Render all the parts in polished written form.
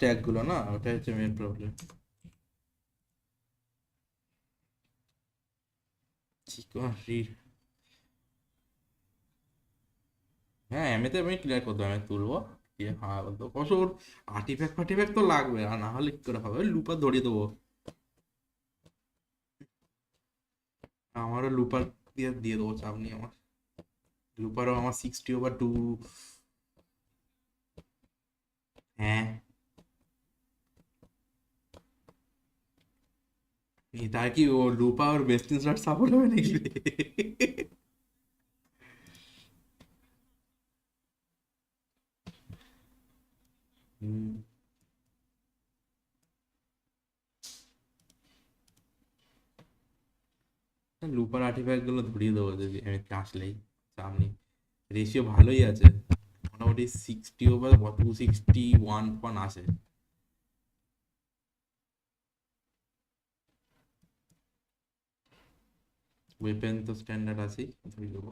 ট্যাগগুলো না, ওটা হচ্ছে মেন প্রবলেম। হ্যাঁ, এমনিতে আমি ক্লিয়ার করতে আমি তুলবো দিয়ে, হ্যাঁ বলতো অবশ্য ওর আর্টিফ্যাক্ট ফার্টিফ্যাক্ট তো লাগবে, আর না হলে কি করে হবে, লুপার ধরিয়ে দেবো। আমারও লুপার দিয়ে দিয়ে দেবো, চাপ নেই আমার। লুপারও আমার 60/2। হ্যাঁ, এটা কি ও লুপা আর বেস্ট ইন স্টার সাপোর্ট হবে নাকি রে? হুম, লুপার আর্টিফ্যাক্ট গুলো ধরিয়ে দেবো যদি আমি আসলেই, চাপ নেই। রেশিও ভালোই আছে, মোটামুটি 60/2, 261 আছে। ওয়েপেন তো স্ট্যান্ডার্ড আছেই, ধরিয়ে দেবো।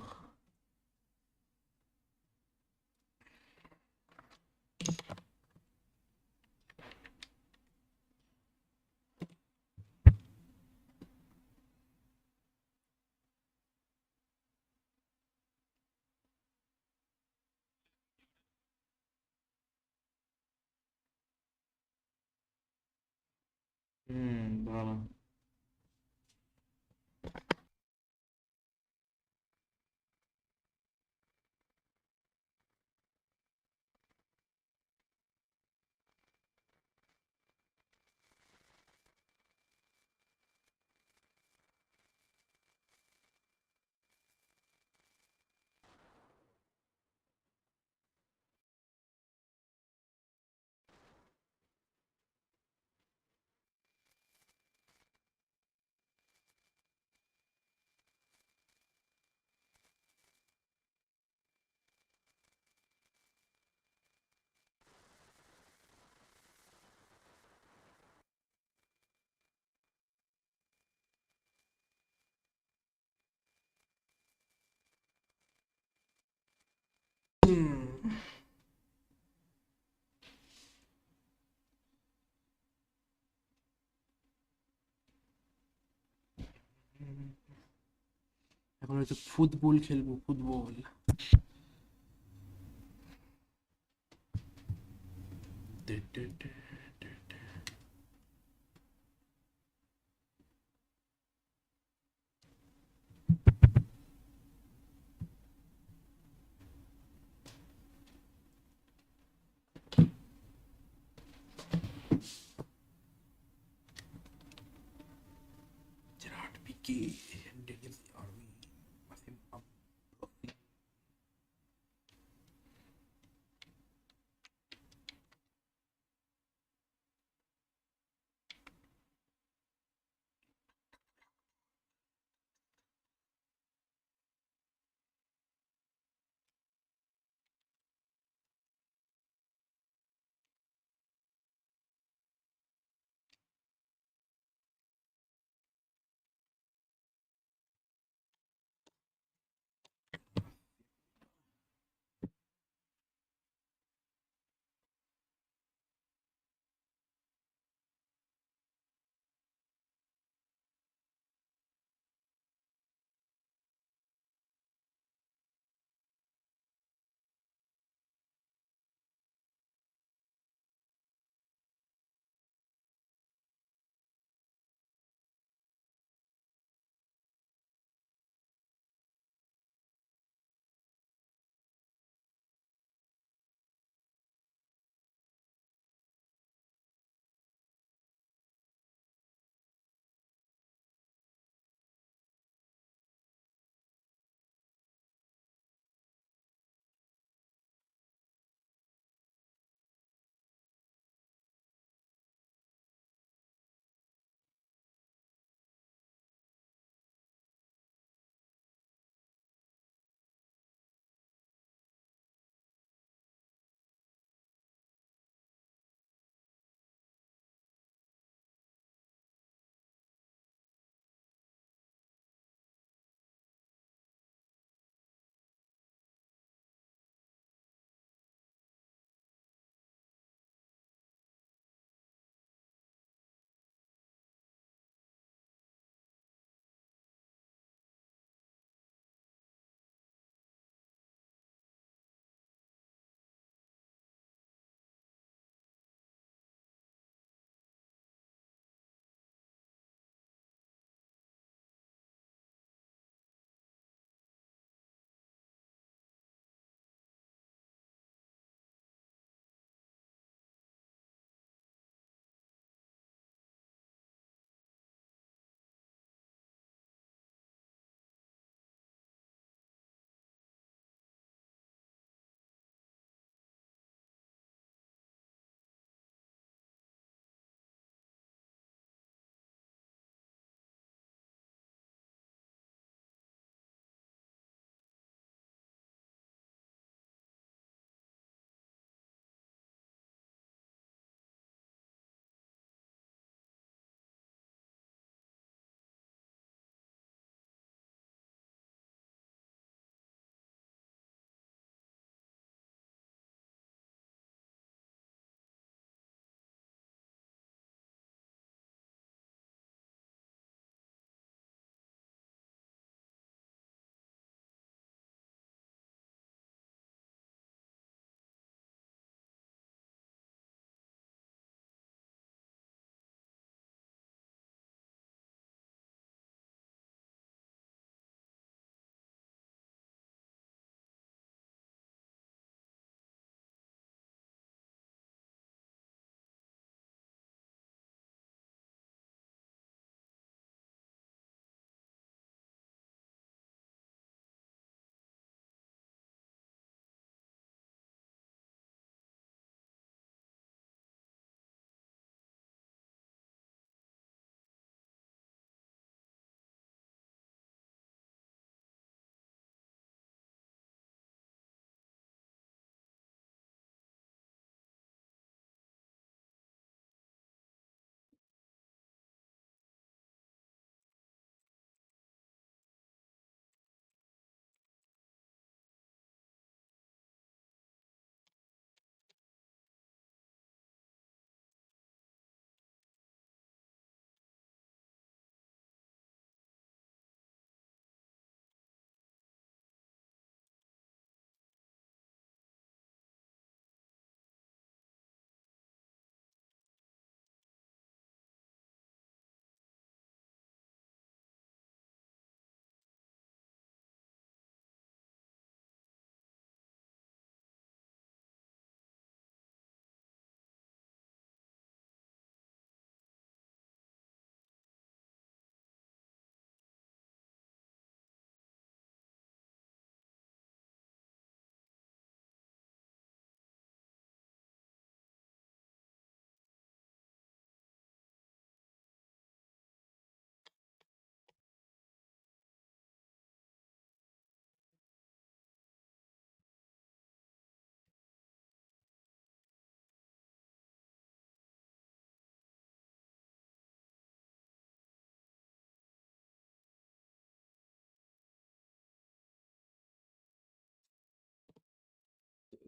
ভালো। এখন হচ্ছে ফুটবল খেলবো, football. Gerard Piqué, Dennis Army, Wasim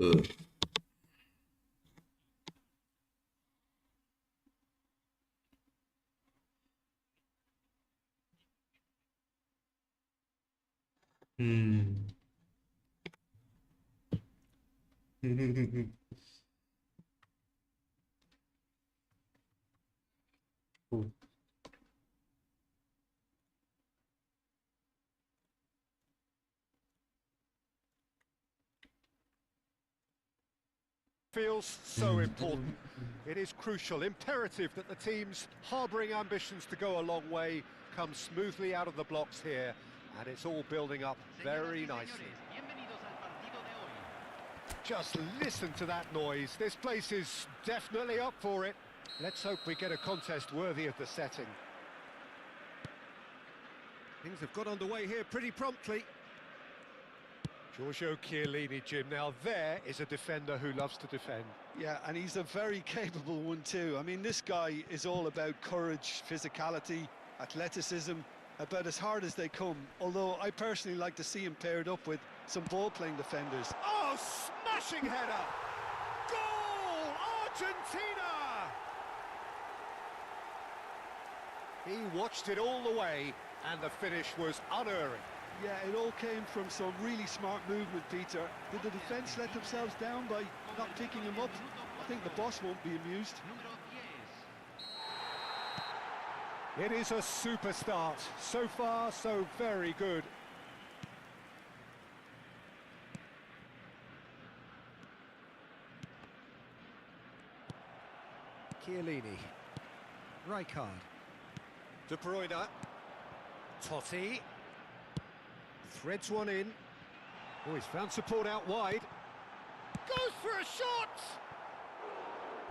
Ugh. Hmm. Cool. Feels so important. It is crucial, imperative that the teams harbouring ambitions to go a long way come smoothly out of the blocks here, and it's all building up very nicely. Just listen to that noise. This place is definitely up for it. Let's hope we get a contest worthy of the setting. Things have got underway here pretty promptly. Giorgio Chiellini, Jim. Now there is a defender who loves to defend. Yeah, and he's a very capable one too. I mean, this guy is all about courage, physicality, athleticism, about as hard as they come. Although I personally like to see him paired up with some ball-playing defenders. Oh, smashing header! Goal! Argentina! He watched it all the way, and the finish was unerring. Yeah, it all came from some really smart movement, Peter. Did the defence let themselves down by not picking him up? I think the boss won't be amused. It is a super start. So far, so very good. Chiellini. Rijkaard. De Bruyne. Totti. Threads one in. Oh, he's found support out wide. Goes for a shot!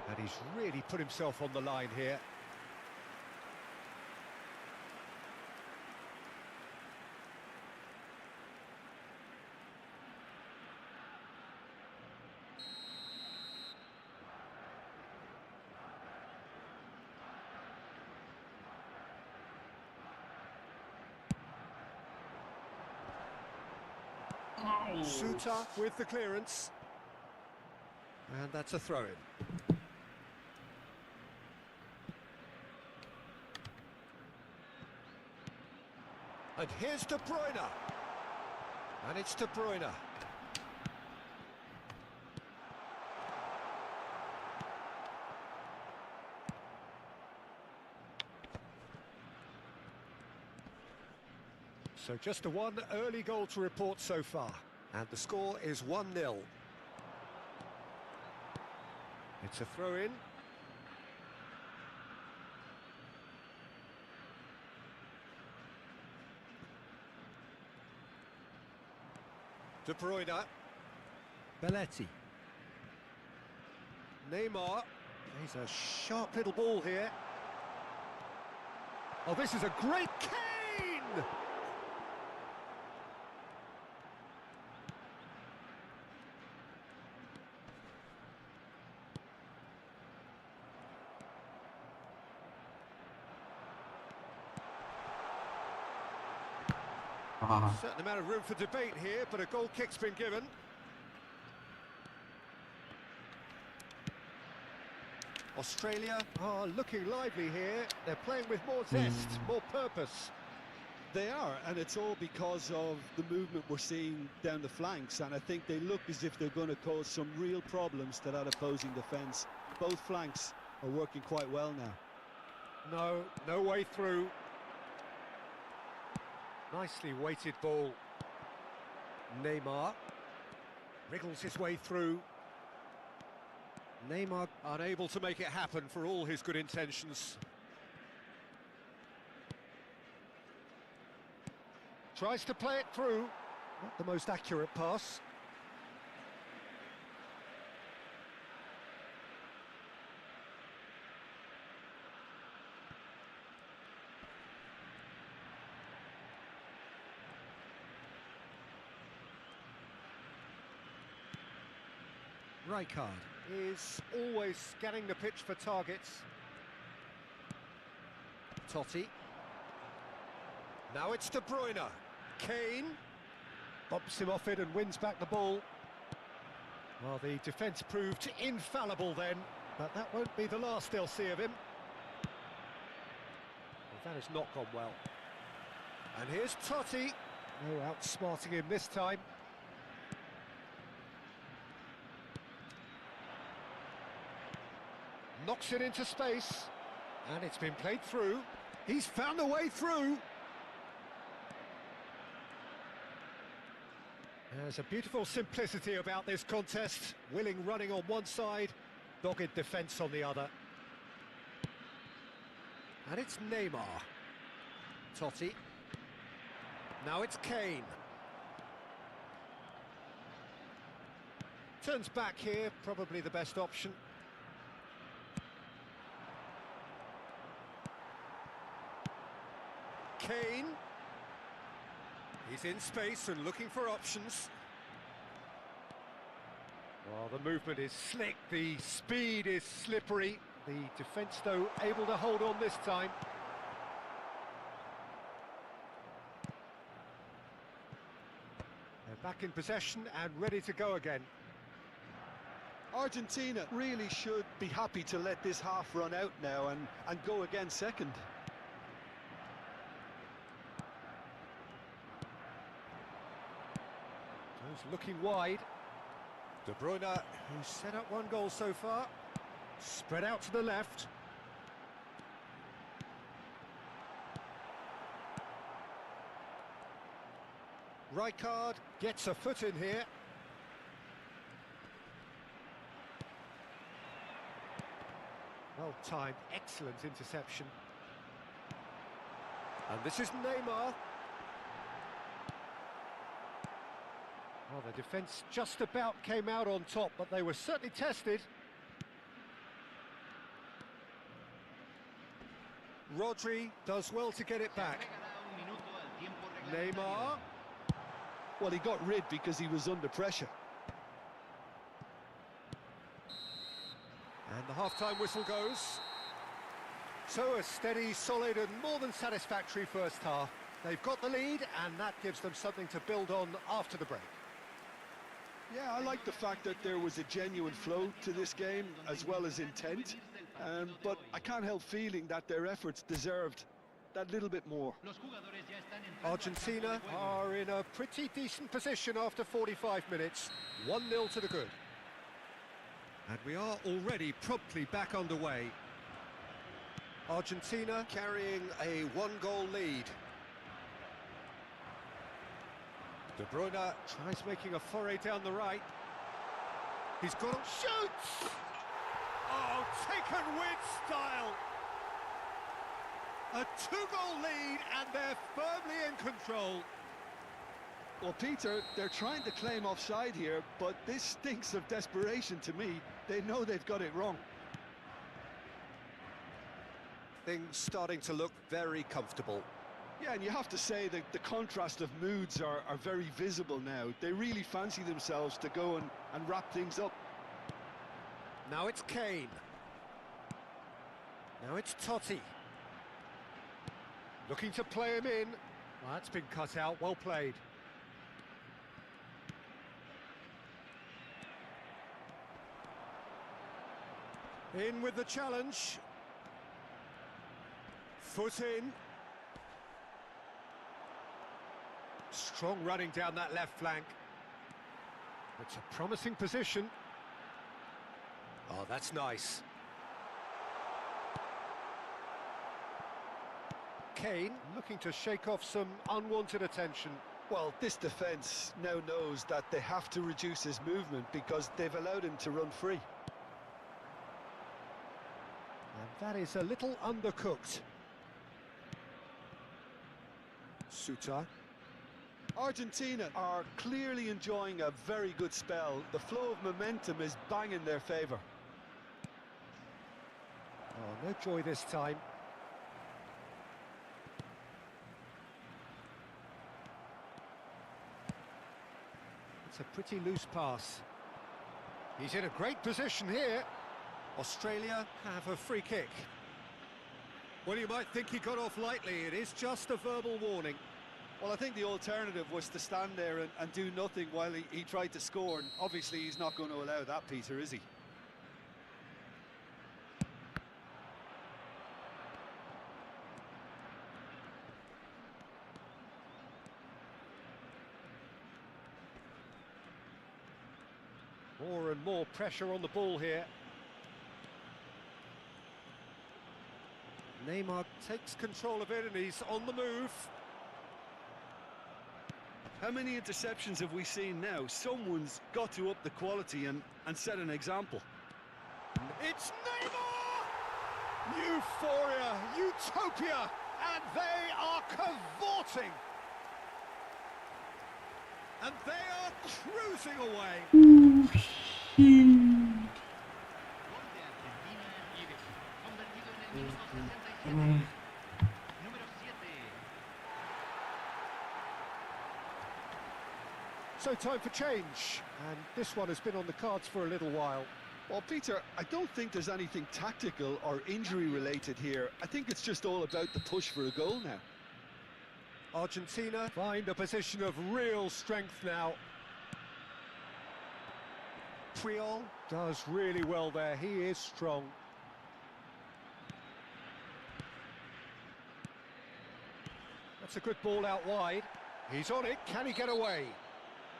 And he's really put himself on the line here. Suter with the clearance. And that's a throw-in. And here's De Bruyne. And it's De Bruyne. So just the one early goal to report so far. And the score is 1-0. It's a throw-in. De Bruyne. Belletti. Neymar. He's a sharp little ball here. Oh, this is a great Kane! Certain amount of room for debate here, but a goal kick's been given. Australia are looking lively here. They're playing with more zest, more purpose. They are, and it's all because of the movement we're seeing down the flanks, and I think they look as if they're going to cause some real problems to that opposing defence. Both flanks are working quite well now. No way through. Nicely weighted ball. Neymar wriggles his way through. Neymar unable to make it happen for all his good intentions. Tries to play it through. Not the most accurate pass. Rijkaard is always scanning the pitch for targets. Totti. Now it's De Bruyne. Kane bumps him off it and wins back the ball. Well, the defence proved infallible then, but that won't be the last they'll see of him. Well, that has not gone well. And here's Totti. No outsmarting him this time. Knocks it into space. And it's been played through. He's found a way through. There's a beautiful simplicity about this contest. Willing running on one side, dogged defence on the other. And it's Neymar. Totti. Now it's Kane. Turns back here, probably the best option. Kane. He's in space and looking for options. Well, the movement is slick, the speed is slippery. The defence, though, able to hold on this time. They're back in possession and ready to go again. Argentina really should be happy to let this half run out now and go again second. Looking wide. De Bruyne, who's set up one goal so far. Spread out to the left. Rijkaard gets a foot in here. Well timed, excellent interception. And this is Neymar. Well, the defence just about came out on top, but they were certainly tested. Rodri does well to get it back. Neymar. Well, he got rid because he was under pressure. And the half-time whistle goes. So a steady, solid and more than satisfactory first half. They've got the lead and that gives them something to build on after the break. Yeah, I like the fact that there was a genuine flow to this game as well as intent, but I can't help feeling that their efforts deserved that little bit more. Argentina are in a pretty decent position after 45 minutes, 1-0 to the good. And we are already promptly back underway. Argentina carrying a one-goal lead. De Bruyne tries making a foray down the right. He's got it, shoots! Oh, taken with style! A two-goal lead and they're firmly in control. Well, Peter, they're trying to claim offside here, but this stinks of desperation to me. They know they've got it wrong. Things starting to look very comfortable. Yeah, and you have to say that the contrast of moods are very visible now. They really fancy themselves to go and wrap things up. Now it's Kane. Now it's Totti. Looking to play him in. Well, that's been cut out, well played. In with the challenge. Foot in. Strong running down that left flank. It's a promising position. Oh, that's nice. Kane looking to shake off some unwanted attention. Well, this defence now knows that they have to reduce his movement because they've allowed him to run free. And that is a little undercooked. Suter. Argentina are clearly enjoying a very good spell. The flow of momentum is bang in their favour. Oh, no joy this time. It's a pretty loose pass. He's in a great position here. Australia have a free kick. Well, you might think he got off lightly. It is just a verbal warning. Well, I think the alternative was to stand there and do nothing while he tried to score, and obviously he's not going to allow that, Peter, is he? More and more pressure on the ball here. Neymar takes control of it and he's on the move. How many interceptions have we seen now? Someone's got to up the quality and set an example. It's Neymar! Euphoria, utopia, and they are cavorting. And they are cruising away. So time for change, and this one has been on the cards for a little while. Well, Peter, I don't think there's anything tactical or injury related here. I think it's just all about the push for a goal now. Argentina find a position of real strength now. Puyol does really well there, he is strong. That's a good ball out wide. He's on it, can he get away?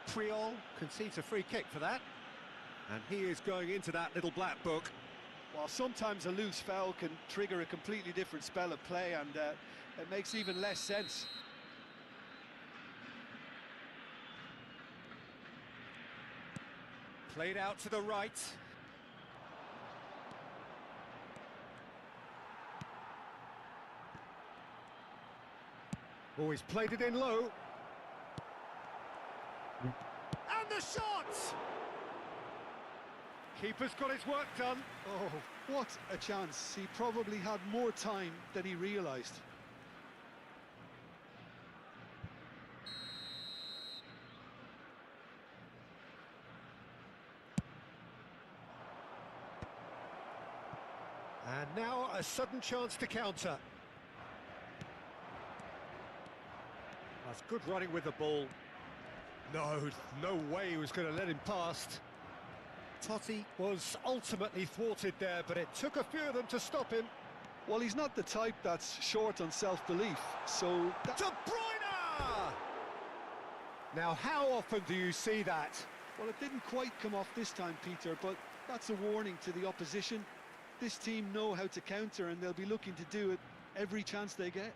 Puyol concedes a free kick for that. And he is going into that little black book. Well, sometimes a loose foul can trigger a completely different spell of play, and it makes even less sense. Played out to the right. Oh, he's played it in low. And the shot! Keeper's got his work done. Oh, what a chance. He probably had more time than he realised. And now a sudden chance to counter. That's good running with the ball. No way he was going to let him past. Totti was ultimately thwarted there, but it took a few of them to stop him. Well, he's not the type that's short on self-belief, so... De Bruyne! Now, how often do you see that? Well, it didn't quite come off this time, Peter, but that's a warning to the opposition. This team know how to counter, and they'll be looking to do it every chance they get.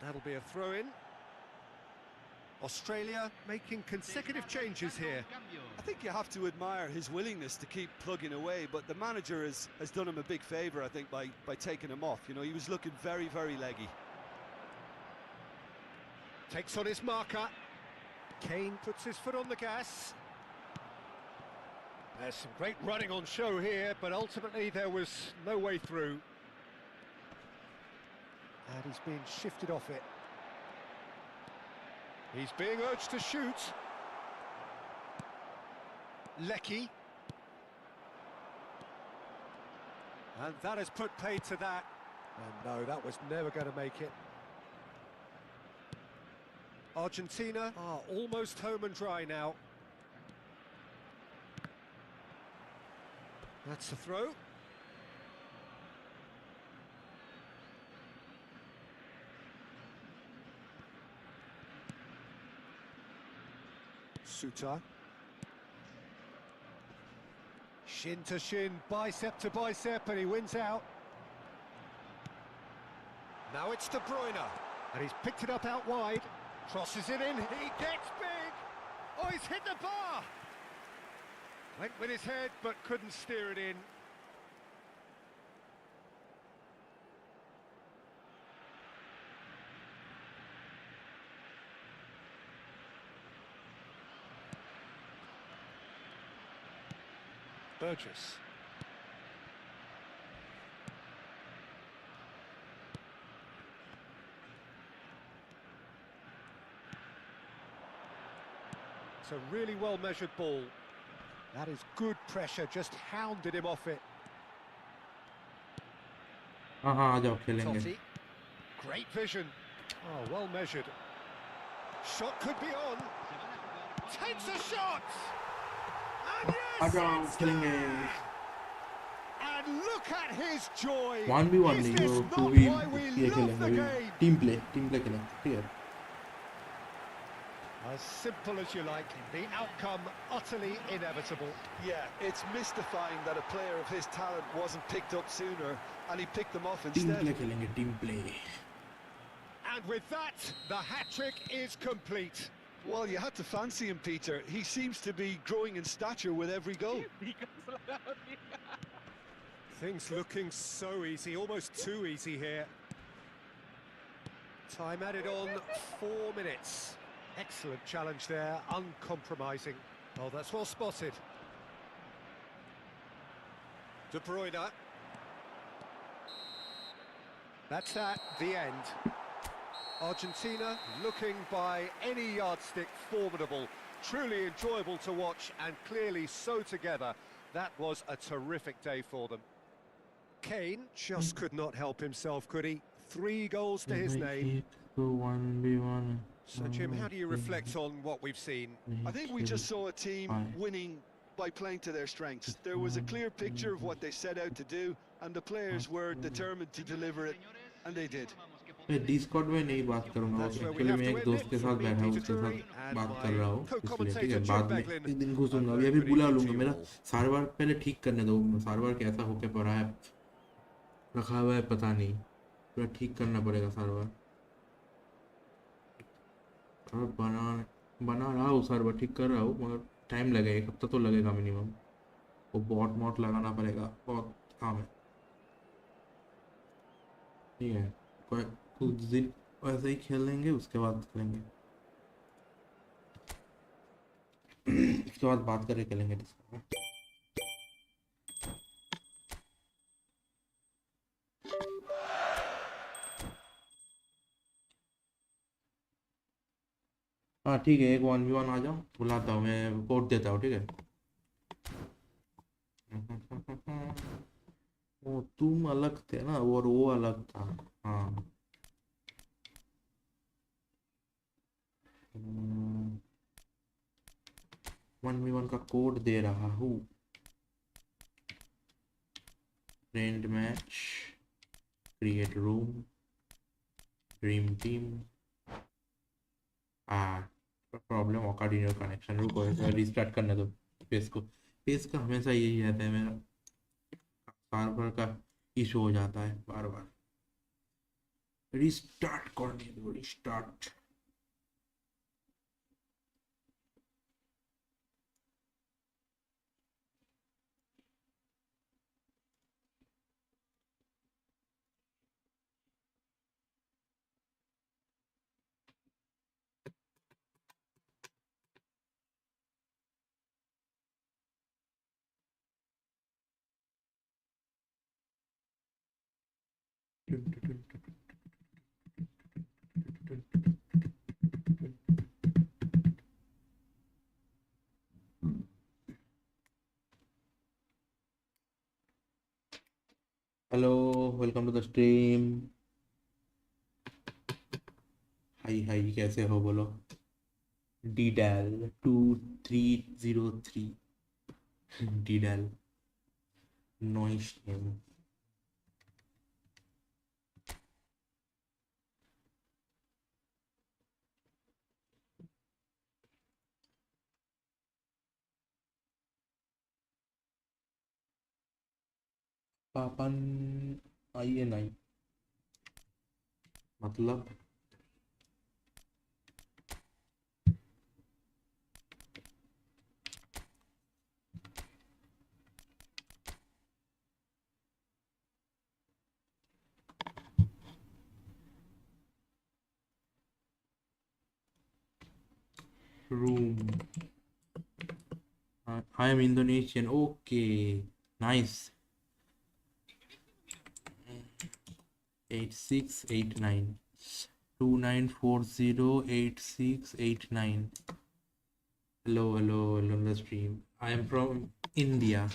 That'll be a throw-in. Australia making consecutive changes here. I think you have to admire his willingness to keep plugging away, but the manager has done him a big favour, I think, by taking him off. You know, he was looking very, very leggy. Takes on his marker. Kane puts his foot on the gas. There's some great running on show here, but ultimately there was no way through. And he's being shifted off it. He's being urged to shoot. Lecky. And that has put paid to that. And no, that was never going to make it. Argentina are almost home and dry now. That's a throw. Suter. Shin to shin, bicep to bicep, and he wins out. Now it's De Bruyne, and he's picked it up out wide. Crosses it in, he gets big! Oh, he's hit the bar! Went with his head, but couldn't steer it in. Burgess. It's a really well-measured ball. That is good pressure, just hounded him off it. हाँ हाँ, आ जाओ खेलेंगे. Totti. Great vision. Oh, well measured. Shot could be on. Takes a shot. And uh yes, जाओ it's खेलेंगे. there. And look at his joy. 1v1 Is नहीं, this वो not 2v why we ये love खेलेंगे. the game? Team play खेलेंगे. ठीक है. As simple as you like, the outcome utterly inevitable. Yeah, it's mystifying that a player of his talent wasn't picked up sooner, and he picked them off team instead. Play खेलेंगे. Team play. And with that, the hat-trick is complete. Well, you had to fancy him, Peter. He seems to be growing in stature with every goal. Things looking so easy, almost too easy here. Time added on, 4 minutes. Excellent challenge there, uncompromising. Oh, that's well spotted. De Bruyne. That's that, the end. Argentina looking by any yardstick formidable. Truly enjoyable to watch and clearly so together. That was a terrific day for them. Kane just could not help himself, could he? 3 goals to his name. 1v1. So, Jim, how do you reflect on what we've seen? I think we just saw a team winning by playing to their strengths. There was a clear picture of what they set out to do, and the players were determined to deliver it, and they did. मैं Discord में नहीं बात करूंगा. Actually मैं एक दोस्त के साथ बैठा हूँ, उसके साथ बात कर रहा हूँ, इसलिए ठीक है. बाद में एक दिन घुसूंगा. अभी अभी बुला लूंगा. मेरा सर्वर पहले ठीक करने दो. सर्वर कैसा होके पड़ा है, रखा हुआ है पता नहीं. पूरा ठीक करना पड़ेगा सर्वर. और बना रहा हूँ, सर्वर ठीक कर रहा हूँ, मगर टाइम लगेगा. 1 हफ्ता तो लगेगा मिनिमम. वो बॉट लगाना पड़ेगा. बहुत काम है. ठीक है, कुछ दिन ऐसे ही खेल लेंगे, उसके बाद खेलेंगे. उसके बाद बात करके खेलेंगे. हाँ ठीक है, एक 1v1 आ जाओ. बुलाता हूँ मैं, कोड देता हूँ. ठीक है. वो तुम अलग थे ना, और वो अलग था. हाँ 1v1 का कोड दे रहा हूँ. Friend match, create room, dream team. Problem ऑकार्डिनो कनेक्शन. रुको, रिस्टार्ट करने दो पेज को. पेज का हमेशा यही रहता है, मेरा सर्वर का इशू हो जाता है बार बार. रिस्टार्ट करने दो. Restart. Hello, welcome to the stream. Hi hi, कैसे हो बोलो. डीडैल 2303. डीडैल नॉइस नेम. पापन INI मतलब room. I am Indonesian. Okay, nice. 8689 2940 8689. hello on the stream. I am from India.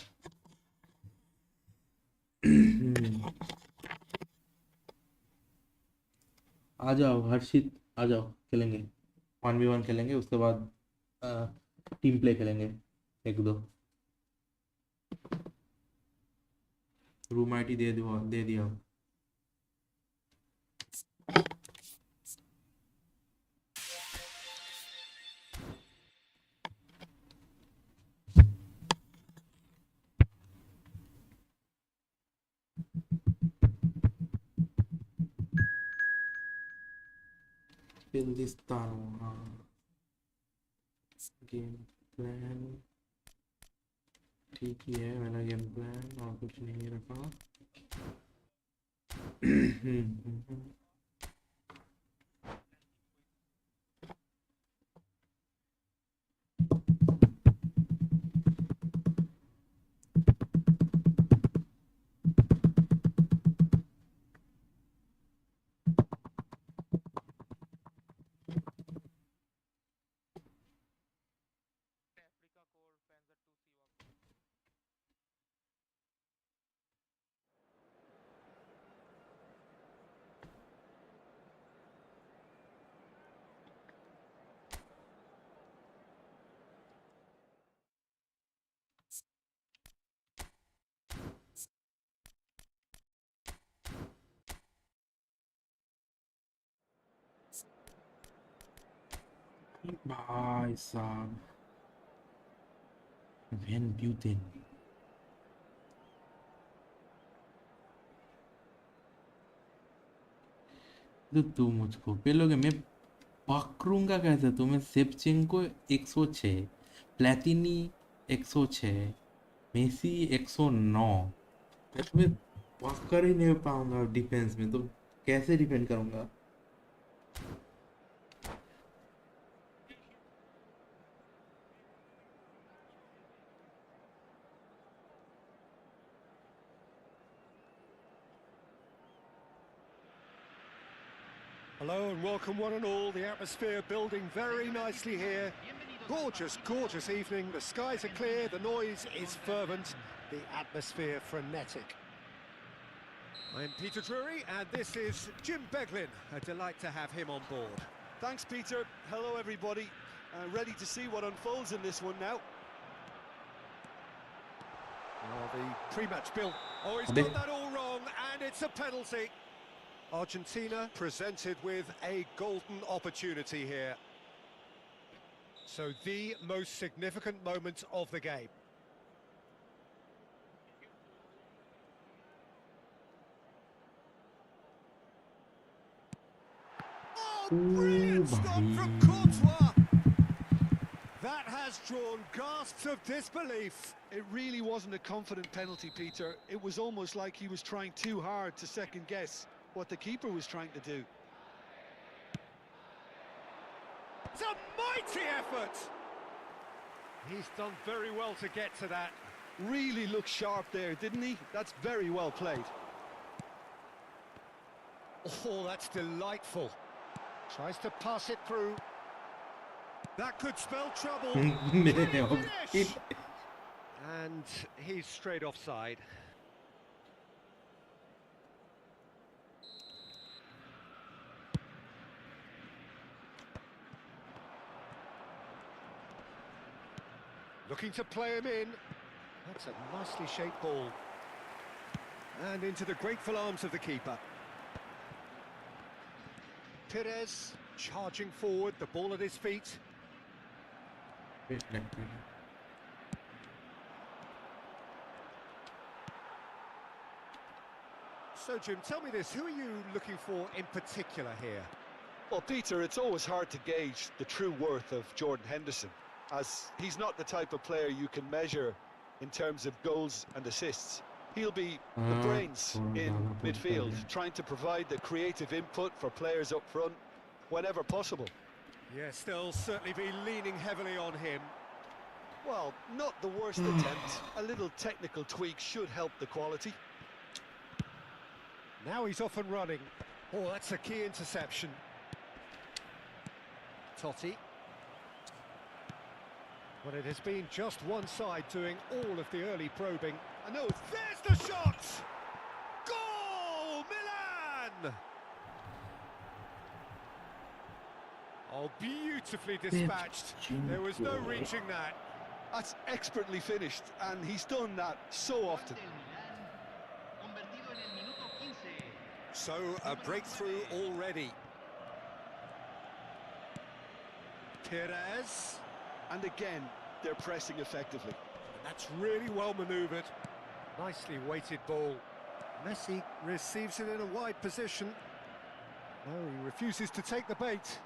आ जाओ हर्षित, आ जाओ, खेलेंगे 1v1 खेलेंगे, उसके बाद टीम प्ले खेलेंगे एक दो। रूम आईडी दे दिया। गेम प्लान ठीक ही है, मैंने गेम प्लान और कुछ नहीं रखा। भाई साहब वैन ब्यूटेन, तो तू मुझको पेलोगे, मैं पकड़ूंगा कैसे तुम्हें? सेपचेंको 106, प्लेटिनी 106, मेसी 109, मैं तुम्हें पकड़ ही नहीं पाऊंगा डिफेंस में, तो कैसे डिफेंड करूंगा? Hello and welcome one and all. The atmosphere building very nicely here. Gorgeous, gorgeous evening. The skies are clear, the noise is fervent, the atmosphere frenetic. I'm Peter Drury and this is Jim Beglin. A delight to have him on board. Thanks, Peter. Hello, everybody. Ready to see what unfolds in this one now. Oh, the pre-match bill. Oh, he's got that all wrong and it's a penalty. Argentina presented with a golden opportunity here. So the most significant moment of the game. Oh, brilliant stop from Courtois! That has drawn gasps of disbelief. It really wasn't a confident penalty, Peter. It was almost like he was trying too hard to second guess what the keeper was trying to do. It's a mighty effort! He's done very well to get to that. Really looked sharp there, didn't he? That's very well played. Oh, that's delightful. Tries to pass it through. That could spell trouble. Finish! And he's straight offside. Looking to play him in. That's a nicely shaped ball. And into the grateful arms of the keeper. Perez charging forward, the ball at his feet. So, Jim, tell me this, who are you looking for in particular here? Well, Peter, it's always hard to gauge the true worth of Jordan Henderson, as he's not the type of player you can measure in terms of goals and assists. He'll be the brains in midfield, trying to provide the creative input for players up front whenever possible. Yes, they'll certainly be leaning heavily on him. Well, not the worst attempt. A little technical tweak should help the quality. Now he's off and running. Oh, that's a key interception. Totti. Well, it has been just one side doing all of the early probing. I know, there's the shot! Goal! Milan! Oh, beautifully dispatched. There was no reaching that. That's expertly finished, and he's done that so often. So, a breakthrough already. Perez. And again, they're pressing effectively. That's really well manoeuvred. Nicely weighted ball. Messi receives it in a wide position. No, he refuses to take the bait.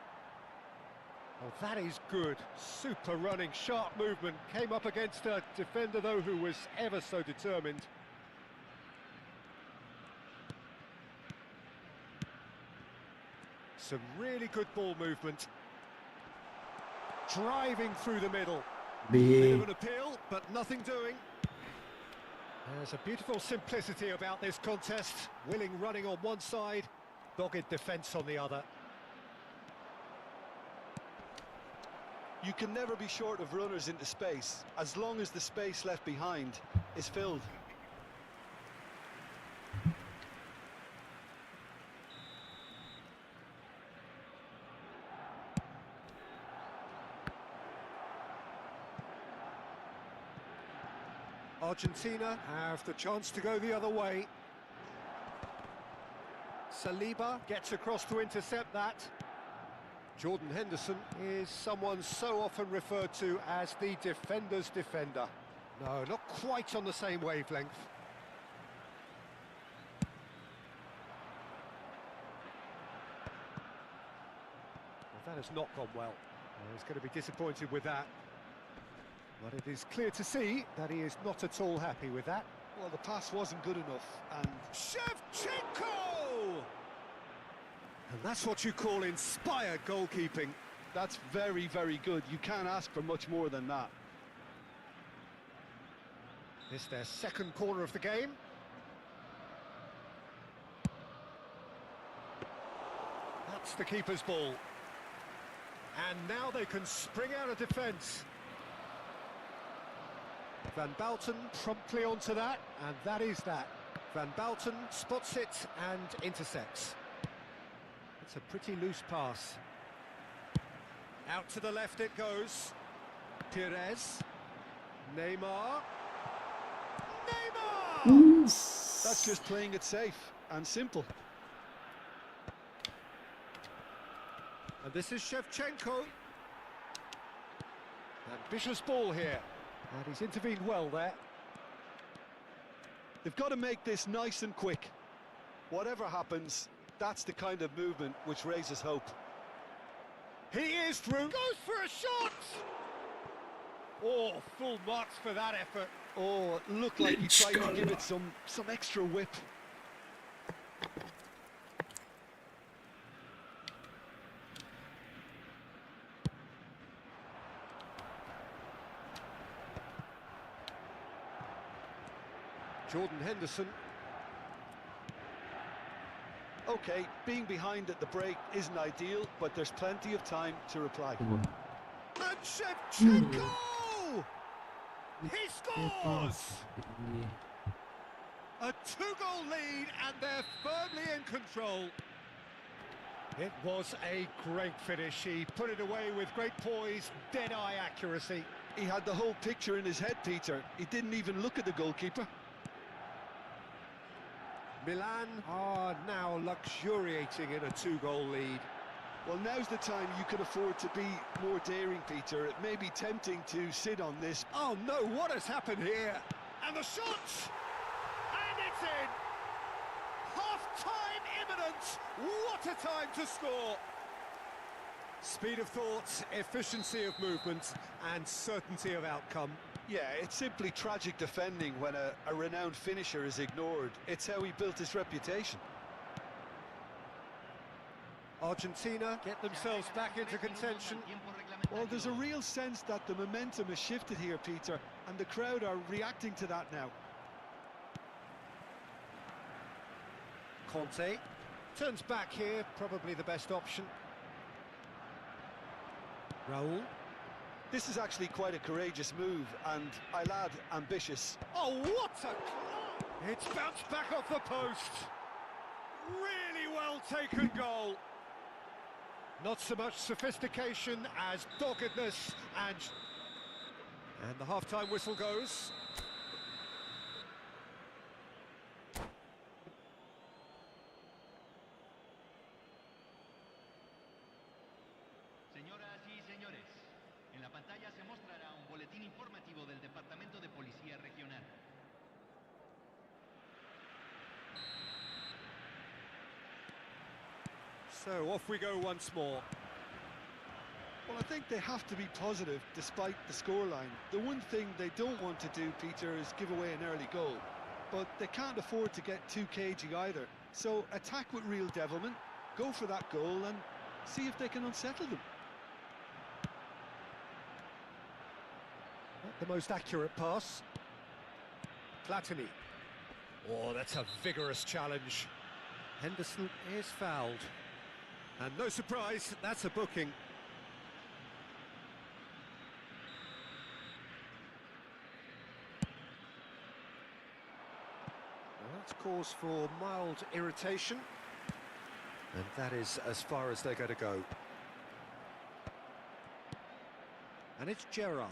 Oh, that is good. Super running, sharp movement. Came up against a defender, though, who was ever so determined. Some really good ball movement. Driving through the middle. Bit of an appeal, but nothing doing. There's a beautiful simplicity about this contest. Willing running on one side, dogged defence on the other. You can never be short of runners into space, as long as the space left behind is filled. Argentina have the chance to go the other way. Saliba gets across to intercept that. Jordan Henderson is someone so often referred to as the defender's defender. No, not quite on the same wavelength. Well, that has not gone well. He's going to be disappointed with that. But it is clear to see that he is not at all happy with that. Well, the pass wasn't good enough, and... Shevchenko! And that's what you call inspired goalkeeping. That's very, very good. You can't ask for much more than that. It's their second corner of the game. That's the keeper's ball. And now they can spring out of defence. Van Bouten promptly onto that, and that is that. Van Bouten spots it and intercepts. It's a pretty loose pass. Out to the left it goes. Perez. Neymar. Neymar! That's just playing it safe and simple. And this is Shevchenko. Ambitious ball here. And he's intervened well there. They've got to make this nice and quick. Whatever happens, that's the kind of movement which raises hope. He is through. Goes for a shot! Oh, full marks for that effort. Oh, it looked like he tried to give it some extra whip. Jordan Henderson. Okay, being behind at the break isn't ideal, but there's plenty of time to reply. And Shevchenko! He scores! A two-goal lead, and they're firmly in control. It was a great finish. He put it away with great poise, dead-eye accuracy. He had the whole picture in his head, Peter. He didn't even look at the goalkeeper. Milan are now luxuriating in a two-goal lead. Well, now's the time you can afford to be more daring, Peter. It may be tempting to sit on this. Oh no, what has happened here? And the shot! And it's in! Half-time imminent! What a time to score! Speed of thought, efficiency of movement, and certainty of outcome. Yeah, it's simply tragic defending when a renowned finisher is ignored. It's how he built his reputation. Argentina get themselves back into contention. Well, there's a real sense that the momentum has shifted here, Peter, and the crowd are reacting to that now. Conte turns back here, probably the best option. Raul. This is actually quite a courageous move, and I'll add ambitious. Oh, what a... It's bounced back off the post. Really well taken goal. Not so much sophistication as doggedness and... And the half-time whistle goes. Señoras y señores, en la pantalla se mostrará un boletín informativo del Departamento de Policía Regional. So off we go once more. Well, I think they have to be positive despite the scoreline. The one thing they don't want to do, Peter, is give away an early goal. But they can't afford to get too cagey either. So attack with real devilment, go for that goal and see if they can unsettle them. Not the most accurate pass. Platini. Oh, that's a vigorous challenge. Henderson is fouled. And no surprise, that's a booking. Well, that's cause for mild irritation. And that is as far as they're going to go. And it's Gerrard.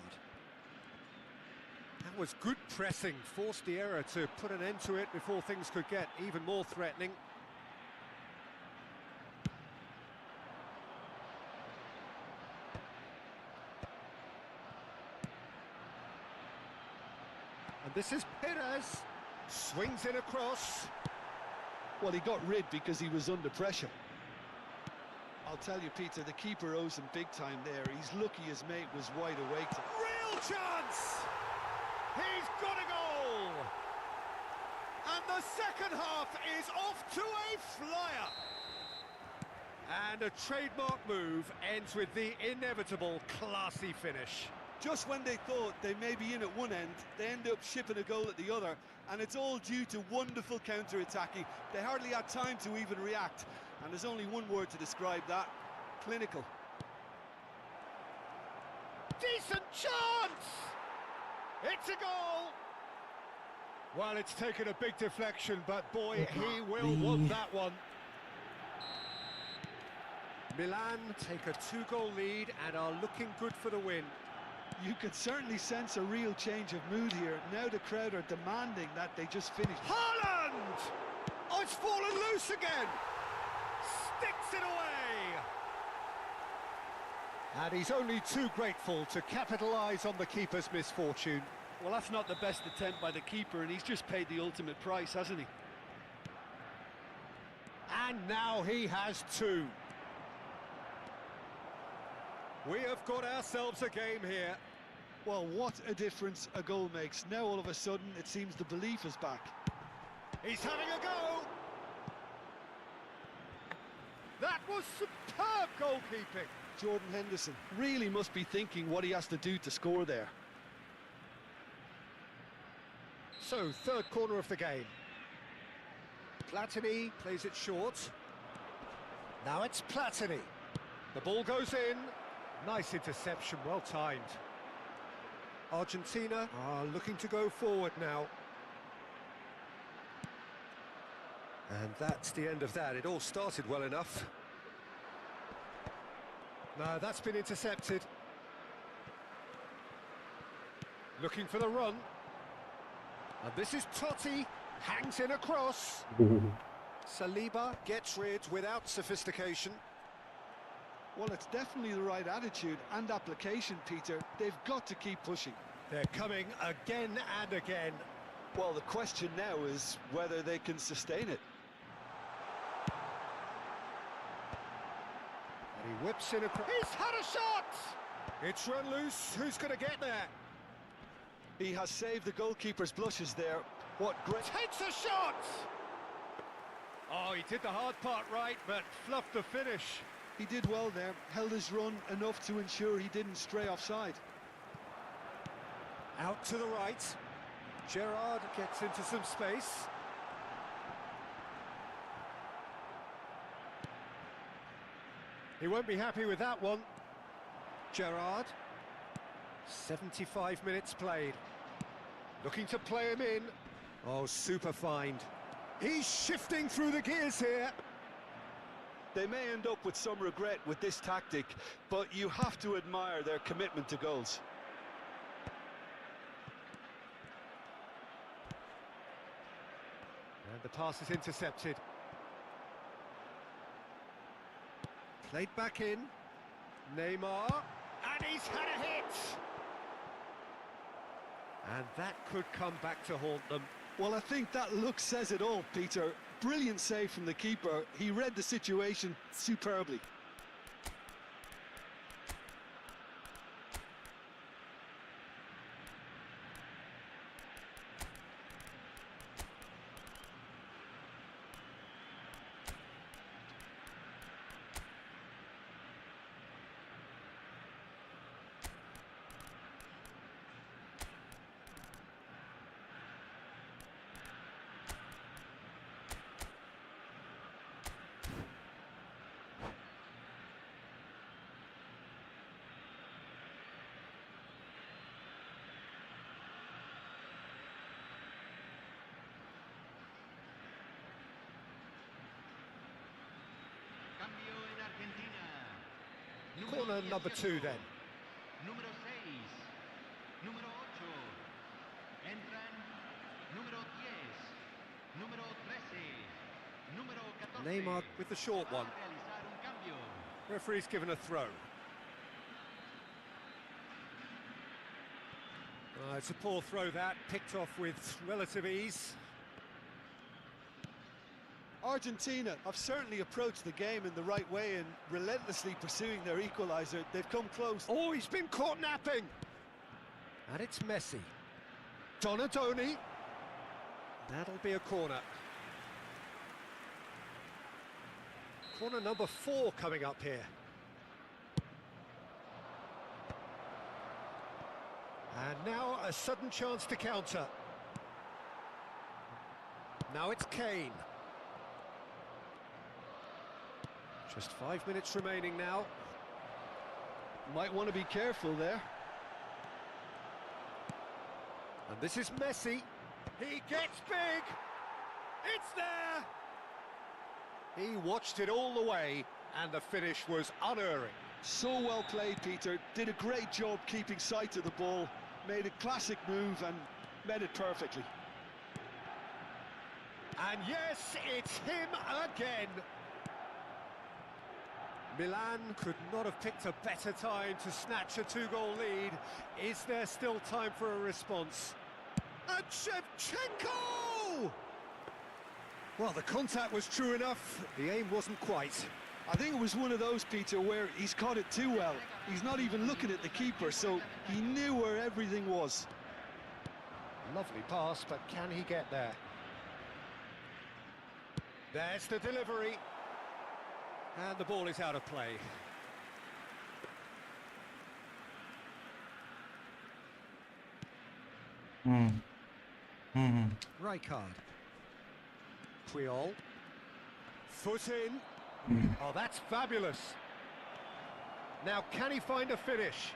That was good pressing, forced the error to put an end to it before things could get even more threatening. And this is Perez, swings it across. Well, he got rid because he was under pressure. I'll tell you, Peter, the keeper owes him big time there. He's lucky his mate was wide awake. Real chance! He's got a goal! And the second half is off to a flyer. And a trademark move ends with the inevitable classy finish. Just when they thought they may be in at one end, they end up shipping a goal at the other, and it's all due to wonderful counter-attacking. They hardly had time to even react, and there's only one word to describe that: clinical. Decent chance! It's a goal! Well, it's taken a big deflection, but boy, he will want that one. Milan take a 2-goal lead and are looking good for the win. You could certainly sense a real change of mood here. Now the crowd are demanding that they just finish. Haaland! Oh, it's fallen loose again! Sticks it away! And he's only too grateful to capitalise on the keeper's misfortune. Well, that's not the best attempt by the keeper, and he's just paid the ultimate price, hasn't he? And now he has two. We have got ourselves a game here. Well, what a difference a goal makes. Now, all of a sudden, it seems the belief is back. He's having a go! That was superb goalkeeping! Jordan Henderson really must be thinking what he has to do to score there. So, third corner of the game. Platini plays it short. Now it's Platini. The ball goes in. Nice interception, well timed. Argentina are looking to go forward now. And that's the end of that. It all started well enough. No, that's been intercepted. Looking for the run. And this is Totti, hangs in a cross. Saliba gets rid without sophistication. Well, it's definitely the right attitude and application, Peter. They've got to keep pushing. They're coming again and again. Well, the question now is whether they can sustain it. And he whips in a cross. He's had a shot! It's run loose. Who's going to get there? He has saved the goalkeeper's blushes there. What great... Takes a shot! Oh, he did the hard part right, but fluffed the finish. He did well there, held his run enough to ensure he didn't stray offside. Out to the right. Gerrard gets into some space. He won't be happy with that one. Gerrard. 75 minutes played. Looking to play him in. Oh, super find. He's shifting through the gears here. They may end up with some regret with this tactic, but you have to admire their commitment to goals. And the pass is intercepted. Played back in. Neymar. And he's had a hit! And that could come back to haunt them. Well, I think that look says it all, Peter. Brilliant save from the keeper. He read the situation superbly. Cambio en Argentina. Corner number 2 then. Número 6. Número 8. Entran número 10. Número 13. Número 14. Neymar with the short one. Va a realizar un cambio. Referee's given a throw. It's a poor throw that, picked off with relative ease. Argentina have certainly approached the game in the right way and relentlessly pursuing their equaliser. They've come close. Oh, he's been caught napping! And it's Messi. Donadoni. That'll be a corner. Corner number 4 coming up here. And now a sudden chance to counter. Now it's Kane. Just 5 minutes remaining now. Might want to be careful there. And this is Messi. He gets big. It's there. He watched it all the way, and the finish was unerring. So well played, Peter. Did a great job keeping sight of the ball. Made a classic move and met it perfectly. And yes, it's him again. Milan could not have picked a better time to snatch a 2-goal lead. Is there still time for a response? And Shevchenko! Well, the contact was true enough. The aim wasn't quite. I think it was one of those, Peter, where he's caught it too well. He's not even looking at the keeper, so he knew where everything was. Lovely pass, but can he get there? There's the delivery. And the ball is out of play. Rijkaard. Puyol. Foot in. Oh, that's fabulous. Now, can he find a finish?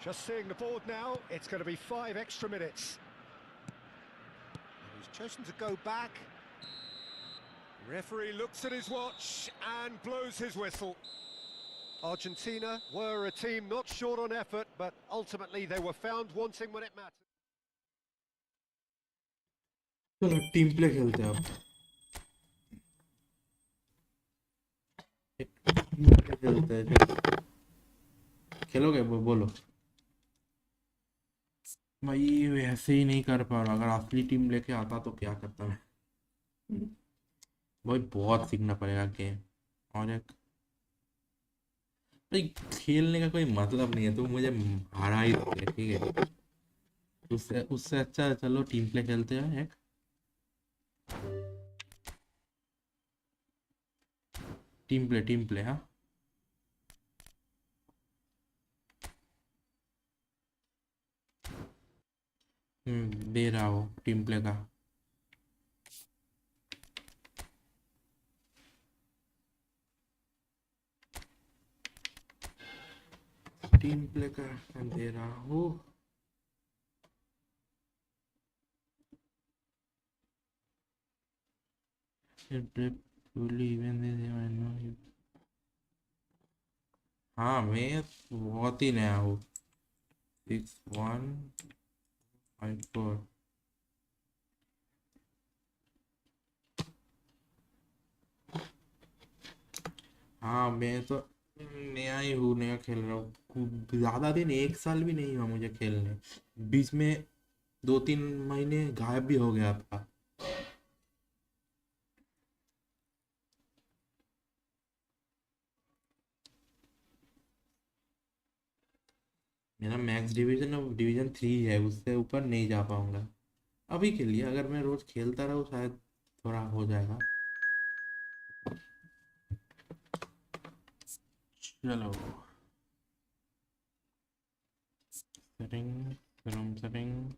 Just seeing the board now, it's going to be 5 extra minutes. He's chosen to go back. Referee looks at his watch and blows his whistle. Argentina were a team not short on effort, but ultimately they were found wanting when it mattered. चलो team play खेलते हैं अब। खेलते हैं, खेलोगे बोलो। भाई वैसे ही नहीं कर पा रहा, अगर असली टीम लेके आता तो क्या करता मैं। भाई बहुत सीखना पड़ेगा गेम। और एक भाई खेलने का कोई मतलब नहीं है, तो मुझे हरा ही दोगे, ठीक है। उससे अच्छा चलो टीम प्ले खेलते हैं एक। टीम प्ले हाँ। दे रहा हो टीम प्ले का। टीम प्ले कर दे रहा हूँ। हाँ मैं बहुत ही नया हूँ। 6154। हाँ मैं तो नया ही हूँ, नया खेल रहा हूँ। ज़्यादा दिन, 1 साल भी नहीं हुआ मुझे खेलने। बीच में 2-3 महीने गायब भी हो गया था। मेरा मैक्स डिवीजन अब डिवीजन 3 है, उससे ऊपर नहीं जा पाऊंगा अभी के लिए। अगर मैं रोज खेलता रहूँ शायद थोड़ा हो जाएगा। चलो सेटिंग, रूम सेटिंग।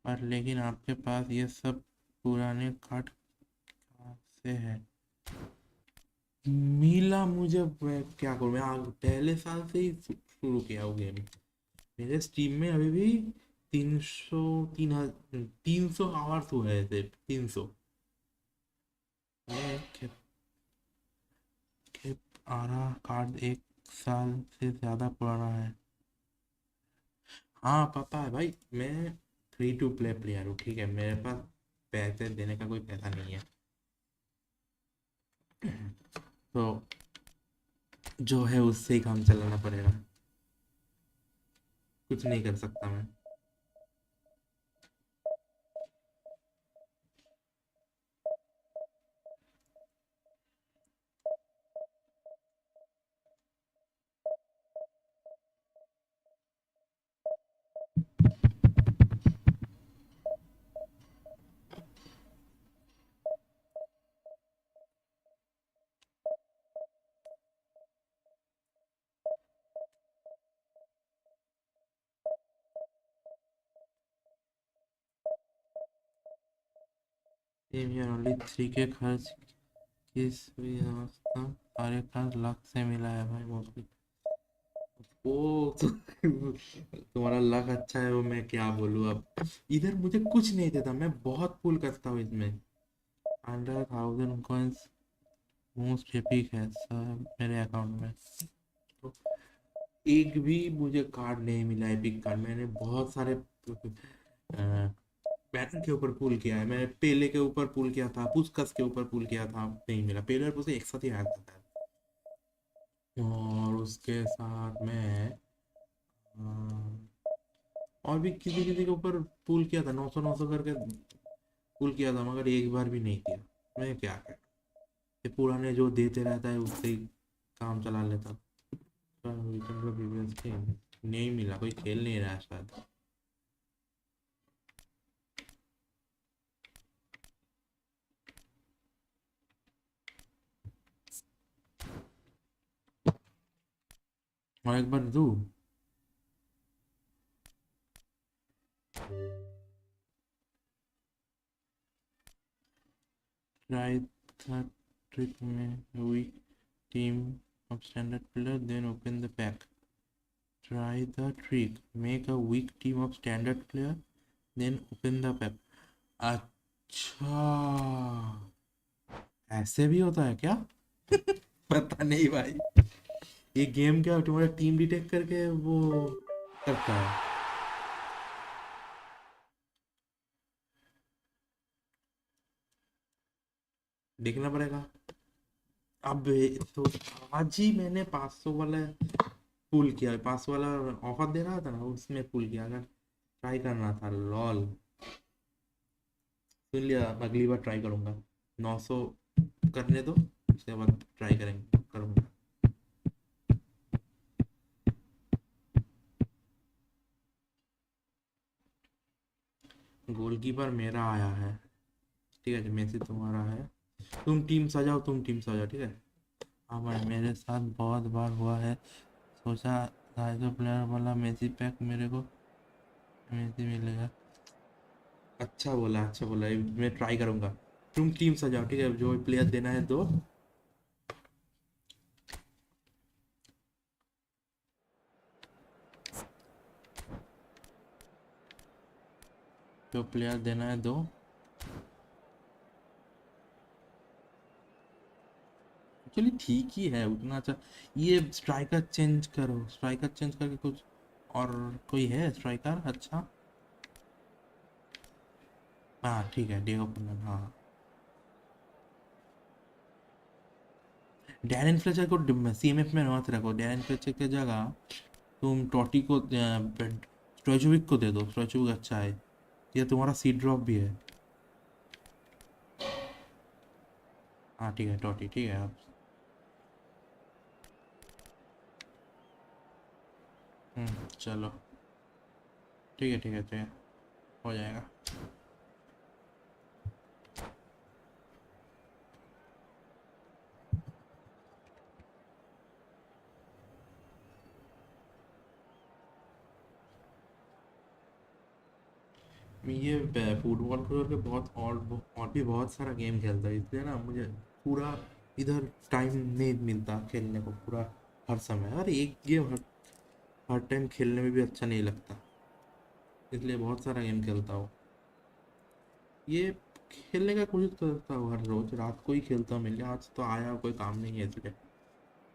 पर लेकिन आपके पास ये सब पुराने कार्ड कहाँ से है? मिला मुझे, मैं क्या करूँ, मैं पहले साल से ही शुरू किया हूँ गेम। मेरे स्टीम में अभी भी 300 आवर्स हुए हैं, सिर्फ 300। आ रहा कार्ड 1 साल से ज़्यादा पुराना है। हाँ पता है भाई, मैं फ्री टू प्ले प्लेयर हूँ, ठीक है। मेरे पास पैसे देने का कोई पैसा नहीं है। तो जो है उससे ही काम चलाना पड़ेगा, कुछ नहीं कर सकता मैं। ओनली 3 के खर्च किस व्यवस्था, सारे खर्च लक से मिला है भाई मोस्टली। ओ तो तुम्हारा लक अच्छा है, वो मैं क्या बोलूँ अब। इधर मुझे कुछ नहीं देता, मैं बहुत पुल करता हूँ इसमें। 100,000 कॉइंस मोस्ट एपिक है सब मेरे अकाउंट में। तो एक भी मुझे कार्ड नहीं मिला एपिक कार्ड। मैंने बहुत सारे बैटन के ऊपर पुल किया है, मैंने पेले के ऊपर पुल किया था, पुस्कस के ऊपर पुल किया था, नहीं मिला। पेले और पुस्कस एक साथ ही आया था। और उसके साथ मैं और भी किसी किसी के ऊपर पुल किया था, 900 करके पुल किया था, मगर एक बार भी नहीं किया। मैं क्या करूं, ये पुराने जो देते रहता है उससे ही काम चला लेता। नहीं मिला, कोई खेल नहीं रहा शायद। और एक बार दू try the trick में weak team of standard player then open the pack. Try the trick, make a weak team of standard player then open the pack. अच्छा ऐसे भी होता है क्या? पता नहीं भाई, ये गेम क्या तुम्हारा टीम डिटेक्ट करके वो करता है? देखना पड़ेगा। अब तो आज ही मैंने 500 वाला पुल किया, 500 वाला ऑफर दे रहा था ना, उसमें पुल किया। अगर ट्राई करना था, लॉल सुन लिया, अगली बार ट्राई करूंगा। 900 करने दो, उसके बाद ट्राई करूंगा। गोलकीपर मेरा आया है, ठीक है। मैसी तुम्हारा है, तुम टीम सजाओ, ठीक है। हाँ भाई मेरे साथ बहुत बार हुआ है, सोचा 250 प्लेयर वाला मैसी पैक मेरे को मैसी मिलेगा। अच्छा बोला, मैं ट्राई करूंगा। तुम टीम सजाओ, ठीक है। जो प्लेयर देना है दो, जो प्लेयर देना है दो। चलिए ठीक ही है उतना अच्छा। ये स्ट्राइकर चेंज करो, स्ट्राइकर चेंज करके कुछ और कोई है स्ट्राइकर अच्छा। हाँ ठीक है, डिएगो फर्नांडिस। हाँ डैरेन फ्लेचर को CMF में मत रखो। डैरेन फ्लेचर की जगह तुम टॉटी को स्टोइचोविक को दे दो। स्टोइचोविक अच्छा है, ये तुम्हारा सी ड्रॉप भी है। हाँ ठीक है, टॉटी ठीक है। आप चलो ठीक है ठीक है ठीक है, हो जाएगा। ये फुटबॉल को छोड़ के बहुत और भी बहुत सारा गेम खेलता है, इसलिए ना मुझे पूरा इधर टाइम नहीं मिलता खेलने को पूरा हर समय। और एक गेम हर टाइम खेलने में भी अच्छा नहीं लगता, इसलिए बहुत सारा गेम खेलता हूँ। ये खेलने का कोशिश करता हूँ हर रोज रात को ही खेलता हूँ। मिलने आज तो आया, कोई काम नहीं है इसलिए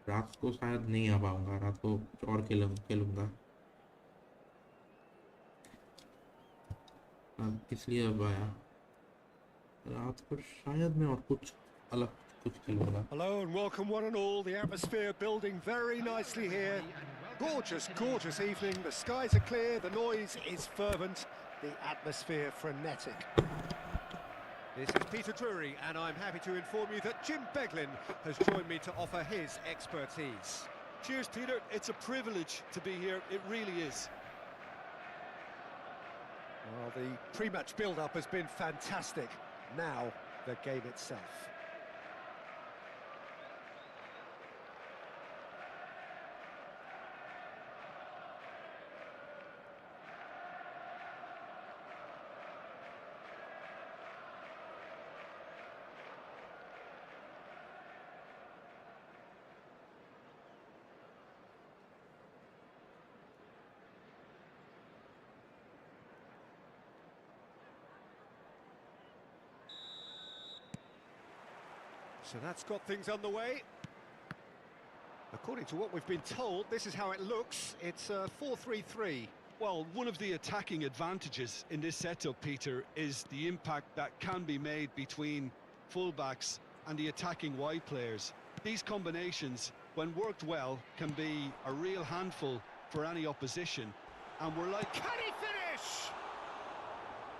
रात को शायद नहीं आ पाऊँगा। रात को कुछ और खेलूँगा इसलिए अब आया। रात को शायद मैं और कुछ अलग कुछ खेलूँगा। Hello and welcome one and all. The atmosphere building very nicely here. Gorgeous, gorgeous evening. The skies are clear, the noise is fervent, the atmosphere frenetic. This is Peter Drury, and I'm happy to inform you that Jim Beglin has joined me to offer his expertise. Cheers, Peter. It's a privilege to be here. It really is. Well, the pre-match build-up has been fantastic. Now, the game itself. So that's got things underway. According to what we've been told, this is how it looks. It's 4-3-3. Well, one of the attacking advantages in this setup, Peter, is the impact that can be made between fullbacks and the attacking wide players. These combinations, when worked well, can be a real handful for any opposition. And we're like... Can he finish?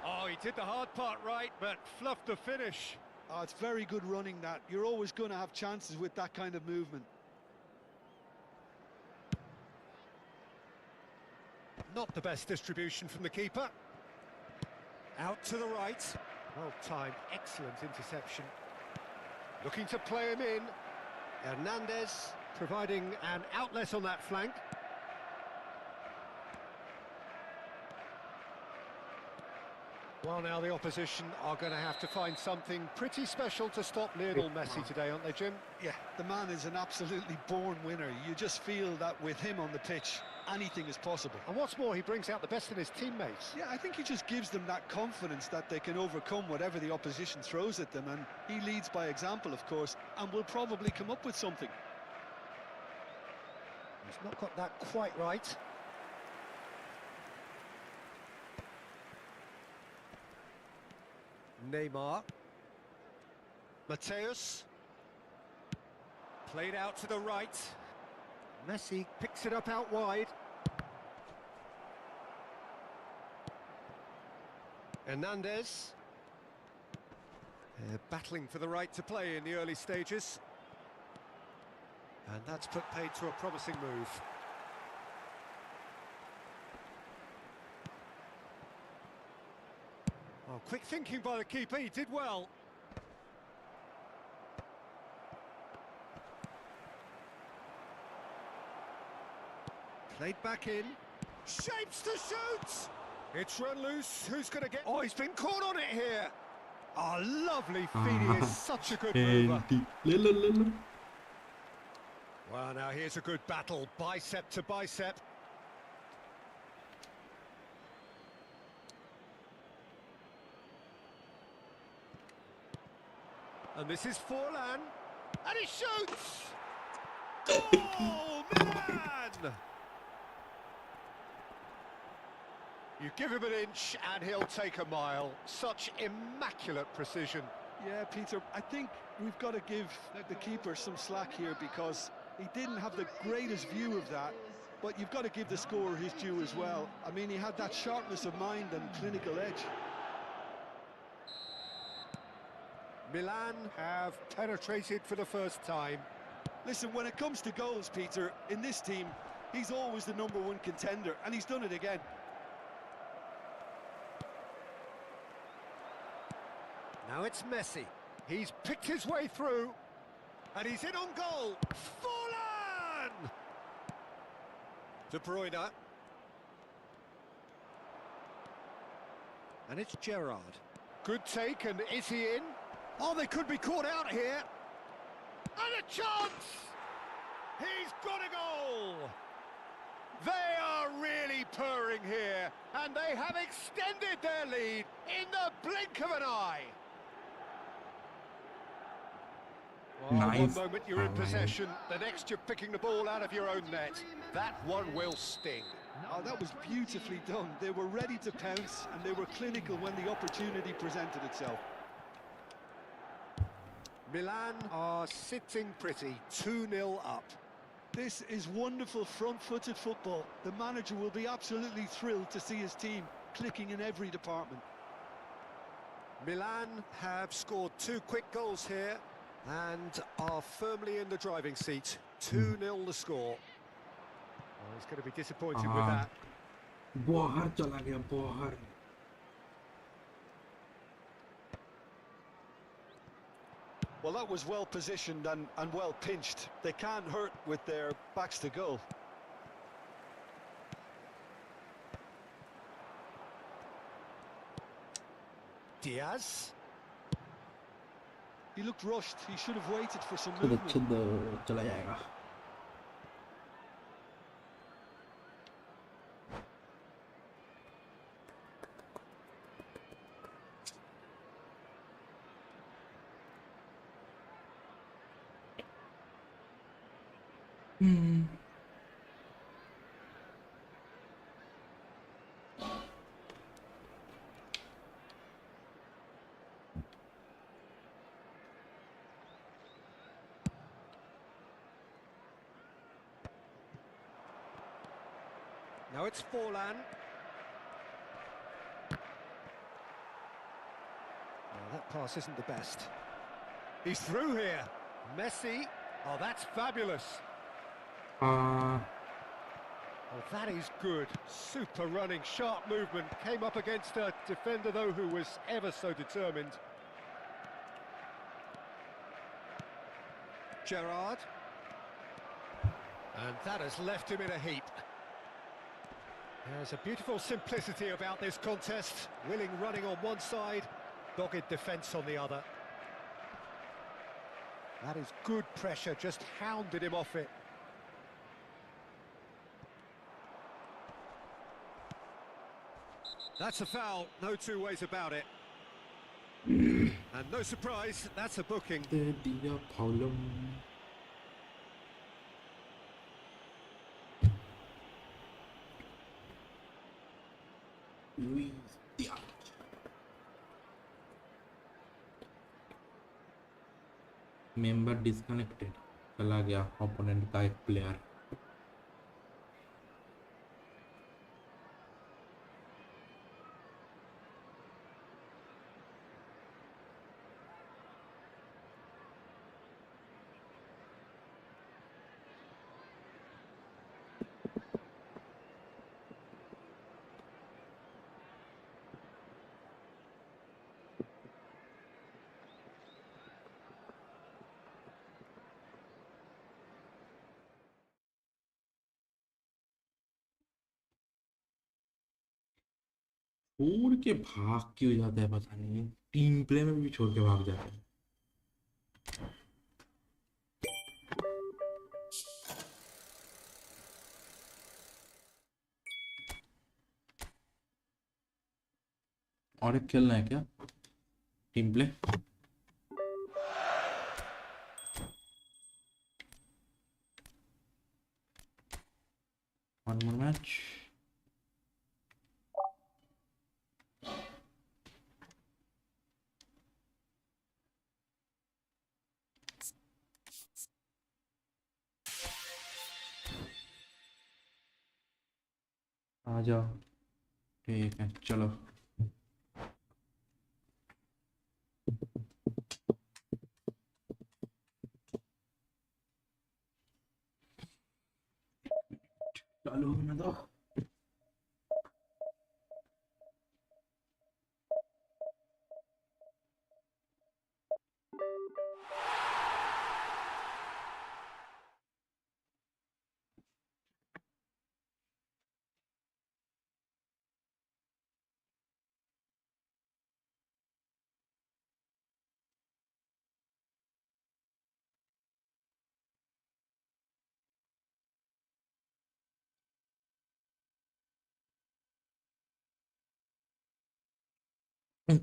Oh, he did the hard part right, but fluffed the finish. Oh, it's very good running, that. You're always going to have chances with that kind of movement. Not the best distribution from the keeper. Out to the right. Well timed, excellent interception. Looking to play him in. Hernandez providing an outlet on that flank. Well, now the opposition are going to have to find something pretty special to stop Lionel Messi today, aren't they, Jim? Yeah, the man is an absolutely born winner. You just feel that with him on the pitch, anything is possible. And what's more, he brings out the best in his teammates. Yeah, I think he just gives them that confidence that they can overcome whatever the opposition throws at them, and he leads by example, of course, and will probably come up with something. He's not got that quite right. Neymar. Mateus. Played out to the right. Messi picks it up out wide. Hernandez. They're battling for the right to play in the early stages. And that's put paid to a promising move. Oh, quick thinking by the keeper, he did well. Played back in. Shapes to shoot! It's run loose, who's going to get... Oh, he's been caught on it here! Oh, lovely feed, he is such a good mover. Well, now here's a good battle, bicep to bicep. And this is Forlan. And he shoots! Goal! Milan! You give him an inch and he'll take a mile. Such immaculate precision. Yeah, Peter, I think we've got to give the keeper some slack here because he didn't have the greatest view of that, but you've got to give the scorer his due as well. I mean, he had that sharpness of mind and clinical edge. Milan have penetrated for the first time. Listen, when it comes to goals, Peter, in this team, he's always the #1 contender, and he's done it again. Now it's Messi. He's picked his way through, and he's in on goal. Forlan! De Bruyne. And it's Gerrard. Good take, and is he in? Oh, they could be caught out here. And a chance! He's got a goal! They are really purring here, and they have extended their lead in the blink of an eye. Well, Nice. one moment you're in possession, the next you're picking the ball out of your own net. That one will sting. Oh, that was beautifully done. They were ready to pounce, and they were clinical when the opportunity presented itself. Milan are sitting pretty, 2-0 up. This is wonderful front-footed football. The manager will be absolutely thrilled to see his team clicking in every department. Milan have scored 2 quick goals here and are firmly in the driving seat. 2-0 the score. Oh, he's going to be disappointed with that. बाहर चला गया बाहर. Well, that was well positioned and well pinched. They can't hurt with their backs to goal. Diaz. He looked rushed. He should have waited for some खुद movement. चला जाएगा. Now it's Forlan. Well, that pass isn't the best. He's through here. Messi. Oh, that's fabulous. Oh, that is good. Super running, sharp movement. Came up against a defender, though, who was ever so determined. Gerrard. And that has left him in a heap. There's a beautiful simplicity about this contest. Willing running on one side, dogged defence on the other. That is good pressure, just hounded him off it. That's a foul, no two ways about it. And no surprise, that's a booking. Member disconnected चला गया opponent का एक player. छोड़ के भाग क्यों जाता है पता नहीं. टीम प्ले में भी छोड़ के भाग जाता है. और एक खेलना है क्या टीम प्ले? मैच। आ जाओ, ठीक है चलो। चालू होने दो।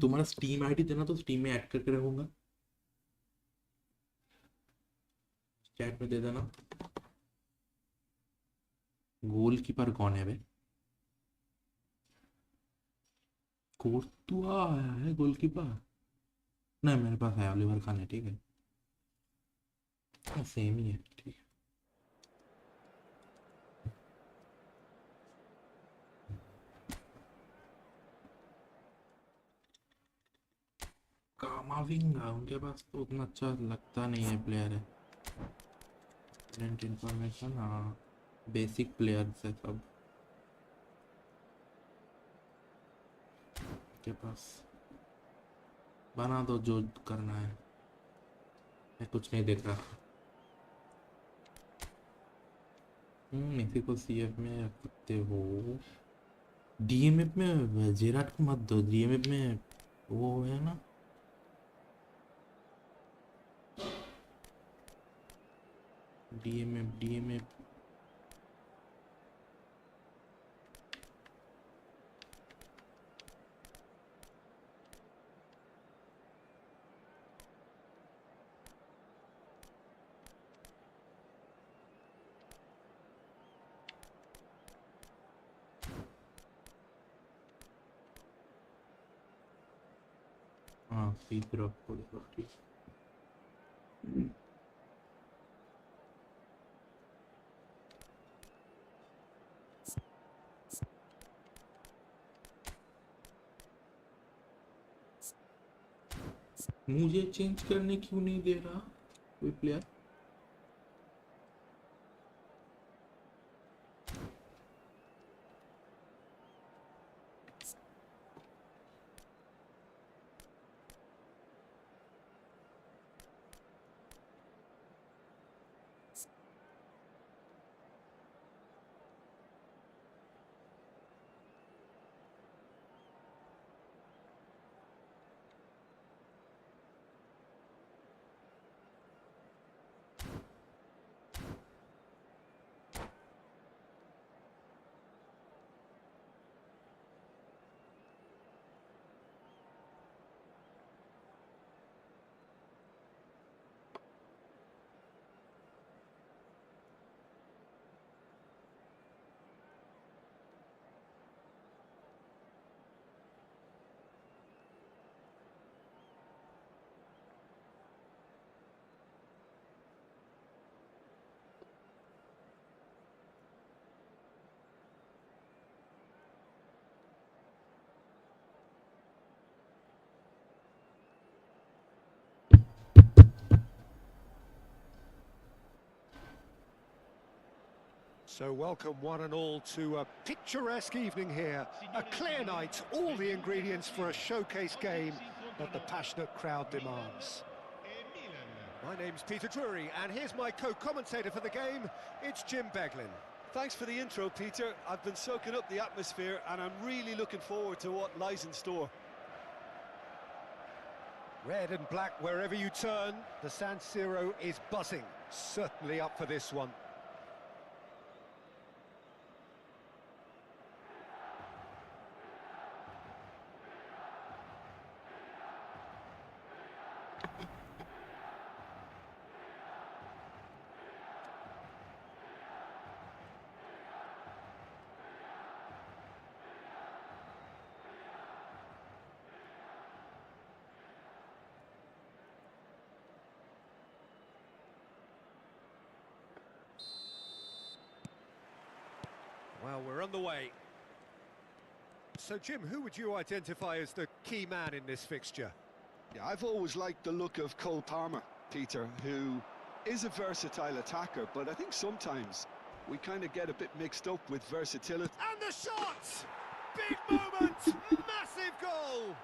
तुम्हारा स्टीम आईडी देना, तो स्टीम में ऐड करके रखूंगा, चैट में दे देना। गोलकीपर कौन है बे? कोर्तुआ आया है गोलकीपर? नहीं, मेरे पास है ओलिवर खान है, ठीक है, सेम ही है, ठीक है। कामाविंगा उनके पास तो उतना अच्छा लगता नहीं है प्लेयर है। इंफॉर्मेशन, हाँ, बेसिक प्लेयर्स है सब के पास। बना दो जो करना है, मैं कुछ नहीं देख रहा। इसी को सीएफ में रख सकते हो। डीएमएफ में जेराट को मत दो, डीएमएफ में वो है ना, डीएमएफ। हाँ, सीधे रखो, ठीक। मुझे चेंज करने क्यों नहीं दे रहा कोई player? So welcome one and all to a picturesque evening here. A clear night, all the ingredients for a showcase game that the passionate crowd demands. My name's Peter Drury, and here's my co-commentator for the game. It's Jim Beglin. Thanks for the intro, Peter. I've been soaking up the atmosphere, and I'm really looking forward to what lies in store. Red and black wherever you turn, the San Siro is buzzing. Certainly up for this one. Well, we're on the way. So, Jim, who would you identify as the key man in this fixture? Yeah, I've always liked the look of Cole Palmer, Peter, who is a versatile attacker, but I think sometimes we kind of get a bit mixed up with versatility. And the shot! Big moment! Massive goal!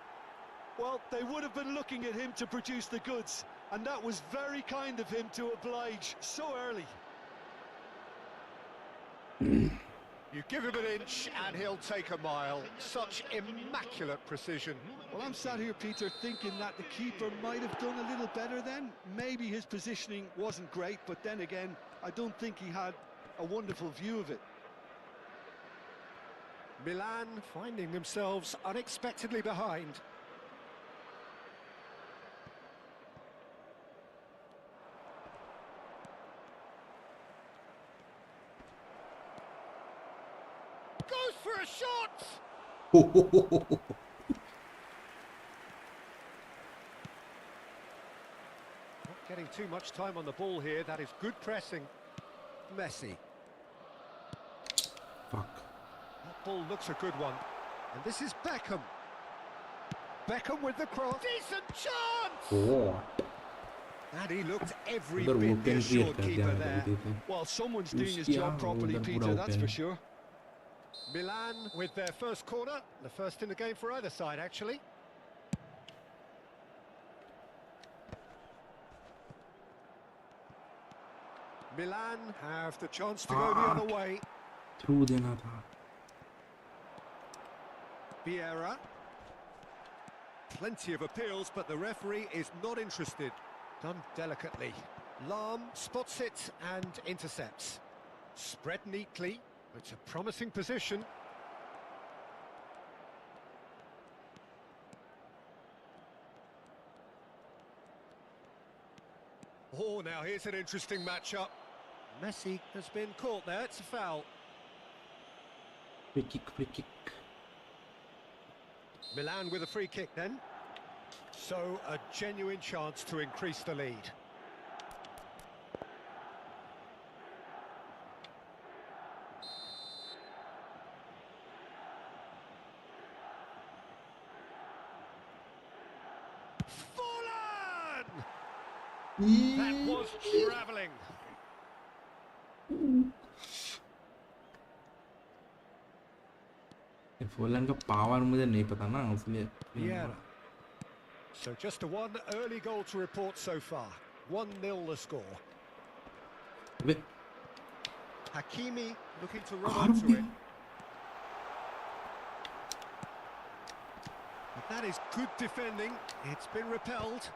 Well, they would have been looking at him to produce the goods, and that was very kind of him to oblige so early. You give him an inch and he'll take a mile. Such immaculate precision. Well, I'm sat here, Peter, thinking that the keeper might have done a little better then. Maybe his positioning wasn't great, but then again, I don't think he had a wonderful view of it. Milan finding themselves unexpectedly behind. Goes for a shot! Not getting too much time on the ball here. That is good pressing. Messi. Fuck. That ball looks a good one. And this is Beckham. Beckham with the cross. Decent chance! Oh. And he looked every उधर वो bit the can create assured कर दिया keeper मैं there. कभी देखे Well, someone's doing his उसकी job properly, उधर Peter, पूरा that's open for है. sure. Milan with their first corner. The first in the game for either side, actually. Milan have the chance to go the other way. Through देना था. Vieira. Plenty of appeals, but the referee is not interested. Done delicately. Lahm spots it and intercepts. Spread neatly. It's a promising position. Oh, now here's an interesting matchup. Messi has been caught there. It's a foul. Free kick, free kick. Milan with a free kick then. So a genuine chance to increase the lead. Fallen! That was travelling. Fallon का power मुझे नहीं पता ना इसलिए. Vieira. So just a one early goal to report so far. 1-0 the score. अबे Hakimi looking to run onto it. But that is good defending. It's been repelled.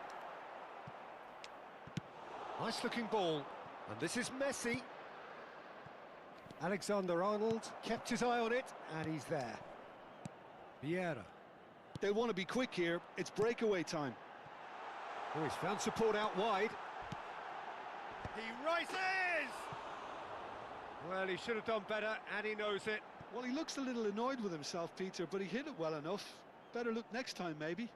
Nice looking ball. And this is Messi. Alexander-Arnold kept his eye on it, and he's there. Vieira. They'll want to be quick here. It's breakaway time. Oh, he's found support out wide. He rises! Well, he should have done better, and he knows it. Well, he looks a little annoyed with himself, Peter, but he hit it well enough. Better look next time, maybe.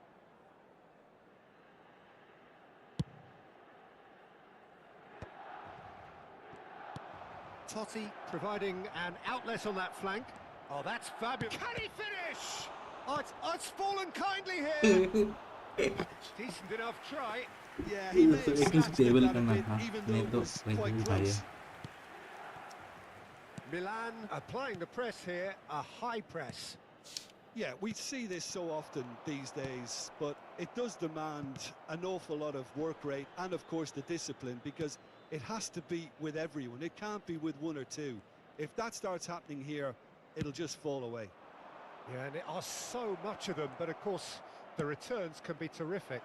Totti providing an outlet on that flank. Oh, that's fabulous. Can he finish? Oh, it's fallen kindly here. Decent enough try. Yeah, he may have एक snatched stable it that a करना bit, था even though नहीं it तो was ranking quite उठाइए. close. Milan applying the press here, a high press. Yeah, we see this so often these days, but it does demand an awful lot of work rate and, of course, the discipline, because it has to be with everyone. It can't be with one or two. If that starts happening here, it'll just fall away. Yeah, and there are so much of them, but of course the returns can be terrific.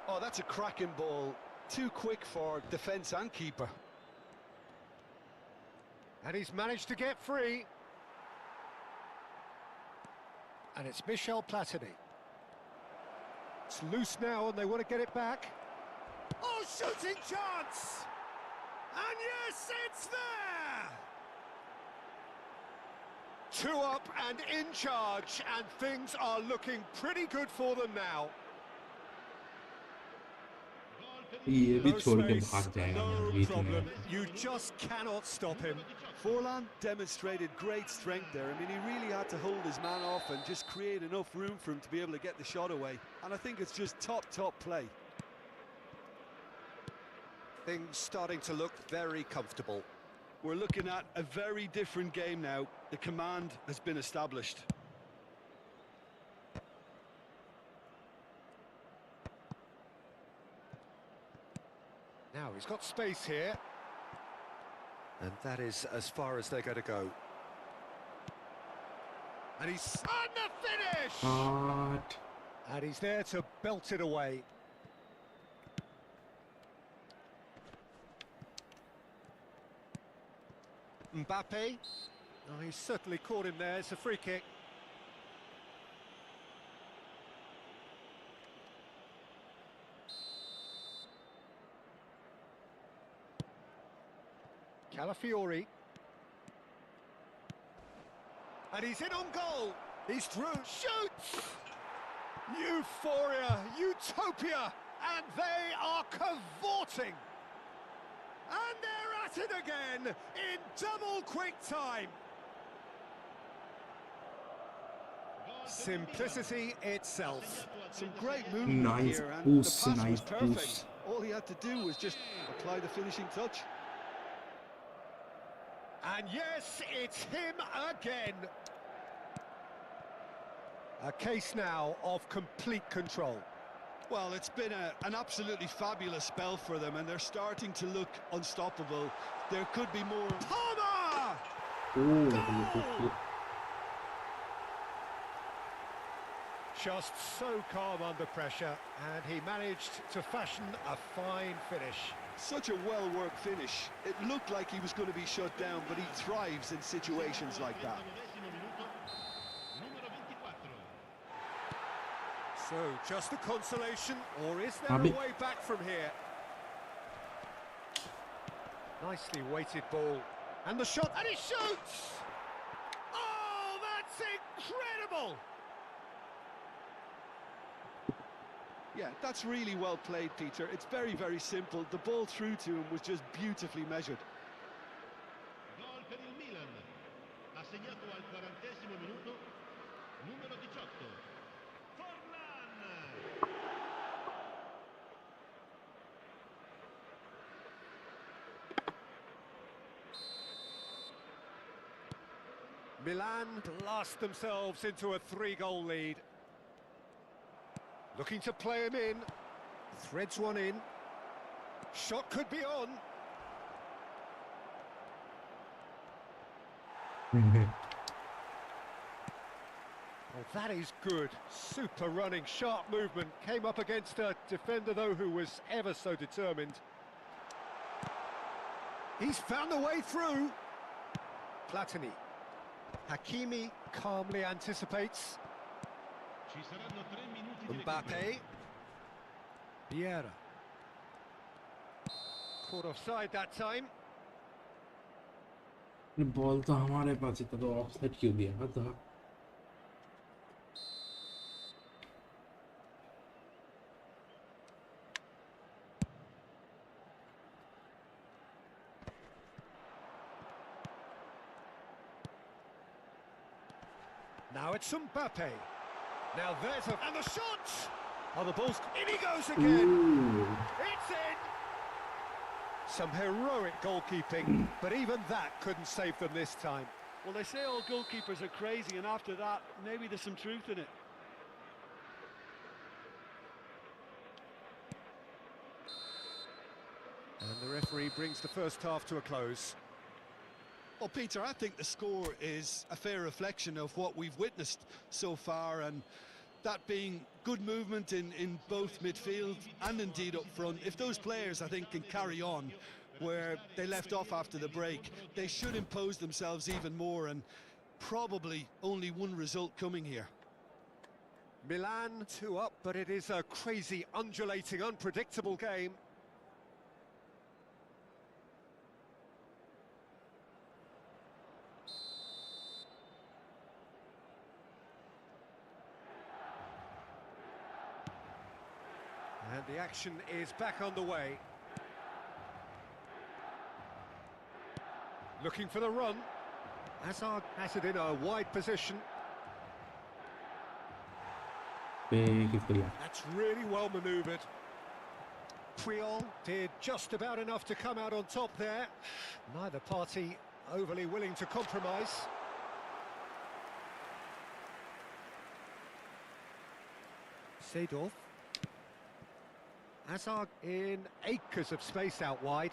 Oh, that's a cracking ball. Too quick for defence and keeper. And he's managed to get free. And it's Michel Platini. It's loose now and they want to get it back. Oh, shooting chance! And yes, it's there! 2 up and in charge, and things are looking pretty good for them now. ये भी No छोड़ के space, भाग जाएगा no यार बीच में। problem. You just cannot stop him. Forlan demonstrated great strength there. I mean, he really had to hold his man off and just create enough room for him to be able to get the shot away. And I think it's just top play. Things starting to look very comfortable. We're looking at a very different game now. The command has been established. Now he's got space here. And that is as far as they're going to go. And he's on the finish! What? And he's there to belt it away. Mbappe. Oh, he's certainly caught him there. It's a free kick. Calafiori. And he's in on goal. He's through. Shoots! Euphoria, utopia, and they are cavorting. And they're at it again in double quick time. Simplicity itself. Some great movement Nice here, and push, the pass nice was perfect. push. All he had to do was just apply the finishing touch. And yes, it's him again. A case now of complete control. Well, it's been an absolutely fabulous spell for them, and they're starting to look unstoppable. There could be more. Palmer! Oh, Just so calm under pressure, and he managed to fashion a fine finish. Such a well-worked finish. It looked like he was going to be shut down, but he thrives in situations like that. So, just a consolation, or is there a way back from here? Nicely weighted ball. And the shot, and he shoots! Oh, that's incredible! Yeah, that's really well played, Peter. It's very, very simple. The ball through to him was just beautifully measured. Gol per il Milan. Ha segnato al 40° minuto numero 18. Forlan. Milan blast themselves into a 3-goal lead. Looking to play him in. Threads one in. Shot could be on. Oh, that is good. Super running, sharp movement. Came up against a defender, though, who was ever so determined. He's found a way through. Platini. Hakimi calmly anticipates. Ci saranno 3 minuti di Mbappe. Vieira. Caught offside that time. Ball तो हमारे पास ही था तो offside क्यों दिया था? Now it's Mbappe. Now there's a... And the shot! Oh, the ball's... In he goes again! Ooh. It's in! Some heroic goalkeeping, but even that couldn't save them this time. Well, they say all goalkeepers are crazy, and after that, maybe there's some truth in it. And the referee brings the first half to a close. Well, Peter, I think the score is a fair reflection of what we've witnessed so far, and that being good movement in both midfield and indeed up front. If those players, I think, can carry on where they left off after the break, they should impose themselves even more, and probably only one result coming here. Milan 2 up, but it is a crazy, undulating, unpredictable game. And the action is back on the way. Looking for the run. Hazard has it in a wide position. That's really well manoeuvred. Puyol did just about enough to come out on top there. Neither party overly willing to compromise. Seedorf. Hazard in acres of space out wide.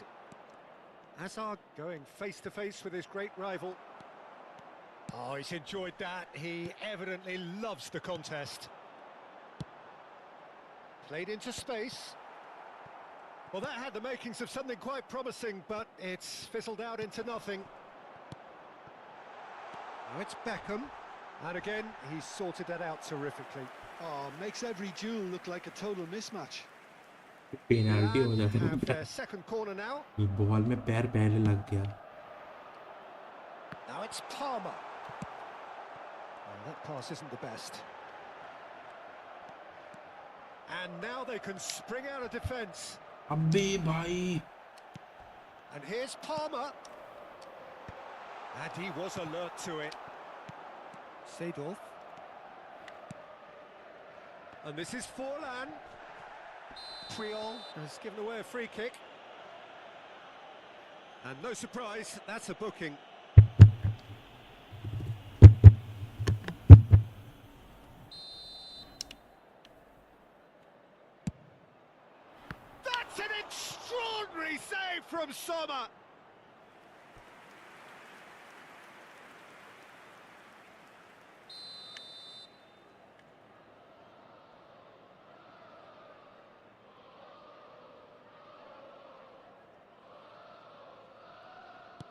Hazard going face-to-face with his great rival. Oh, he's enjoyed that. He evidently loves the contest. Played into space. Well, that had the makings of something quite promising, but it's fizzled out into nothing. Now it's Beckham. And again, he's sorted that out terrifically. Oh, makes every duel look like a total mismatch. Penalty हो जाता है Have their second corner now. Ball में पैर पहले लग गया. Now it's Palmer. Well, that pass isn't the best. And now they can spring out of defence. अबे भाई. And here's Palmer. And he was alert to it. Seedorf. And this is Forlan. Puyol has given away a free kick. And no surprise, that's a booking. That's an extraordinary save from Sommer.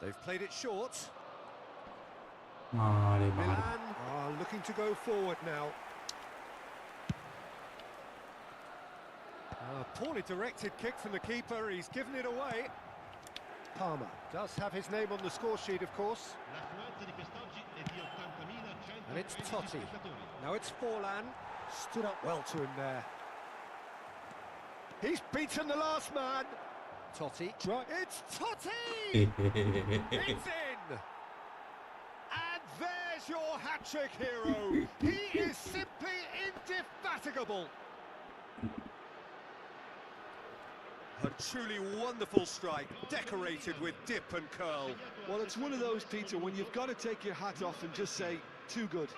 They've played it short. Milan are looking to go forward now. A poorly directed kick from the keeper, he's given it away. Palmer does have his name on the score sheet, of course. And it's Totti. Now it's Forlan. Stood up well to him there. He's beaten the last man. Totti. It's Totti! It's in! And there's your hat-trick hero. He is simply indefatigable. A truly wonderful strike, decorated with dip and curl. Well, it's one of those, Peter, when you've got to take your hat off and just say, too good.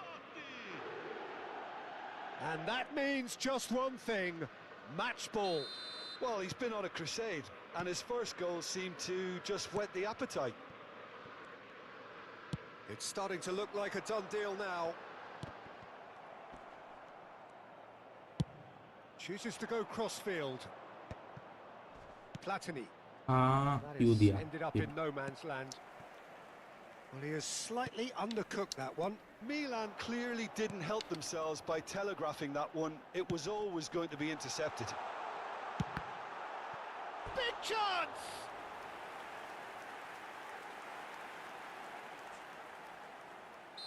And that means just one thing, match ball. Well, he's been on a crusade, and his first goal seemed to just whet the appetite. It's starting to look like a done deal now. Chooses to go crossfield. Platini. That is ended up in no man's land. Well, he has slightly undercooked that one. Milan clearly didn't help themselves by telegraphing that one. It was always going to be intercepted. Big chance!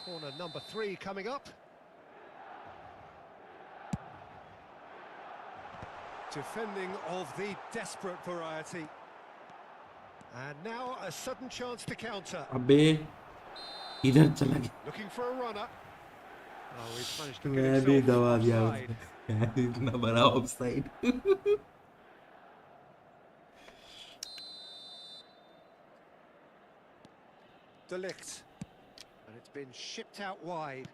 Corner number 3 coming up. Defending of the desperate variety. And now a sudden chance to counter. अबे इधर चला गया. Looking for a runner. Oh, he's managed to मैं get भी himself दबा दिया offside. उसको. इतना बड़ा offside. De Ligt. And it's been shipped out wide.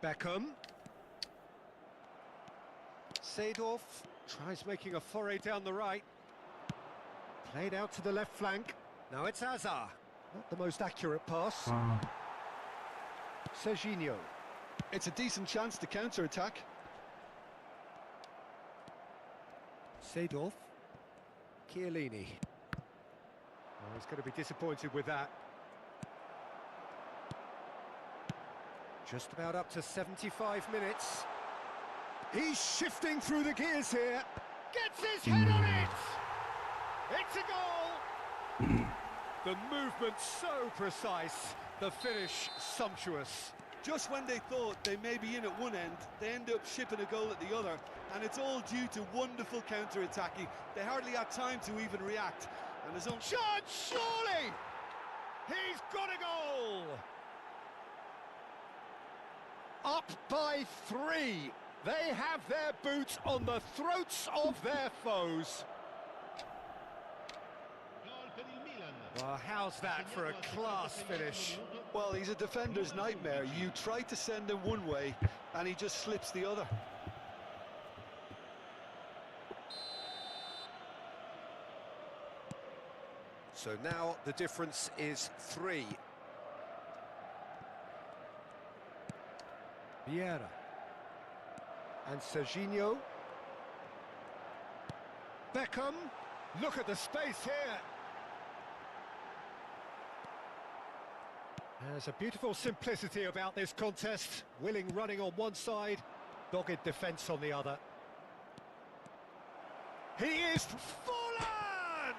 Beckham. Seedorf tries making a foray down the right. Played out to the left flank. Now it's Hazard. Not the most accurate pass. Serginho. It's a decent chance to counter-attack. Seedorf. Chiellini. Oh, he's going to be disappointed with that. Just about up to 75 minutes. He's shifting through the gears here. Gets his head on it! It's a goal! The movement so precise, the finish sumptuous. Just when they thought they may be in at one end, they end up shipping a goal at the other, and it's all due to wonderful counter-attacking. They hardly had time to even react. And his own Shot, surely! He's got a goal! Up by 3. They have their boots on the throats of their foes. Well, how's that for a class finish? Well, he's a defender's nightmare. You try to send him one way, and he just slips the other. So now the difference is 3. Vieira. And Serginho. Beckham. Look at the space here. There's a beautiful simplicity about this contest. Willing running on one side, dogged defence on the other. He is fallen!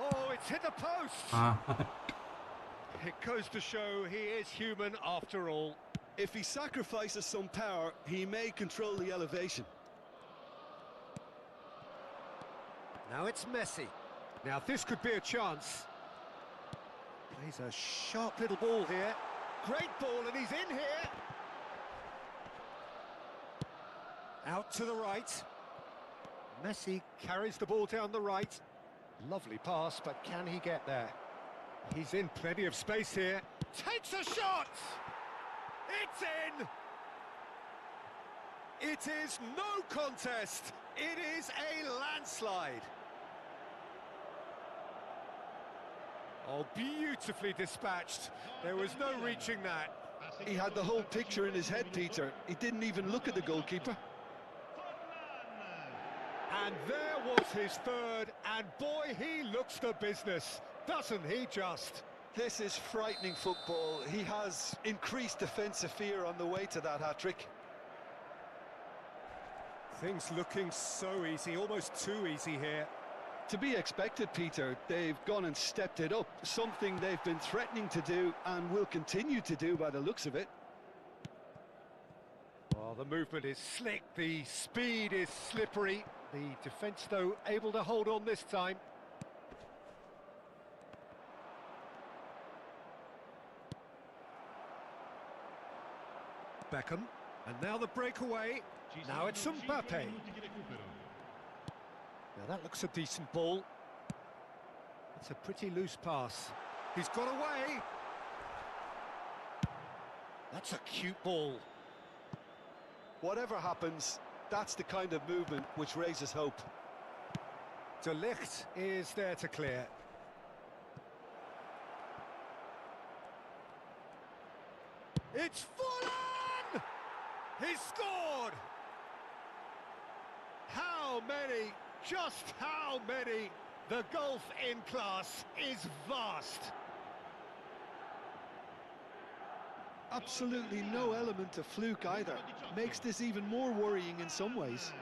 Oh, it's hit the post! It goes to show he is human after all. If he sacrifices some power, he may control the elevation. Now it's Messi. Now this could be a chance. Plays a sharp little ball here. Great ball, and he's in here. Out to the right. Messi carries the ball down the right. Lovely pass, but can he get there? He's in plenty of space here. Takes a shot! It's in! It is no contest. It is a landslide. Oh, beautifully dispatched. There was no reaching that. He had the whole picture in his head, Peter. He didn't even look at the goalkeeper. And there was his third, and boy, he looks the business, doesn't he just? This is frightening football. He has increased defensive fear on the way to that hat-trick. Things looking so easy, almost too easy here. To be expected, Peter. They've gone and stepped it up, something they've been threatening to do and will continue to do by the looks of it. Well, the movement is slick, the speed is slippery. The defence, though, able to hold on this time. Beckham, and now the breakaway. Now it's Mbappe. Now that looks a decent ball. It's a pretty loose pass. He's got away. That's a cute ball. Whatever happens, that's the kind of movement which raises hope. De Ligt is there to clear. It's fallen! He's scored! How many? Just how many? The gulf in class is vast. Absolutely no element of fluke either. Makes this even more worrying in some ways.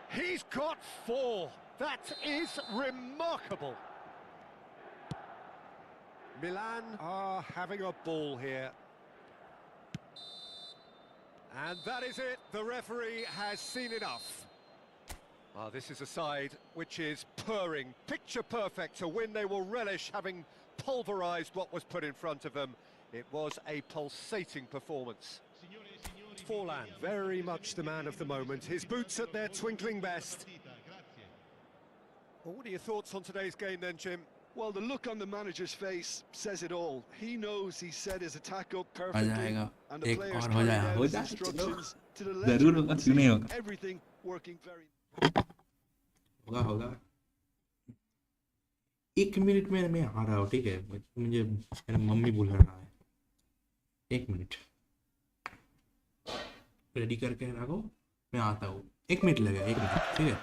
He's got 4. That is remarkable. Milan are having a ball here. And that is it. The referee has seen enough. Well, this is a side which is purring, picture perfect to win. They will relish having pulverised what was put in front of them. It was a pulsating performance. Forlan, very much the man of the moment. His boots at their twinkling best. Well, what are your thoughts on today's game then, Jim? Well, the look on the manager's face says it all. He knows he set his attack up perfectly, and the players carried out his instructions to the letter. Everything working very. होगा 1 minute में मैं आ रहा हूँ, ठीक है? मुझे मेरा mummy बुला रहा है. 1 मिनट रेडी करके रखो, मैं आता हूँ. 1 मिनट लगेगा, 1 मिनट, ठीक है?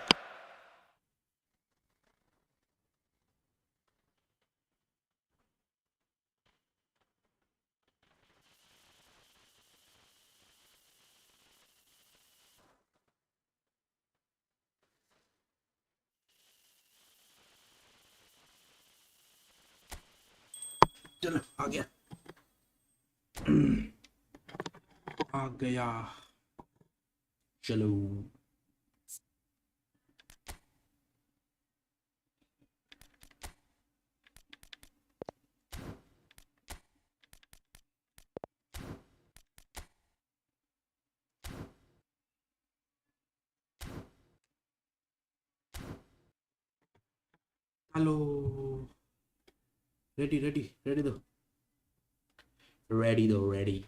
चलो आ गया. आ गया, चलो। हेलो, रेडी रेडी रेडी दो, रेडी दो, रेडी।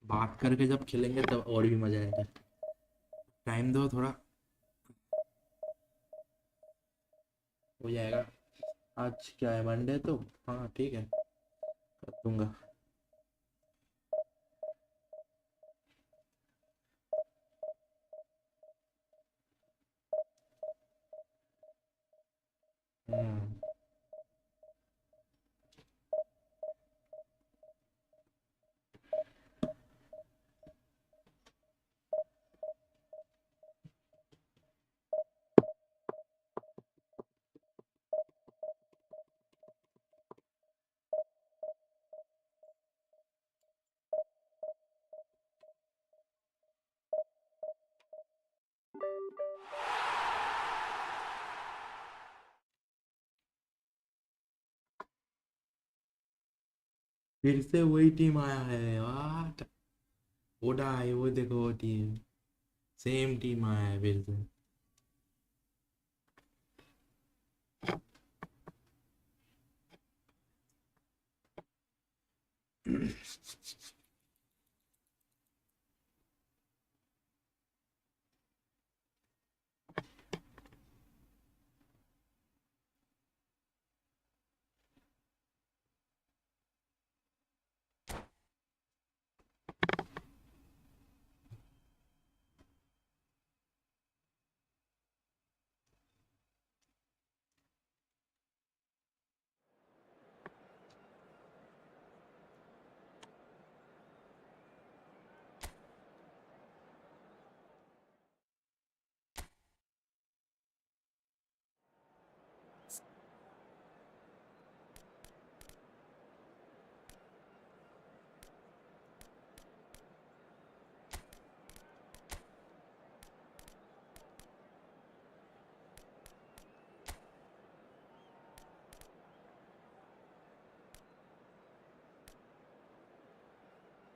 बात करके जब खेलेंगे तब और भी मजा आएगा। टाइम दो थोड़ा, हो जाएगा। आज क्या है, मंडे तो हाँ ठीक है, कर दूंगा। हम्म, फिर से वही टीम आया है, वाट ओडा है वो, देखो वो टीम, सेम टीम आया है फिर से।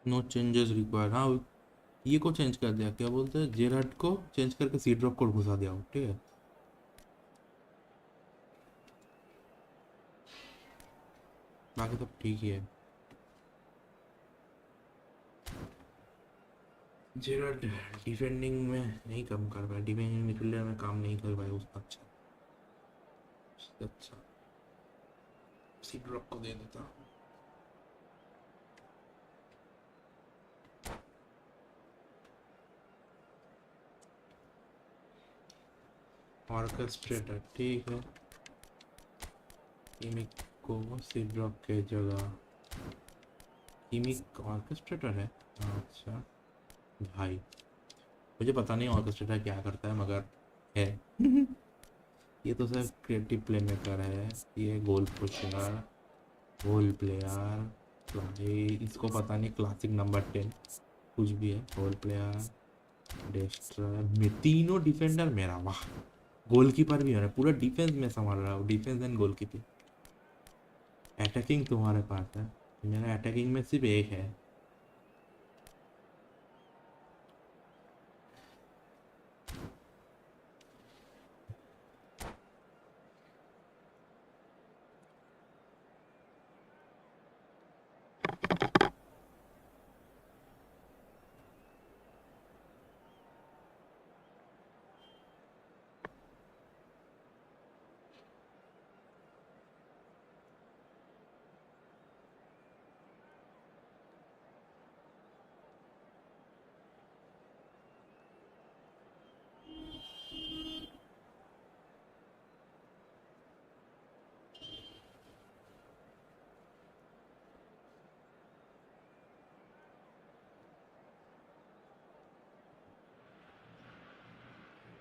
नो चेंजेस रिक्वायर्ड, हाँ ये को चेंज कर दिया, क्या बोलते हैं, जेराट को चेंज करके सी ड्रॉप कोड घुसा दिया, ठीक है। बाकी तो ठीक ही है। जेराट डिफेंडिंग में नहीं कम कर पाया, डिफेंडिंग मिडफील्डर में काम नहीं कर पाया उसका, अच्छा उससे अच्छा सी ड्रॉप को दे देता। ऑर्केस्ट्रेटर ठीक है, किमिक को सी ड्रॉप के जगह, किमिक ऑर्केस्ट्रेटर है, अच्छा भाई मुझे पता नहीं ऑर्केस्ट्रेटर क्या करता है, मगर है। ये तो सिर्फ क्रिएटिव प्ले मेकर है, ये गोल पुशर, गोल प्लेयर, ये इसको पता नहीं, क्लासिक नंबर 10 कुछ भी है, गोल प्लेयर, डेस्ट्रॉयर में तीनों डिफेंडर मेरा, वाह। गोलकीपर भी है, पूरा डिफेंस में संभाल रहा हूँ, डिफेंस एंड गोलकीपिंग। अटैकिंग तुम्हारे पास है, मेरा अटैकिंग में सिर्फ एक है।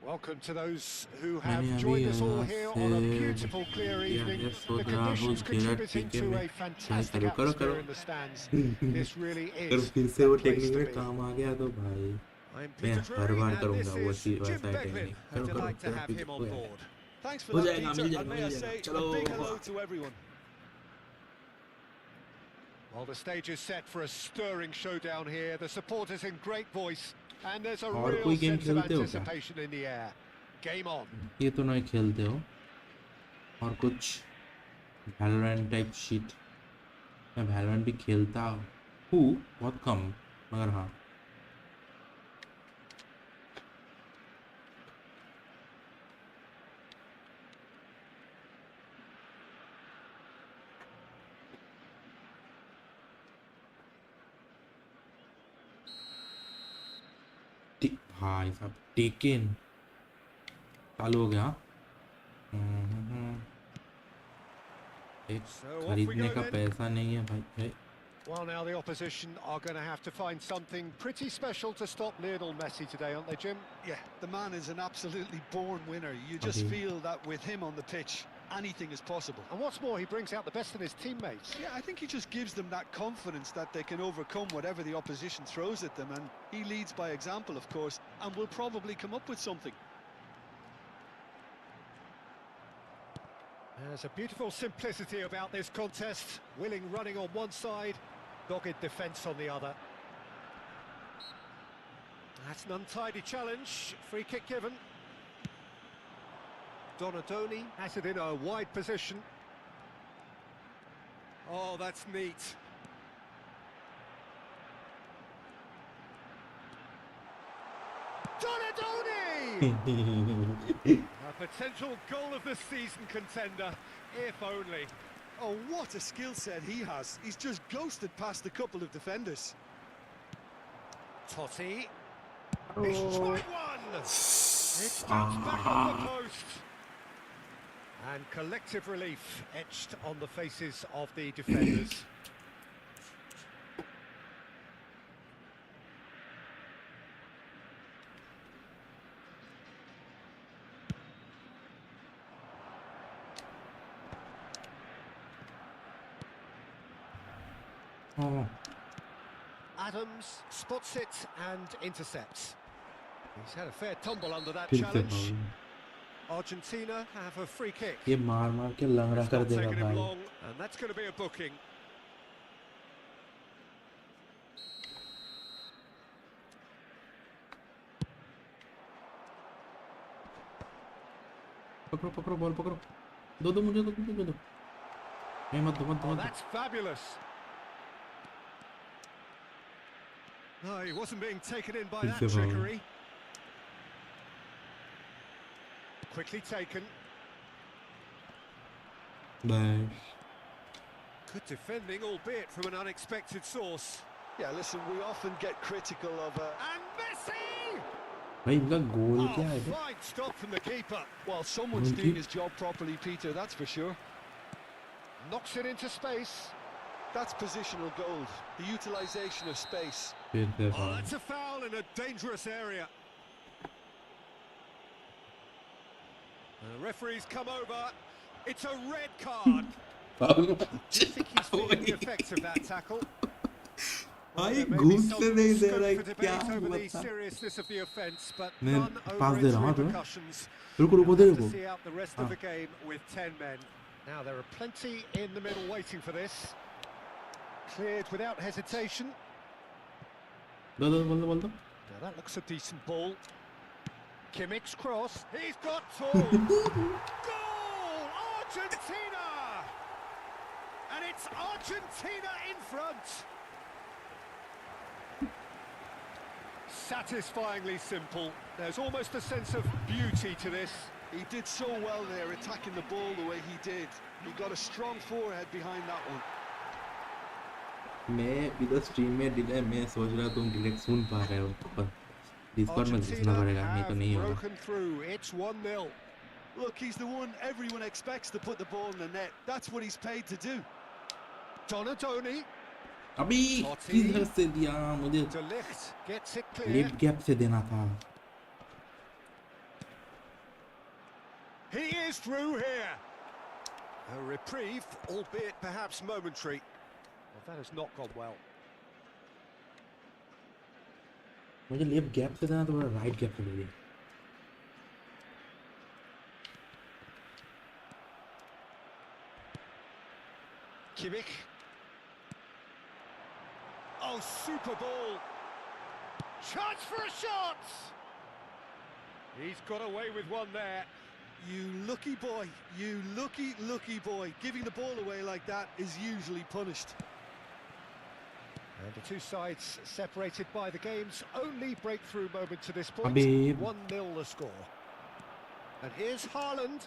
Welcome to those who मैंने have अभी joined us all यहाँ here से on a beautiful clear या evening. ये The सोच रहा हूँ conditions तेरा contributing ठीक है to मैं a ट्राई fantastic करो करो atmosphere करो in the stands. This really अगर is फिर से the वो place टेक्निक to में be. काम आ गया तो भाई I'm मैं Peter her Drury bar and करूँगा this वो is चीज Jim वैसा है Beglin. टेक्निक A करो करो delight to तेरा have ठीक him हो on जाएगा board. Thanks for हो that, जाएगा Peter, मिल and जाएगा may I मिल say जाएगा a big चलो hello to everyone. Well, the stage is set for a stirring showdown here. The supporters in great voice, and there's a और real कोई game sense of खेलते हो क्या anticipation in the air. Game on. ये तो नहीं खेलते हो और कुछ वैलोरेंट टाइप शीट मैं वैलोरेंट भी खेलता हूँ बहुत कम मगर हाँ भाई साहब टेकन चालू हो गया एक खरीदने का पैसा नहीं है भाई Well, now the opposition are going to have to find something pretty special to stop Lionel Messi today, aren't they, Jim? Yeah, the man is an absolutely born winner. You just feel that with him on the pitch, anything is possible. And what's more, he brings out the best in his teammates. Yeah, I think he just gives them that confidence that they can overcome whatever the opposition throws at them, and he leads by example, of course, and will probably come up with something. There's a beautiful simplicity about this contest. Willing running on one side, dogged defence on the other. That's an untidy challenge. Free kick given. Donadoni has it in a wide position. Oh, that's neat. Donadoni! A potential goal of the season contender, if only. Oh, what a skill set he has. He's just ghosted past a couple of defenders. Totti. He's tried one! It bounced back off the post. And collective relief etched on the faces of the defenders. Adams spots it and intercepts. He's had a fair tumble under that challenge. Argentina have a free kick. ये मार मार के लंगड़ा कर देगा Taking him भाई long, and that's going to be a booking. पकड़ो पकड़ो बॉल पकड़ो दो दो मुझे दो मुझे दो नहीं मत दो मत दो Oh, मत that's fabulous. No, he wasn't being taken in by that trickery. Quickly taken. Nice. Good defending, albeit from an unexpected source. Yeah, listen, we often get critical of And Messi! भाई इनका गोल क्या है Fine stop from the keeper. well, someone's doing his job properly, Peter, that's for sure. Knocks it into space. That's positional gold, the utilisation of space. Oh, that's a foul in a dangerous area. The referee's come over. It's a red card. I think he's feeling the effects of that tackle. Well, there may be some scope for debate over the seriousness of the offence, but none over its repercussions. We'll have to see out the rest of the game with 10 men. Now, there are plenty in the middle waiting for this. Cleared without hesitation. दो दो बोल दो बोल दो Now that looks a decent ball. Kimmich's cross. He's got two. Goal! Argentina! And it's Argentina in front. Satisfyingly simple. There's almost a sense of beauty to this. He did so well there, attacking the ball the way he did. He got a strong forehead behind that one. मैं इधर stream में delay मैं सोच रहा तुम direct सुन पा रहे हो पर डिस्कॉर्ड में घुसना पड़ेगा नहीं तो नहीं होगा broken through. It's 1-0. Look, he's the one everyone expects to put the ball in the net. That's what he's paid to do. Donadoni. अभी किधर से दिया मुझे De Ligt gets it clear. Late gap से देना था He is through here. A reprieve, albeit perhaps momentary. Well, that has not gone well. मुझे left gap से जाना तो मेरा राइट गैप से ले Kimmich. Oh, super ball. Chance for a shot. He's got away with one there. You lucky boy, you lucky boy. Giving the ball away like that is usually punished. And the two sides separated by the game's only breakthrough moment to this point. Habib. 1-0 the score. And here's Haaland.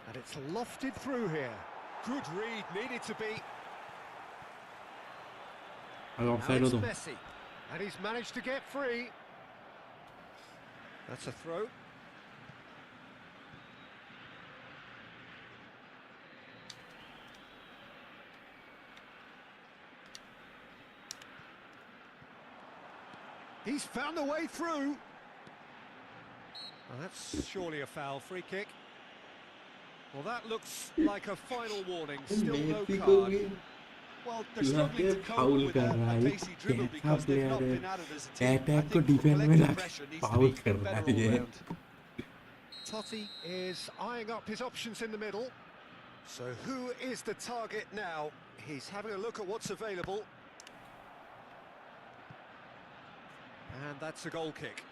And it's lofted through here. Good read, needed to be. अगर Now offside हो it's तो Messi. And he's managed to get free. That's a throw. He's found a way through. Well, that's surely a foul. Free kick. Well, that looks like a final warning. Still no card. Well, they're struggling to cope with a pacey dribble because they've not been at it as a team. I attack को think defend में collective ला pressure needs to foul be कर रहा better है all ये round. Totti is eyeing up his options in the middle. So who is the target now? He's having a look at what's available. And that's a goal kick.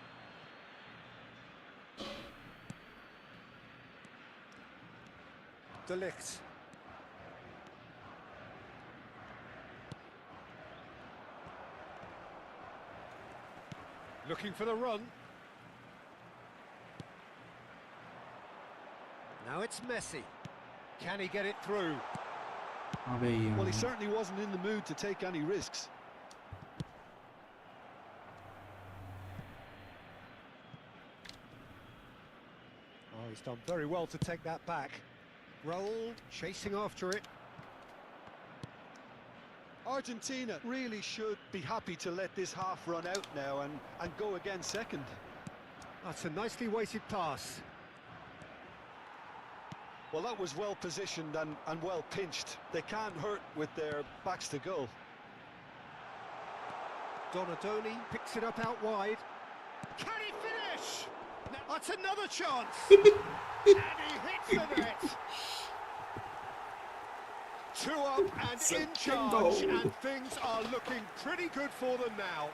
De Ligt. Looking for the run. Now it's Messi. Can he get it through? अबे Well, he यार certainly wasn't in the mood to take any risks. Oh, he's done very well to take that back. Raul chasing after it. Argentina really should be happy to let this half run out now and go again second. That's a nicely weighted pass. Well, that was well positioned and well pinched. They can't hurt with their backs to goal. Donadoni picks it up out wide. Can he finish? That's another chance. And he hits the net. 2 up and in charge, and things are looking pretty good for them now.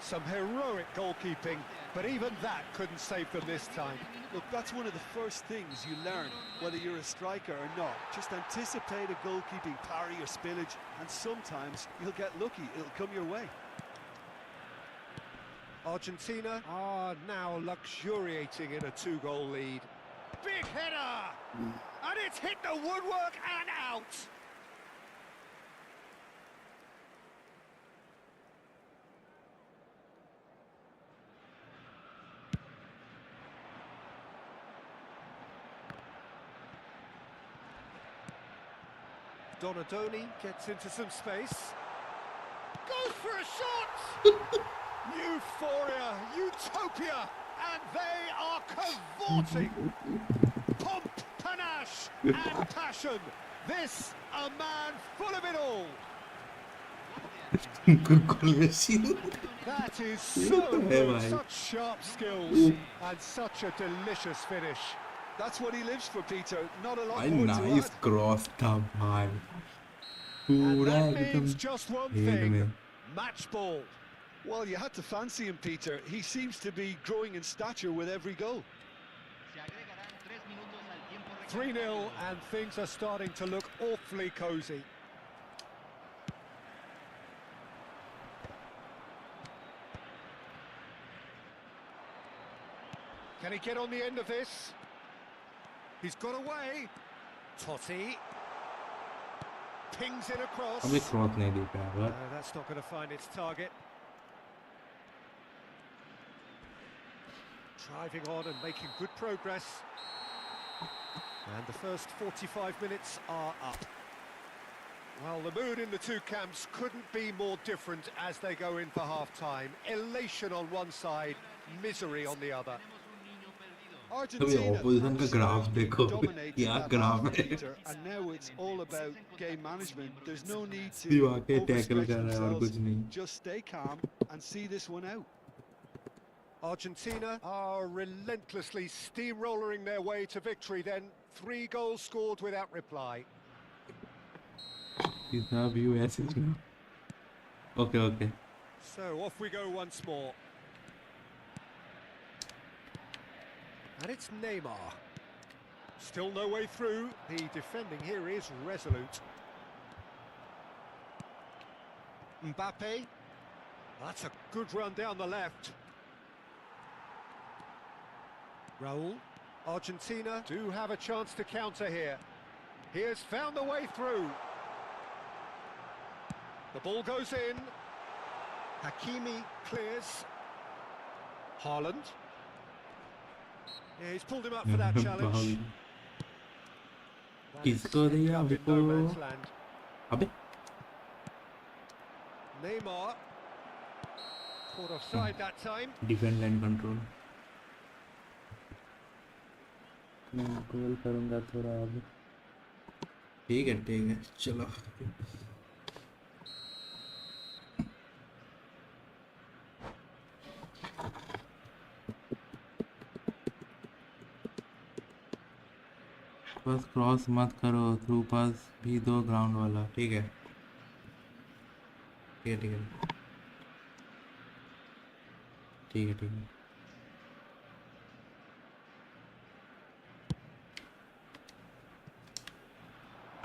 Some heroic goalkeeping, but even that couldn't save them this time. Look, that's one of the first things you learn, whether you're a striker or not. Just anticipate a goalkeeping parry or spillage, and sometimes you'll get lucky. It'll come your way. Argentina are now luxuriating in a 2-goal lead. Big header! And it's hit the woodwork and out! Donadoni gets into some space. Goes for a shot! Euphoria, utopia, and they are cavorting. Pomp, panache, and passion. This, a man full of it all. That is so good, such sharp skills, and such a delicious finish. That's what he lives for, Peter. Not a lot भाई more to nice add. Cross था भाई And पूरा that एकदम means just one head thing, में match ball. Well, you had to fancy him, Peter. He seems to be growing in stature with every goal. Se agregarán 3 minutos al tiempo 3-0, reglamentario. and things are starting to look awfully cosy. Can he get on the end of this? He's got away. Totti. Pings it across. अभी cross नहीं दे पाया No, but that's not going to find its target. Driving on and making good progress. And the first 45 minutes are up. Well, the mood in the two camps couldn't be more different as they go in for half-time. Elation on one side, misery on the other. Tenemos un niño perdido. Argentina opposition का graph absolutely देखो, dominated क्या that graph half, है? Peter, and now it's all about game management. There's no need to दिवा के tackle overstretch कर रहा है और themselves. कुछ नहीं. Just stay calm and see this one out. Argentina are relentlessly steamrolling their way to victory then. 3 goals scored without reply. कितना view ऐसे ना. Okay, okay. So off we go once more. And it's Neymar. Still no way through. The defending here is resolute. Mbappe. That's a good run down the left. Raul. Argentina do have a chance to counter here. He has found the way through. The ball goes in. Hakimi clears. Haaland. Yeah, he's pulled him up for that challenge. That is किसको दिया ended up in वो? no man's land. अबे Neymar. Caught offside that time. defend and control. मैं गोल करूँगा थोड़ा अब. ठीक है चलो. बस क्रॉस मत करो, थ्रू पास भी दो ग्राउंड वाला. ठीक है.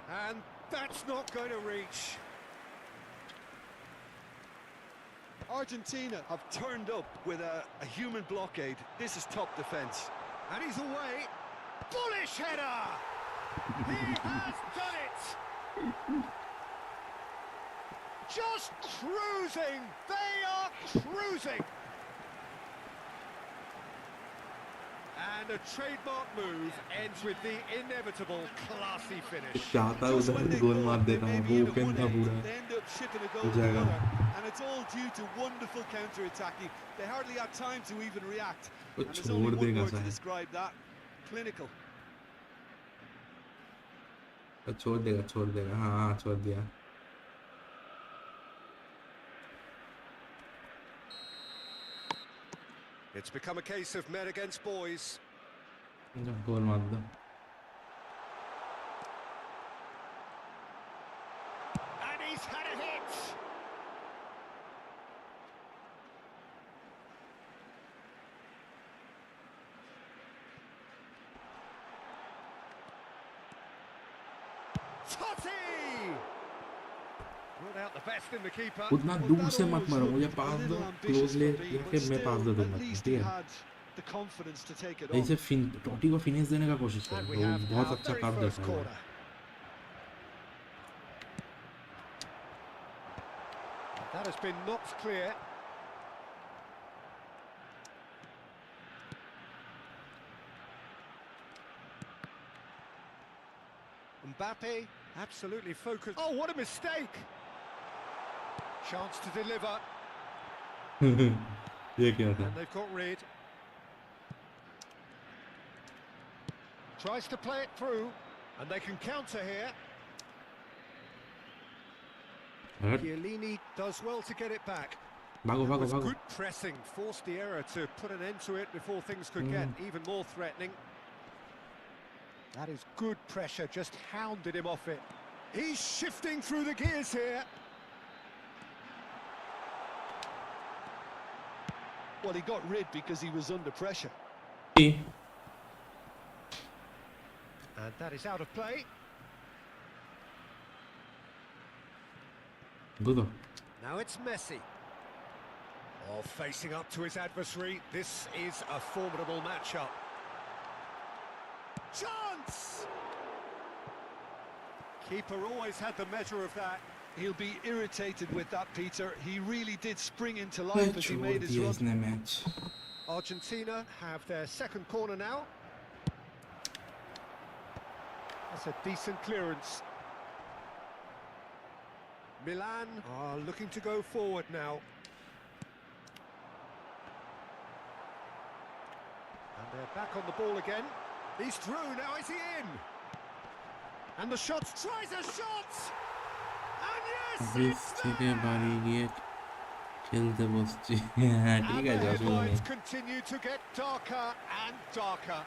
And that's not going to reach. Argentina have turned up with a human blockade. This is top defence. And he's away. Bullish header! He has done it! Just cruising! They are cruising! And a trademark move ends with the inevitable classy finish. चाहता Just उधर when they goal thought मार they देता may है, be वो in at open one था end, पूरा. they end up shipping a goal हो to the जाएगा. other, and it's all due to wonderful counter-attacking. They hardly had time to even react, वो and there's only छोड़ one देगा word to शायद. describe that: clinical. छोड़ देगा. हाँ छोड़ दिया. It's become a case of men against boys. गोल मार दो. And he's had a hit! Totti! Brought out the best in the keeper. उतना दूर से मत मारो, मुझे पास दो, क्लोज ले या फिर मैं पास दे दूंगा. ठीक है. The confidence to take it ऐसे टोटी को फिनिश देने का कोशिश And करो, we वो have बहुत our अच्छा very काम first देता है. corner. That has been knocked clear. Mbappe, absolutely focused. Oh, what a mistake! Chance to deliver. ये क्या था? And they've got rid. Tries to play it through, and they can counter here. Chiellini does well to get it back. भागो. Good pressing, forced the error to put an end to it before things could get even more threatening. That is good pressure, just hounded him off it. He's shifting through the gears here. Well, he got rid because he was under pressure. And that is out of play. Good. Now it's Messi. Oh, facing up to his adversary. This is a formidable matchup. Chance! Keeper always had the measure of that. He'll be irritated with that, Peter. He really did spring into life as he made his run. Argentina have their second corner now. That's a decent clearance. Milan are looking to go forward now. And They're back on the ball again. He's through, now is he in? And the shot, tries a shot! And yes, it's there! খেলতে বসছি ঠিক And আছে the অসুবিধা নেই headlines continue to get darker and darker.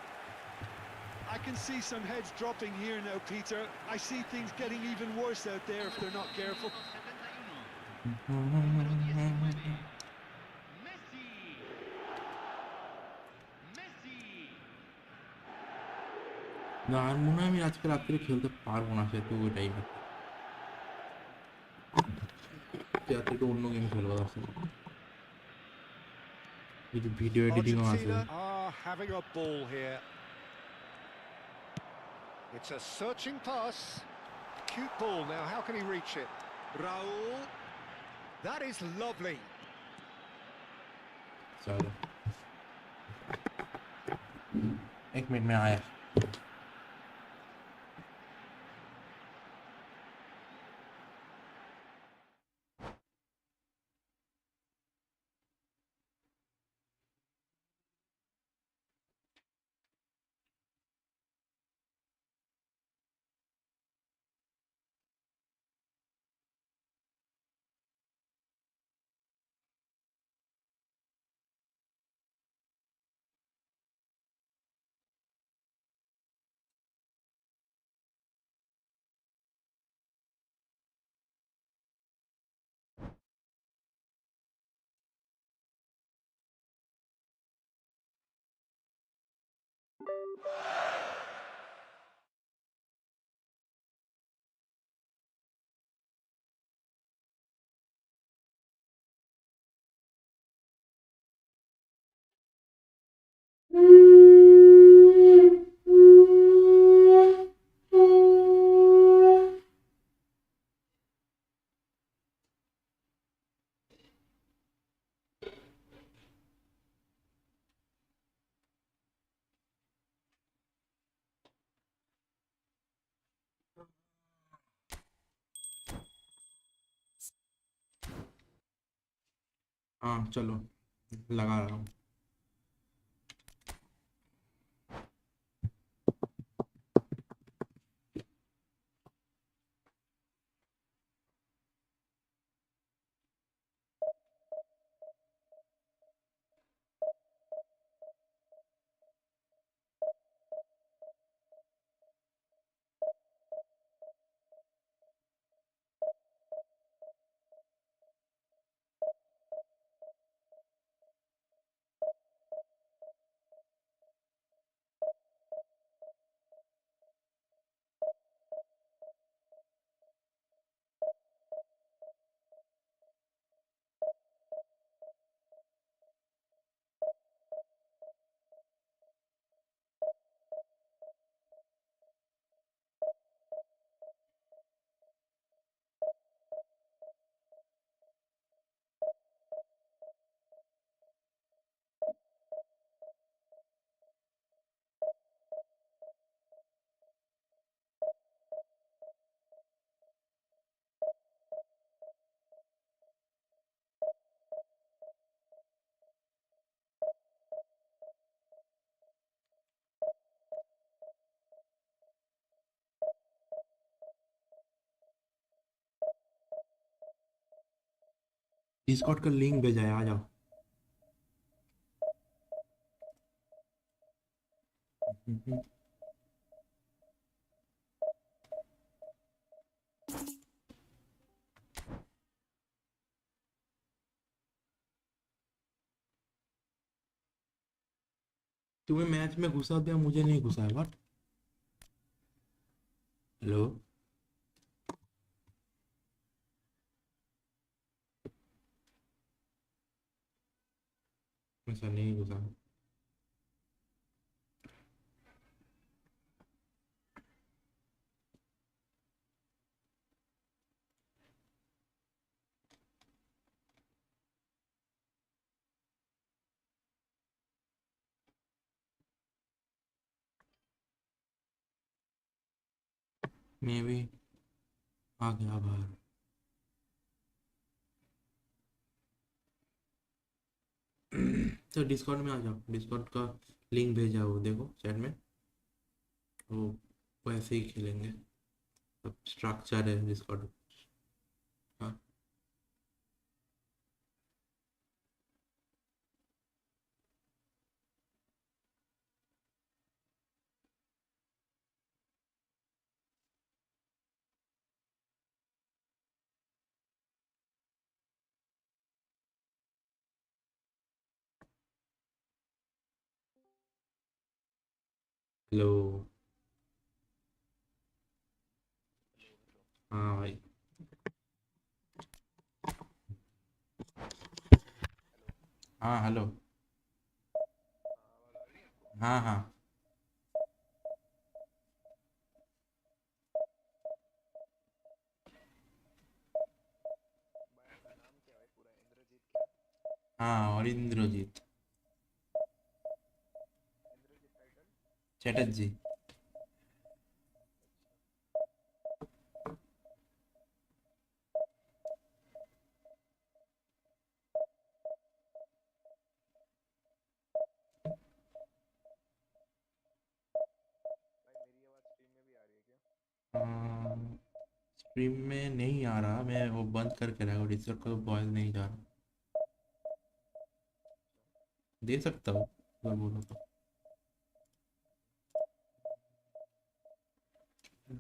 I can see some heads dropping here now, Peter. I see things getting even worse out there if they're not careful. 71, número 19, Messi. Messi. না আর মনে হয় আমি আজকে রাত্রে খেলতে পারবো না সে তো ওই টাইমে রাত্রে একটু অন্য গেম খেলবো আসলে কিছু ভিডিও এডিটিংও আছে Argentina are having a ball here. It's a searching pass. Cute ball now, how can he reach it? Raul. That is lovely. चलो 1 मिनट में आया हाँ चलो लगा रहा हूँ डिस्कॉर्ड का लिंक भेजा है आ जाओ तुम्हें मैच में घुसा दिया मुझे नहीं घुसा है व्हाट हेलो ऐसा नहीं घुसा मे भी आ गया बाहर तो डिस्कॉर्ड में आ जाओ डिस्कॉर्ड का लिंक भेजा वो देखो चैट में, वो वैसे ही खेलेंगे, सब स्ट्रक्चर है डिस्कॉर्ड। हाँ हेलो। हाँ भाई। हाँ हेलो। हाँ हाँ। हाँ और इंद्रजीत चैटर्जी। स्ट्रीम में नहीं आ रहा, मैं वो बंद करके रखा डिस्कॉर्ड को, वॉइस नहीं जा रहा। दे सकता हूँ अगर बोलो तो।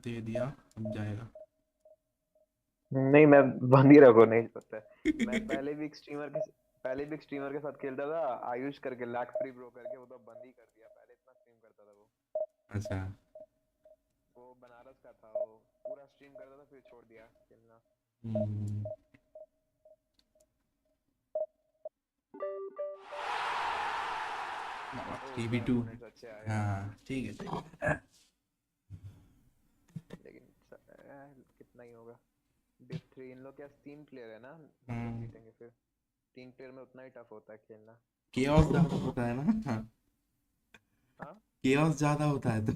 दे दिया, अब जाएगा। नहीं मैं बंद ही रखो, नहीं पता है। मैं पहले भी एक स्ट्रीमर के साथ खेलता था, आयुष करके, लैक फ्री ब्रो करके, वो तो बंद ही कर दिया। पहले इतना स्ट्रीम करता था अच्छा। वो बनारस का था, वो पूरा स्ट्रीम करता था, फिर छोड़ दिया खेलना। हम्म। ओ 3v2। मिनट्स अच्छे आए हैं। हाँ ठीक है ठीक है। लेकिन कितना ही होगा। डिफ 3 इन लोग क्या 3 प्लेयर है ना, हम लोग हम्म। जीतेंगे फिर। 3 प्लेयर में उतना ही टफ होता है खेलना। केओस ज्यादा होता है ना। हाँ। हाँ केओस ज्यादा होता है तो।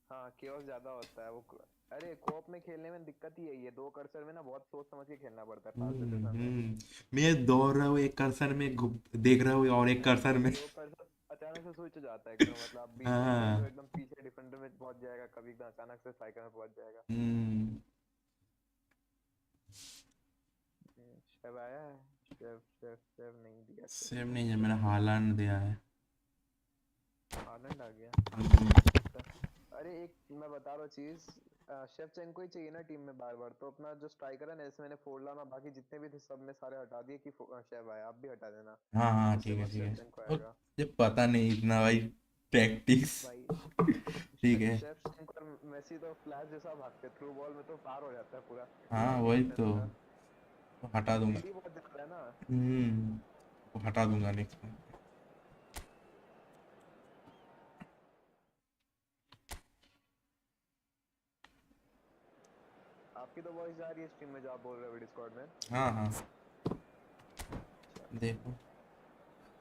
हाँ केओस ज्यादा होता है वो। अरे कोऑप में खेलने में दिक्कत ही है, ये दो कर्सर में ना बहुत सोच समझ के खेलना पड़ता है फास्ट डिसीजन में। मैं दौड़ रहा हूँ एक कर्सर में, देख रहा हूँ और एक कर्सर में। वो कर्सर अचानक से स्विच हो जाता है एकदम, मतलब आप बीच में खेल रहे हो, हाँ। एकदम पीछे डिफेंडर में पहुंच जाएगा, कभी एकदम अचानक से स्ट्राइकर में पहुंच जाएगा। हम्म। शेव आया है। शेव नहीं दिया, शेव सेम को नहीं है, शेव मैंने को हालांड दिया है। हालैंड आ गया। हम्म। अरे एक मैं बता रहा हूँ चीज, शेवचेंको ही चाहिए ना टीम में बार बार, तो अपना जो स्ट्राइकर है ना, जैसे मैंने फोरलान और बाकी जितने भी थे सब में सारे हटा दिए कि शेव आया, आप भी हटा देना। हाँ हाँ उसके ठीक है बाद ठीक है। शेवचेंको और आएगा। ये पता नहीं इतना भाई, प्रैक्टिस। भाई ठीक है। शेवचेंको और मेसी तो फ्लैश जैसा भागते, थ्रू बॉल में तो पार हो जाता है पूरा हाँ वही डिफेंस तो, का। हटा दूंगा। स्पीडी बहुत ज्यादा है ना। वो हटा दूंगा नेक्स्ट में। आपकी तो वॉइस जा रही है स्ट्रीम में, जो आप बोल रहे हो डिस्कॉर्ड में। हाँ हाँ। देखो,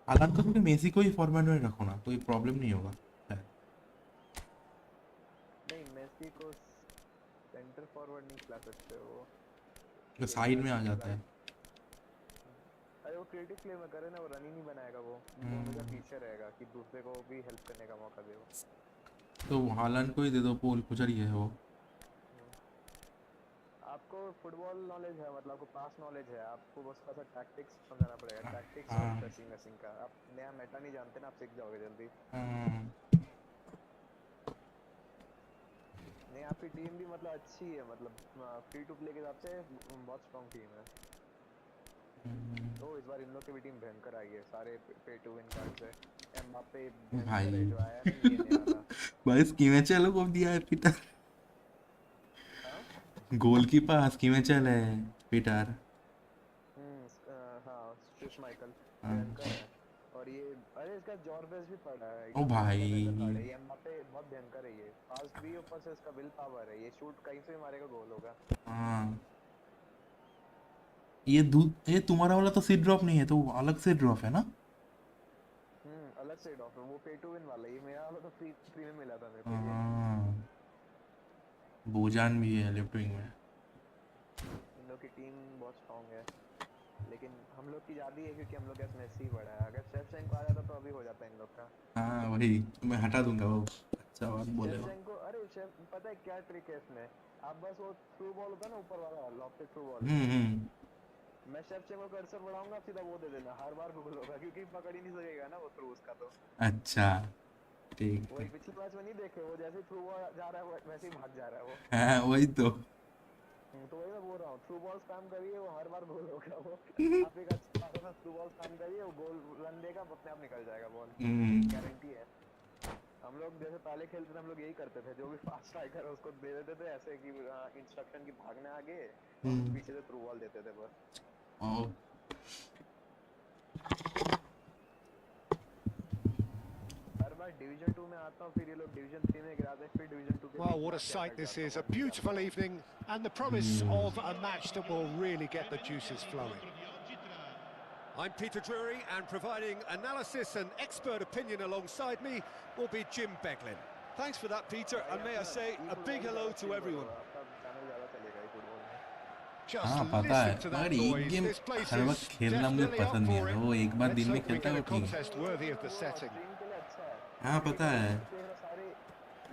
हालांकि तुम मेसी को ही फॉर्मेट में रखो ना, कोई प्रॉब्लम नहीं होगा शायद। नहीं मेसी को सेंटर फॉरवर्ड नहीं खिला सकते, वो तो साइड खेलेगा में आ जाता है। राइट। अरे वो क्रिएटिव प्ले में करे ना, वो रन ही नहीं बनाएगा, वो हमेशा हम्म, पीछे रहेगा कि दूसरे को भी हेल्प करने का मौका दे वो। तो हालांकि को ही दे दो, पोल कुचर ही है वो। हम्म। आपको फुटबॉल नॉलेज है, मतलब आपको पास नॉलेज है, आपको बस थोड़ा सा टैक्टिक्स समझाना पड़ेगा, टैक्टिक्स और हाँ प्रेसिंग वेसिंग का। आप नया मेटा नहीं जानते ना, आप सीख जाओगे जल्दी। हाँ। नहीं आपकी टीम भी मतलब अच्छी है, मतलब फ्री टू प्ले के हिसाब से बहुत स्ट्रॉन्ग टीम है। तो इस बार इन लोग की भी टीम भयंकर आई है, सारे पे टू विन कार्ड्स है। एम्बाप्पे भयंकर है, भाई जो आया नहीं ये नया वाला। भाई स्कीमें चलो को दिया है पीटर। हाँ गोल की पास स्कीमें चल है पीटर। हाँ श्रिश माइकल हाँ। भयंकर है। और ये अरे इसका जॉर्वेस भी पड़ा है, ओ एकदम भाई। लेजेंड लेवल कार्ड है ये। एम्बाप्पे बहुत भयंकर है, ये फास्ट भी, ऊपर से इसका विल पावर है, ये शूट कहीं से भी मारेगा गोल होगा। हाँ। ये तुम्हारा वाला तो सीट ड्रॉप नहीं है, तो अलग से ड्रॉप है ना। अलग से ड्रॉप है वो, पे टू विन वाला, ये मेरा वाला तो फ्री फ्री में मिला था मेरे को ये। हाँ। बोजान भी है लेफ्ट विंग में। इन लोग की टीम बहुत स्ट्रांग है, लेकिन हम लोग की ज्यादा है क्योंकि हम लोग के पास मेसी बड़ा है। अगर शेवचेंको आ जाता तो अभी हो जाता इन लोग का। हाँ वही मैं हटा दूंगा वो। अच्छा बात बोले हो। शेवचेंको, अरे पता है क्या ट्रिक है इसमें? आप बस वो थ्रू बॉल होता है ना ऊपर वाला लॉफ्टेड थ्रू बॉल, मैं शेवचेंको कर्सर बढ़ाऊंगा, आप सीधा वो दे देना, हर बार गोल होगा क्योंकि पकड़ ही नहीं सकेगा ना वो थ्रू उसका। तो अच्छा ठीक वही है। पिछले मैच में नहीं देखे, वो जैसे थ्रू बॉल जा रहा है वैसे ही भाग जा रहा है वो। हाँ वही तो। तो वही मैं बोल रहा हूँ, थ्रू बॉल स्पैम करिए वो हर बार गोल होगा वो। आप एक अच्छा थ्रू बॉल स्पैम करिए, वो गोल रन देगा, अपने आप निकल जाएगा बॉल, गारंटी है। हम लोग जैसे पहले खेलते थे हम लोग यही करते थे, जो भी फास्ट स्ट्राइकर है उसको दे देते थे ऐसे कि इंस्ट्रक्शन की भागने आगे, और हम पीछे से थ्रू बॉल देते थे बस। हर बार डिवीजन 2 में आता हूँ, फिर ये लोग डिवीजन 3 में गिराते हैं, फिर डिवीजन 2 के Well, what a sight this is. A beautiful evening and the promise of a match that will really get the juices flowing. I'm Peter Drury, and providing analysis and expert opinion alongside me will be Jim Beglin. Thanks for that, Peter, and may I say a big hello to everyone. Just पता है, listen to that मगर एक noise. Game This place her is वक्त खेलना मुझे definitely up पसंद नहीं for है। it. वो एक बार दिन Let's में hope we खेलता get है a वो ठीक है। contest worthy of the setting. हाँ पता है। सारे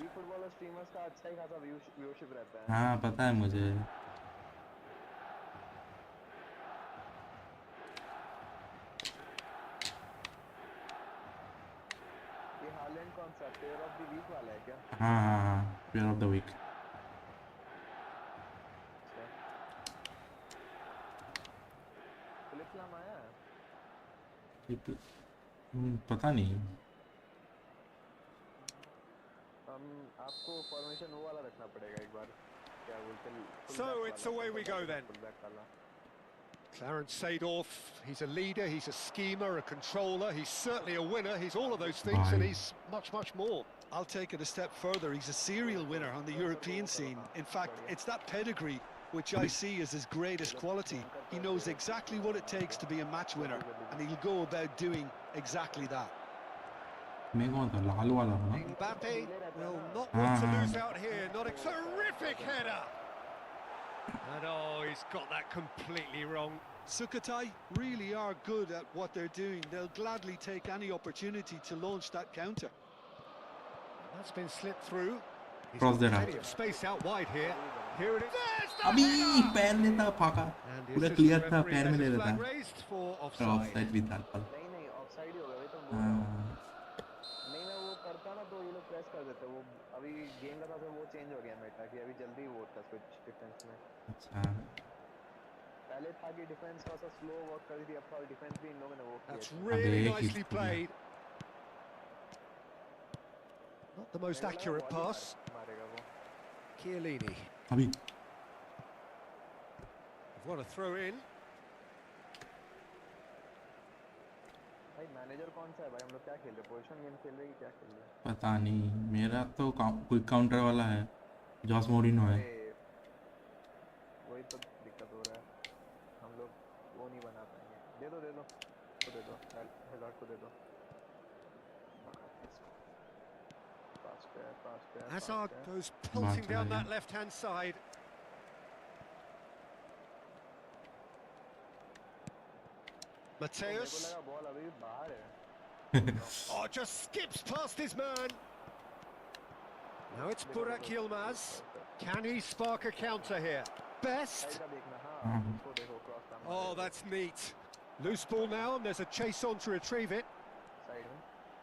eFootball और स्ट्रीमर्स का अच्छा ही खासा व्यूअरशिप रहता है। हाँ पता है मुझे। ये हालैंड कौन सा प्लेयर ऑफ द वीक वाला है क्या? हाँ हाँ हाँ player of the week. Flip flop आया है? पता नहीं। आपको फॉर्मेशन वो वाला रखना पड़ेगा एक बार, क्या बोलते हैं, So it's away we go then. Clarence Seedorf, he's a leader, he's a schemer, a controller, he's certainly a winner, he's all of those things and he's much, much more. I'll take it a step further. He's a serial winner on the European scene. In fact, it's that pedigree which I see as his greatest quality. He knows exactly what it takes to be a match winner, and he'll go about doing exactly that. Mbappe will not want to lose out here. Not a terrific header. And oh, he's got that completely wrong. Sukhothai really are good at what they're doing. They'll gladly take any opportunity to launch that counter. That's been slipped through. He's Cross got that plenty out. of space out wide here. Here it is. There's the अभी header! पैर में था फाका, And the पूरा assistant clear था, referee पैर में has ले his रहा था। flag raised for offside. Offside भी था पर। नहीं ऑफसाइड ही होगा, वही तो बोल रहा हूँ। नहीं मैं वो करता ना तो ये लोग प्रेस कर देते, वो अभी गेम का था तो वो चेंज हो गया मेटा कि अभी जल्दी वो होता स्विच डिफेंस में। अच्छा पहले था कि डिफेंस थोड़ा सा स्लो वर्क कर रही थी, अब थोड़ा डिफेंस भी इन लोगों ने वो किया। That's really nicely played. Not the most accurate pass. मारेगा वो। Chiellini. अभी What a throw in. भाई मैनेजर कौन सा है भाई? हम लोग क्या खेल रहे हैं, पोजीशन गेम खेल रहे हैं कि क्या खेल रहे हैं? पता नहीं, मेरा तो क्विक काउंटर वाला है, जॉस मोरिनो है। वही तो दिक्कत हो रहा है, हम लोग वो नहीं बना पाएंगे। दे दो तो दे दो, हेजार्ड को दे दो। Hazard goes pulsing down that left-hand side. Mateus. Oh, just skips past his man. Now it's Burak Yilmaz. Can he spark a counter here? Best. Oh, that's neat. Loose ball now, and there's a chase on to retrieve it.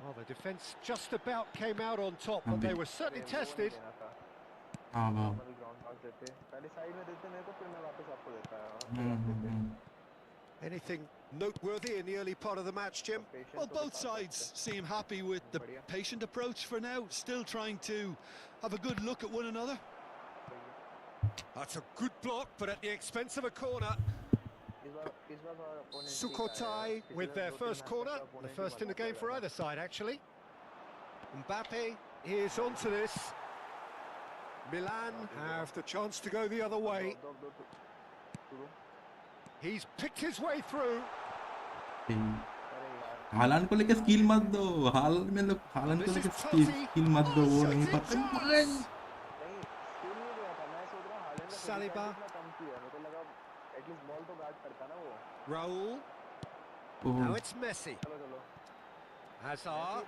Oh, the defence just about came out on top, but they were certainly tested. Anything noteworthy in the early part of the match, Jim? Well, both sides seem happy with the patient approach for now, still trying to have a good look at one another. That's a good block, but at the expense of a corner. Sukhothai with their first corner, the first in the game for either side, actually. Mbappe is onto this. Milan have the chance to go the other way. He's picked his way through. हालांड को लेके skill मत दो, हालांड को लेके skill मत दो, वो नहीं पता। Saliba. Raul. Now it's Messi. Hazard.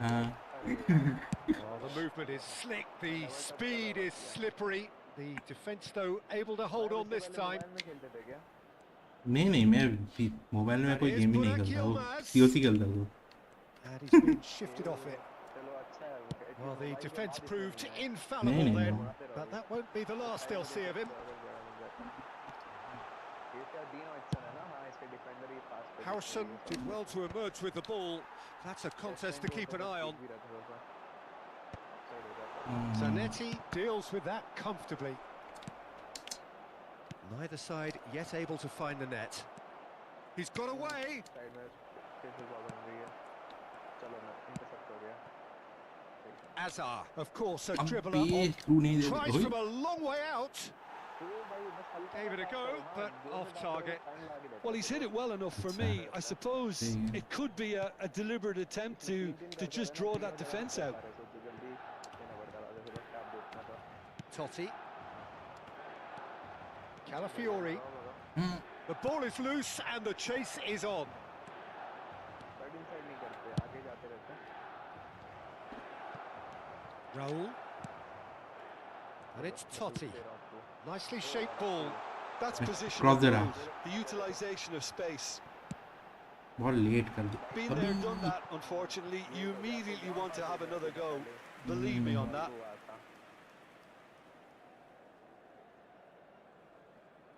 हाँ Oh, the movement is slick, the speed is slippery. The defence, though, able to hold on this time. नहीं नहीं, मैं मोबाइल में कोई गेम ही नहीं खेलता, वो सीओसी खेलता हूँ. And he's been shifted off it. Well, the defence proved infallible then, but that won't be the last they'll see of him. Harrison did well to emerge with the ball. That's a contest to keep an eye on. Zanetti deals with that comfortably. Neither side yet able to find the net. He's got away. Azar, of course, a dribbler on. Tries from a long way out. Gave it a go, but off target. Well, he's hit it well enough for me. I suppose it could be a deliberate attempt to just draw that defence out. Totti. Calafiori. The ball is loose and the chase is on. Raul. And it's Totti. Nicely shaped ball. That's position. Cross the utilisation of space. बहुत late कर दी. Been there, done that. Unfortunately, you immediately want to have another go. Believe me on that.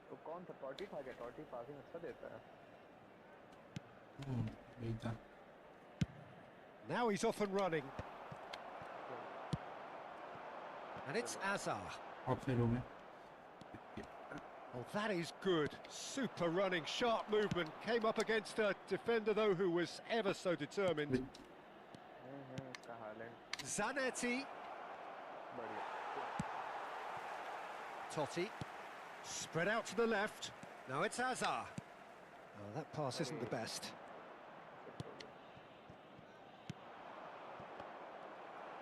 तो कौन था? टॉटी था क्या? टॉटी passing अच्छा देता है. Now he's off and running. And it's Azar. Oh, that is good. Super running, sharp movement. Came up against a defender, though, who was ever so determined. Zanetti. Totti. Spread out to the left. Now it's Azar. Oh, that pass isn't the best.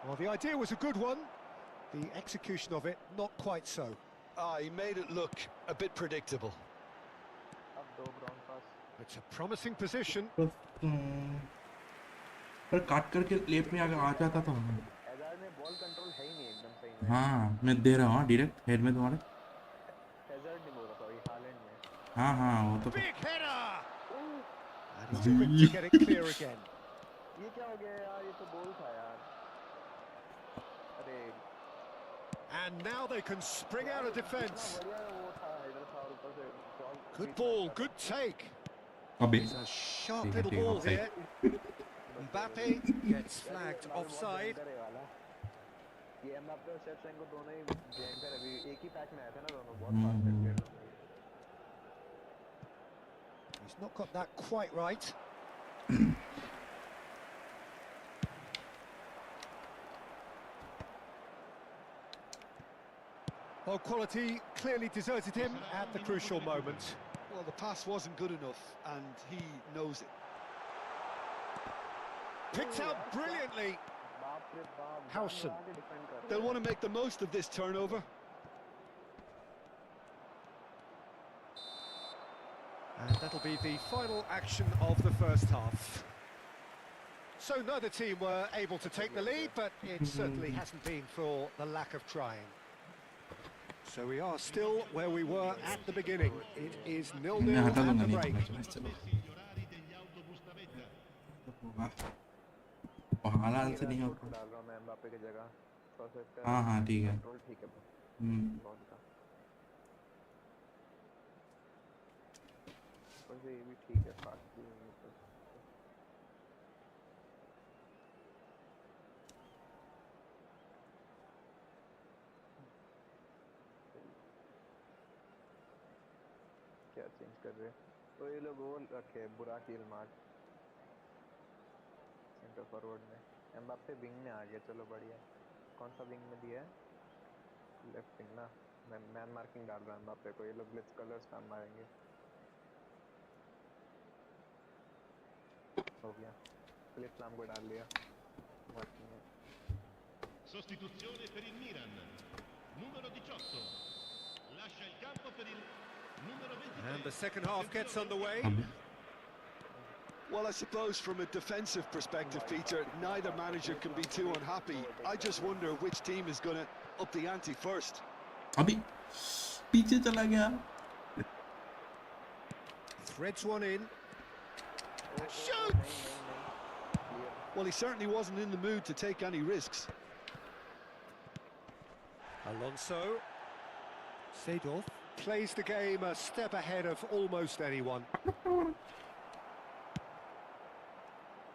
Well, the idea was a good one. The execution of it, not quite so. He made it look a bit predictable. It's a promising position. पर काट करके left में आगे आ जाता था. हाँ, मैं दे रहा हूँ डायरेक्ट हेड में तुम्हारे. हाँ हाँ, वो तो. Big header. And he's quick to get it clear again. ये क्या हो गया यार? ये तो गोल था यार. अरे. And now they can spring out of defence. Good ball, good take. It's a sharp little ball here. Mbappe gets flagged offside. He's not got that quite right. Well, quality clearly deserted him at the crucial moment. Well, the pass wasn't good enough, and he knows it. Picked out brilliantly. Harrison. They'll want to make the most of this turnover. And that'll be the final action of the first half. So neither team were able to take the lead, but it certainly hasn't been for the lack of trying. So we are still where we were at the beginning. It is 0-0 at the break. Answer नहीं होगा. हाँ हाँ ठीक है. क्या change कर रहे? तो ये लोग वो रखे बुरा कील मार्ट सेंटर फॉरवर्ड में. एम्बाप्पे विंग में आ गया. चलो बढ़िया. कौन सा विंग में दिया है? लेफ्ट विंग ना. मैं मैन मार्किंग डाल रहा हूँ एम्बाप्पे को. ये लोग ब्लिट्ज कलर्स काम मारेंगे. हो गया. क्लिप लाम को डाल लिया. Sostituzione per il Milan. Numero 18. Lascia il campo per il numero 23. And the second half gets underway. Well, I suppose from a defensive perspective, Peter, neither manager can be too unhappy. I just wonder which team is going to up the ante first. अभी पीछे चला गया. Threads one in. Shoots! Well, he certainly wasn't in the mood to take any risks. Alonso. Seedorf plays the game a step ahead of almost anyone.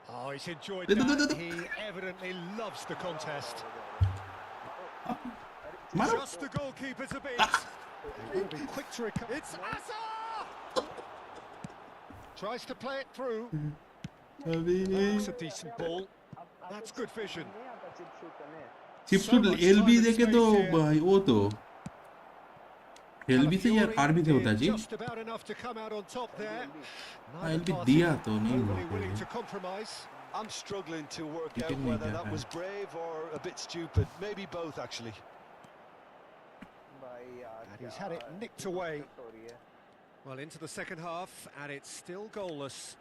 Oh, he's enjoyed that. He evidently loves the contest. Just the goalkeeper to beat. He's going to be quick to recover. It's Asa! Tries to play it through. That's a decent ball. That's good vision. Chips LB देखे तो वो तो LB से यार RB से होता जी. LB दिया तो नहीं हुआ. I'm struggling to work out whether that was brave or a bit stupid. Maybe both, actually. And he's had it nicked away. Well, into the second half, and it's still goalless.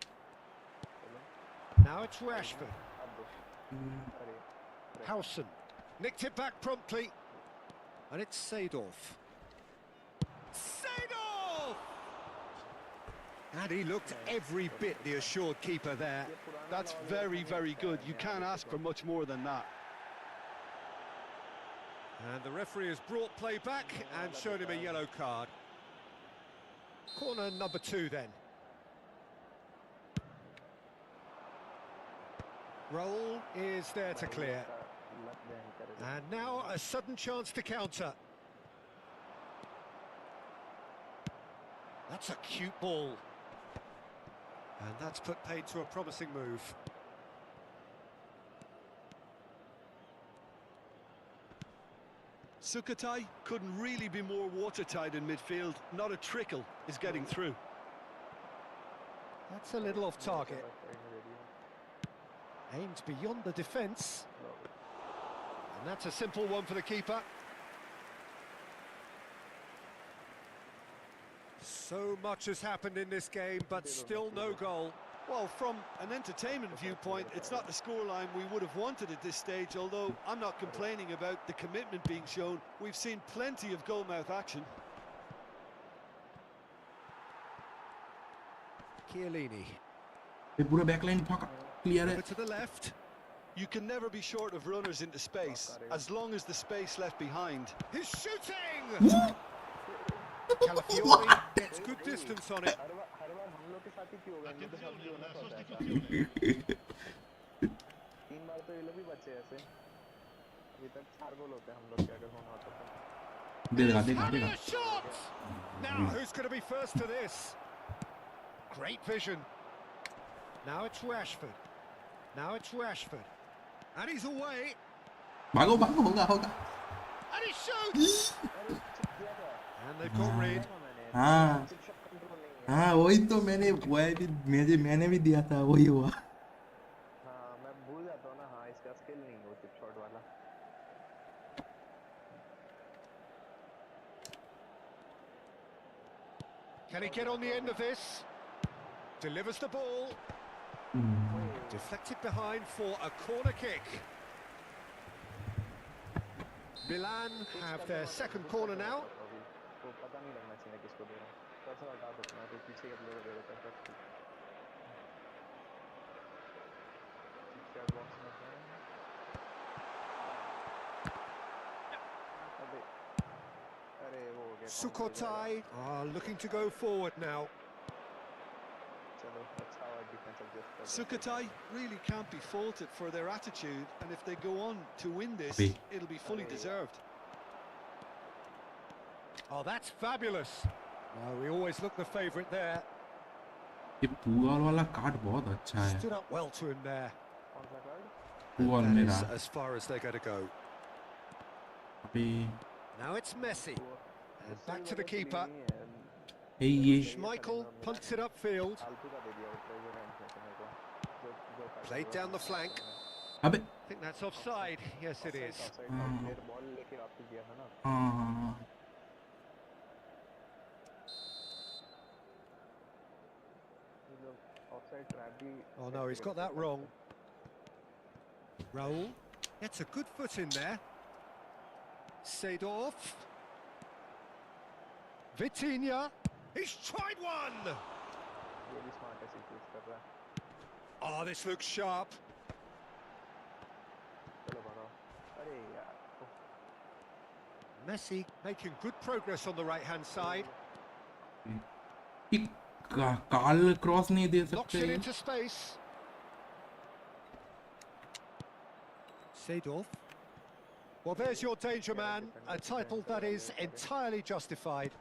Now it's Rashford. Howson nicked it back promptly, and it's Seedorf. Seedorf! And he looked every bit the assured keeper there. That's very, very good. You can't ask for much more than that. And the referee has brought play back and shown him a yellow card. Corner number 2 then. Roll is there to clear. And now a sudden chance to counter. That's a cute ball. And that's put paid to a promising move. Sukhothai couldn't really be more watertight in midfield. Not a trickle is getting through. That's a little off target. Aimed beyond the defence. And that's a simple one for the keeper. So much has happened in this game, but still no goal. Well, from an entertainment viewpoint, it's not the scoreline we would have wanted at this stage, although I'm not complaining about the commitment being shown. We've seen plenty of goalmouth action. Chiellini. पूरा backline clear है. Over to the left. You can never be short of runners into space, as long as the space left behind. He's shooting! Calafiori gets good distance on it. Now who's going to be first to this? Great vision. Now it's Rashford. Now it's Rashford. And he's away. भागो भागो होगा. And he shoots! And they've got rid. हाँ हाँ वही तो मैंने भी दिया था वही हुआ. हाँ मैं भूल जाता हूँ ना. हाँ इसका स्किल नहीं है वो चिप शॉट वाला. Can he get on the end of this? Delivers the ball. Deflected behind for a corner kick. Milan have their second corner now. Sukhothai are looking to go forward now. Sukhothai really can't be faulted for their attitude, and if they go on to win this, it'll be fully deserved. Oh, that's fabulous. Well, we always look the favourite there. ये पुआल वाला card बहुत अच्छा है. Stood up well to him there. पुआल That मेरा. is as far as they're going to go. अबे Now it's Messi. And back to the keeper. hey ये Schmeichel punts it upfield. Played down the flank. अबे I think that's offside. Yes, it is. हाँ side trap भी Oh no, he's got that wrong. Raul gets a good foot in there. Seedorf. Vitinha. He's tried one. ये भी smart ऐसे choose कर रहा है। Oh, this looks sharp. चलो भागो। अरे यार। Messi making good progress on the right-hand side. काल क्रॉस नहीं दे Knocks सकते। it into space. Seedorf. Well, there's your danger man, a title that is entirely justified.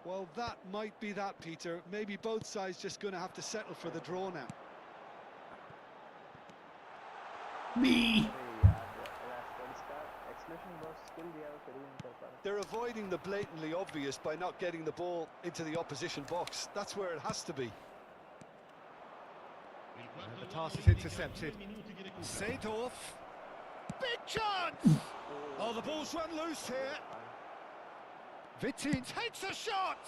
Well, that might be that, Peter. Maybe both sides just going to have to settle for the draw now. Me. They're avoiding the blatantly obvious by not getting the ball into the opposition box. That's where it has to be. And the pass is intercepted. Seedorf. Big chance! Oh, the ball's run loose here. Vitin takes a shot!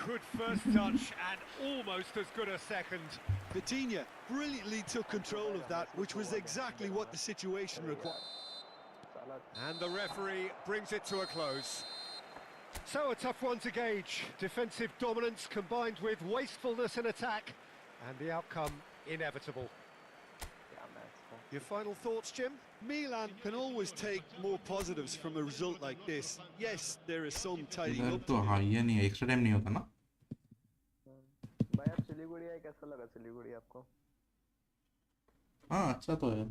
Good first touch and almost as good a second. Vitinha brilliantly took control of that, which was exactly what the situation required. And the referee brings it to a close. So a tough one to gauge. Defensive dominance combined with wastefulness in attack, and the outcome inevitable. Your final thoughts, Jim? Milan can always take more positives from a result like this. Yes, there is some tidying इधर up तो to हाँ ये नहीं extra time नहीं होता ना। भाई आप सिलीगुड़ी आए, कैसा लगा सिलीगुड़ी आपको? हाँ अच्छा तो है।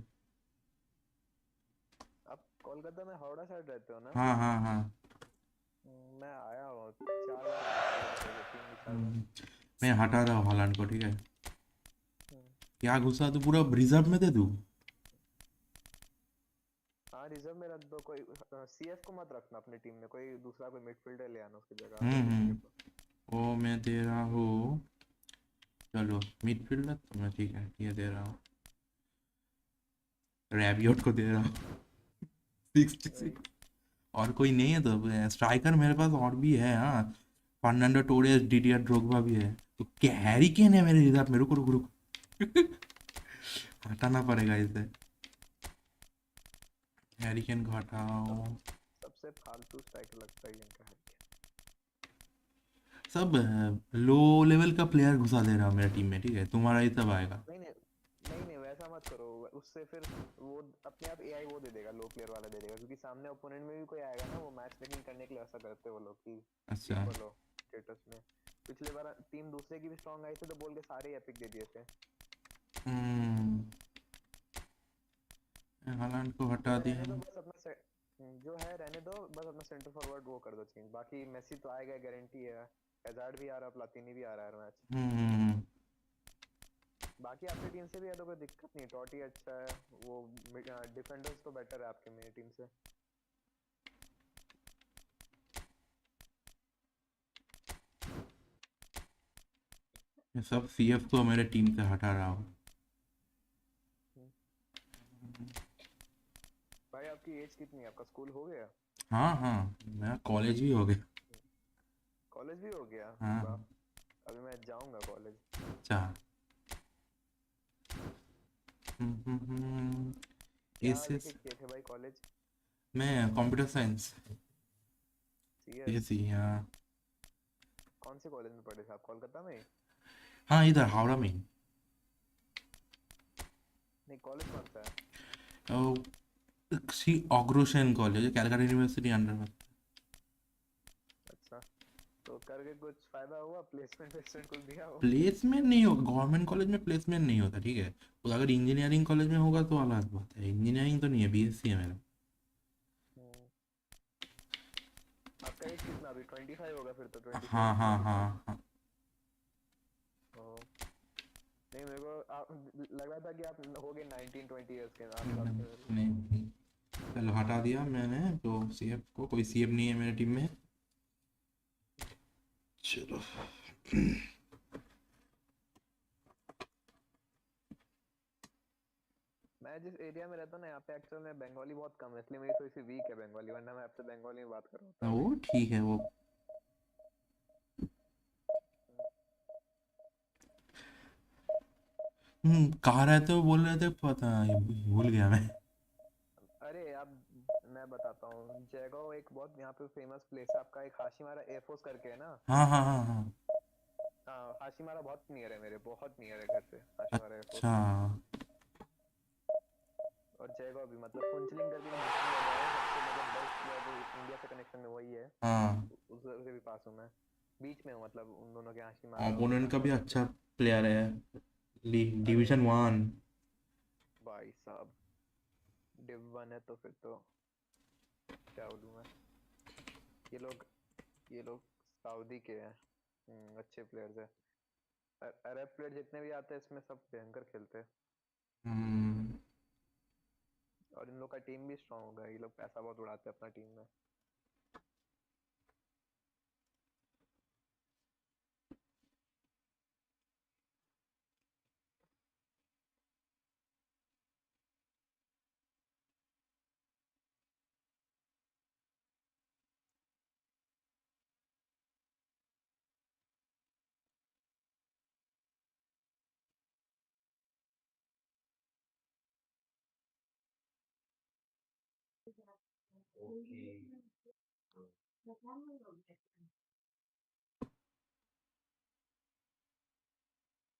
आप कोलकाता में हावड़ा साइड रहते हो ना? हाँ हाँ हाँ। मैं आया हूँ 4 बार। मैं हटा रहा हूँ हालांड को, ठीक है? क्या घुसा तू पूरा रिजर्व में दे दूँ? हाँ रिजर्व में रख दो, कोई सीएफ को मत रखना अपनी टीम में, कोई दूसरा कोई मिडफील्डर ले आना उसकी जगह। ओ मैं दे रहा हूँ, चलो मिडफील्डर तो मैं ठीक है ये दे रहा हूँ, रैबियोट को दे रहा हूँ 66। और कोई नहीं है तो स्ट्राइकर मेरे पास और भी है। हाँ फर्नांडो टोरेस, डीडीआर ड्रोग्बा भी है, तो क्या हैरी केन है मेरे रिजर्व में। रुको रुको रुको हटाना पड़ेगा इसे, हैरी केन को हटाओ। सबसे फालतू स्ट्राइकर लगता है इनका हैरी केन। सब लो लेवल का प्लेयर घुसा दे रहा मेरे टीम में, ठीक है? तुम्हारा ही सब आएगा। नहीं वैसा मत करो, उससे फिर वो अपने आप एआई वो दे देगा, लो प्लेयर वाला दे देगा, क्योंकि सामने ओपोनेंट में भी कोई आएगा ना, वो मैच मेकिंग करने के लिए ऐसा करते वो लोग कि अच्छा बोलो स्टेटस में। पिछले बार टीम दूसरे की भी स्ट्रांग आई थी तो बोल के सारे एपिक दे दिए थे। हालांड को हटा दिया, जो है रहने दो, बस अपना सेंटर फॉरवर्ड वो कर दो चेंज। बाकी मेसी तो आएगा गारंटी है, हैजार्ड भी आ रहा है, प्लातिनी भी आ रहा है मैच। बाकी आपकी टीम से भी है तो कोई दिक्कत नहीं, टॉटी अच्छा है, वो डिफेंडर्स तो बेटर है आपके मेरी टीम से। ये सब सीएफ को मेरे टीम से हटा रहा हूँ। भाई आपकी एज कितनी है? आपका स्कूल हो गया? हाँ हाँ मेरा कॉलेज भी हो गया। कॉलेज भी हो गया? हाँ अभी मैं जाऊंगा कॉलेज। अच्छा क्या किए थे भाई कॉलेज? मैं कंप्यूटर साइंस। सीएसई। हाँ कौन से कॉलेज में पढ़े थे आप? कोलकाता में? हाँ इधर हावड़ा में। नहीं कॉलेज कौन सा है? सी ऑग्रोशन कॉलेज, कैलकाटा यूनिवर्सिटी अंडर में। अच्छा तो करके कुछ फायदा हुआ? प्लेसमेंट कुछ दिया हो? प्लेसमेंट नहीं होगा, गवर्नमेंट कॉलेज में प्लेसमेंट नहीं होता, ठीक है? तो अगर इंजीनियरिंग कॉलेज में होगा तो अलग बात है। इंजीनियरिंग तो नहीं है, बीएससी है मेरा। आपका एज कितना अभी? 25 होगा फिर तो। 25। हाँ हाँ हाँ हाँ। नहीं मेरे को लग रहा था कि आप हो गए 19-20 इयर्स के आसपास। नहीं चलो हटा दिया मैंने तो सीएफ को, कोई सीएफ नहीं है मेरे टीम में। चलो मैं जिस एरिया में रहता हूँ ना, यहाँ पे एक्चुअल में बंगाली बहुत कम है, इसलिए मेरी थोड़ी सी वीक है बंगाली, वरना मैं आपसे बंगाली में बात कर रहा हूँ। वो ठीक है, वो कहाँ रहते हो बोल रहे थे, पता भूल गया मैं। अरे अब मैं बताता हूँ, जयगांव एक बहुत यहाँ पे फेमस प्लेस है आपका, एक हाशिमारा एयरफोर्स करके है ना। हाँ हाँ हाँ हाँ। हाँ, हाशिमारा बहुत नियर है, मेरे बहुत नियर है घर से हाशिमारा अच्छा। एयरफोर्स। और जयगांव भी मतलब फुंचलिंग करके जो बुकिंग जगह है, सबसे मतलब बेस्ट जो इंडिया से कनेक्शन में वही है। हाँ, उससे भी पास हूँ मैं, बीच में हूँ मतलब उन दोनों के, हाशिमारा और ओपोनेंट का भी जयगांव के। अच्छा प्लेयर है, अरे डिवीजन वन। भाई साहब, डिव वन है तो फिर तो क्या बोलूँ मैं। ये लोग ये लोग सऊदी के हैं। अच्छे प्लेयर्स है। अरब प्लेयर जितने भी आते हैं इसमें सब भयंकर खेलते हैं। और इन लोग का टीम भी स्ट्रांग होगा, ये लोग पैसा बहुत उड़ाते हैं अपना टीम में।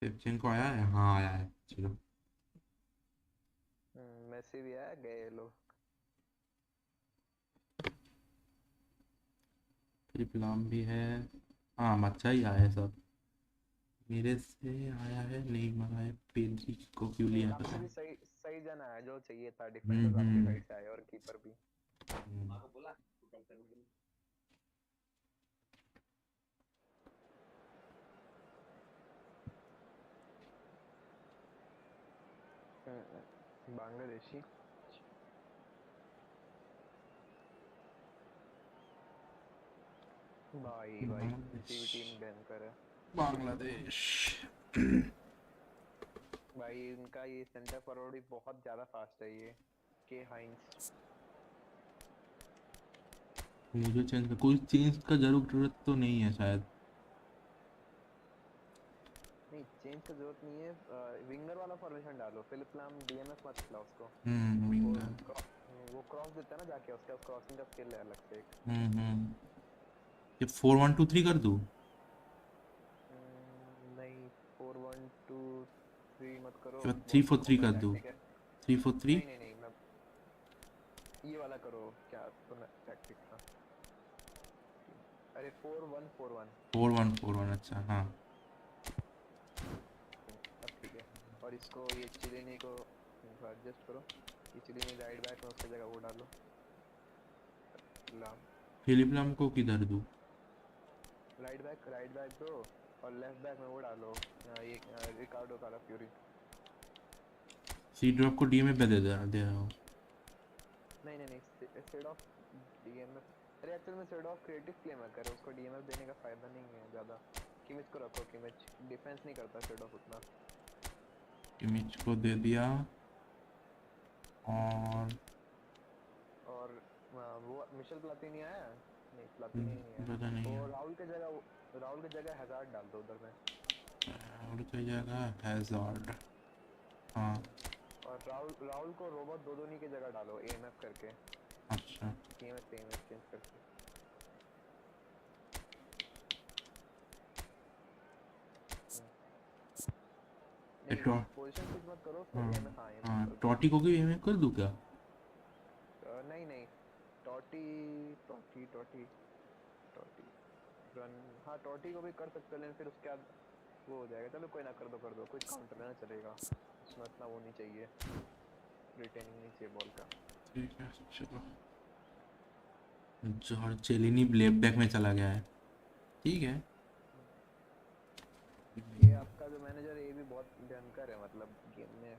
शिवचेंको आया है, हाँ आया है, चलो। मेसी भी है, गए ये लोग। फिलिप भी है। हाँ, अच्छा ही आया है सब। मेरे से आया है, नहीं मरा है, पेद्री को क्यों नहीं, लिया आपसे पता भी है। सही सही जना है, जो चाहिए था। डिफेंडर्स आपके हम्म। साइड से आए और कीपर भी। हम्म। बांग्लादेशी। भाई भाई, किसी भी टीम भयंकर है। बांग्लादेश। भाई इनका ये सेंटर फॉरवर्ड भी बहुत ज्यादा फास्ट है, ये के हाइंस। मुझे कोई चेंज का जरूरत तो नहीं है शायद। नहीं, चेंज की जरूरत नहीं है। विंगर वाला फॉर्मेशन डालो, फिलिप लाम डीएमएफ मत खिलाओ उसको। वो विंगर। वो क्रॉस देता है ना जाके, उसका क्रॉसिंग का स्किल है अलग से एक। ये 4-1-2-3 कर दूँ? नहीं, 4-1-2-3 मत करो, थ्री बहुत फोर थ्री ओपन कर दूँ? टैक्टिक है। 3-4-3। नहीं नहीं नहीं, मैं ये वाला करो, क्या तो टैक्टिक था। अरे 4-1-4-1। 4-1-4-1, अच्छा हाँ। अब ठीक है। और इसको ये चिलिनी को एडजस्ट करो। ये चिलिनी राइट बैक में, उसकी जगह वो डालो, लाम। फिलिप लाम को किधर दूँ? राइट बैक दो। और लेफ्ट बैक में वो डालो, ये रिकार्डो काला फ्यूरी। सी ड्रॉप को डी में दे रहा हूँ। नहीं नहीं नहीं, सेड ऑफ डीएमएफ। अरे एक्चुअल में सेड ऑफ क्रिएटिव प्ले में करे, उसको डीएमएफ देने का फायदा नहीं है ज्यादा। किमिच को रखो, किमिच डिफेंस नहीं करता सेड ऑफ उतना। इमेज को दे दिया। और वो मिशेल प्लातिनी आया। नहीं, प्लातिनी नहीं है। पता नहीं वो है। राहुल की जगह हैजार्ड डाल दो उधर में। और कोई जगह हैज़ार्ड। हाँ। और राहुल को रोबोट दोदोनी की जगह डालो, एएमएफ करके। अच्छा। एएमएफ चेंज करके। नहीं, पोजीशन स्विच मत करो उसको, हाँ एएमएफ। हाँ, एएमएफ हाँ, करो चलो। टॉटी को भी एम कर दूँ क्या? नहीं नहीं, टॉटी टॉटी टॉटी टॉटी रन। हाँ, टॉटी को भी कर सकते हो, लेकिन फिर उसके बाद वो हो जाएगा। चलो कोई ना, कर दो, कुछ काउंटर ना चलेगा उसमें, इतना वो नहीं चाहिए, रिटेनिंग नहीं चाहिए बॉल का। ठीक है, चलो। जॉर्ज चेलिनी लेफ्ट बैक में चला गया है, ठीक है। ये आपका जो मैनेजर है, ये भी बहुत भयंकर है, मतलब गेम में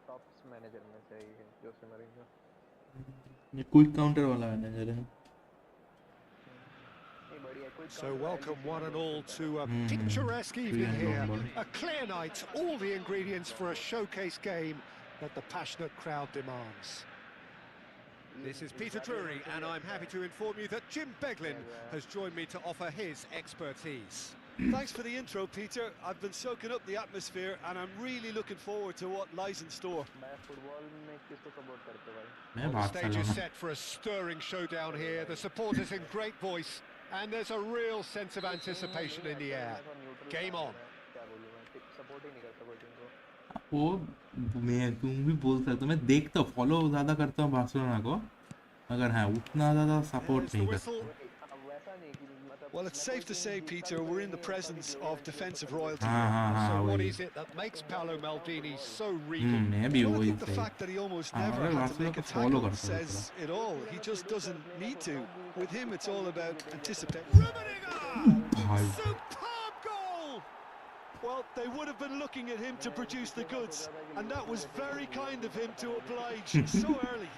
टॉप मैनेजर में से ही है, जोसे मरीनो। ये क्विक काउंटर वाला मैनेजर है। नहीं, बढ़िया, quick So counter welcome LBC one में and बहुत all खेलता है to ना। a picturesque evening here. Ball. A clear night, all the ingredients for a showcase game that the passionate crowd demands. This is Peter Drury, and I'm happy to inform you that Jim Beglin has joined me to offer his expertise. Thanks for the intro, Peter. I've been soaking up the atmosphere and I'm really looking forward to what lies in store. मैं football में किसको support करते हो भाई? मैं The बात कर stage रहा is हूँ set for a stirring showdown here. The supporters in great voice, and there's a real sense of anticipation in the air. Game on. क्या बोलूँ मैं? सपोर्ट ही नहीं करता कोई टीम को. वो मैं तुम भी बोल सकते हो मैं देखता हूँ फॉलो ज़्यादा करता हूँ बार्सिलोना को मगर हाँ उतना ज़्यादा There's सपोर्ट the नहीं whistle. करता वैसा नहीं कि मतलब. Well, it's safe to say, Peter, we're in the presence of defensive royalty. So what वही is it that makes Paolo Maldini so regal? मैं भी Well, I वही think the सही fact that he almost हाँ never मैं had to Barcelona make को a follow tackle करता हूँ says it all. He just doesn't need to. With him, it's all about anticipating. भाई Superb goal! Well, they would have been looking at him to produce the goods, and that was very kind of him to oblige so early.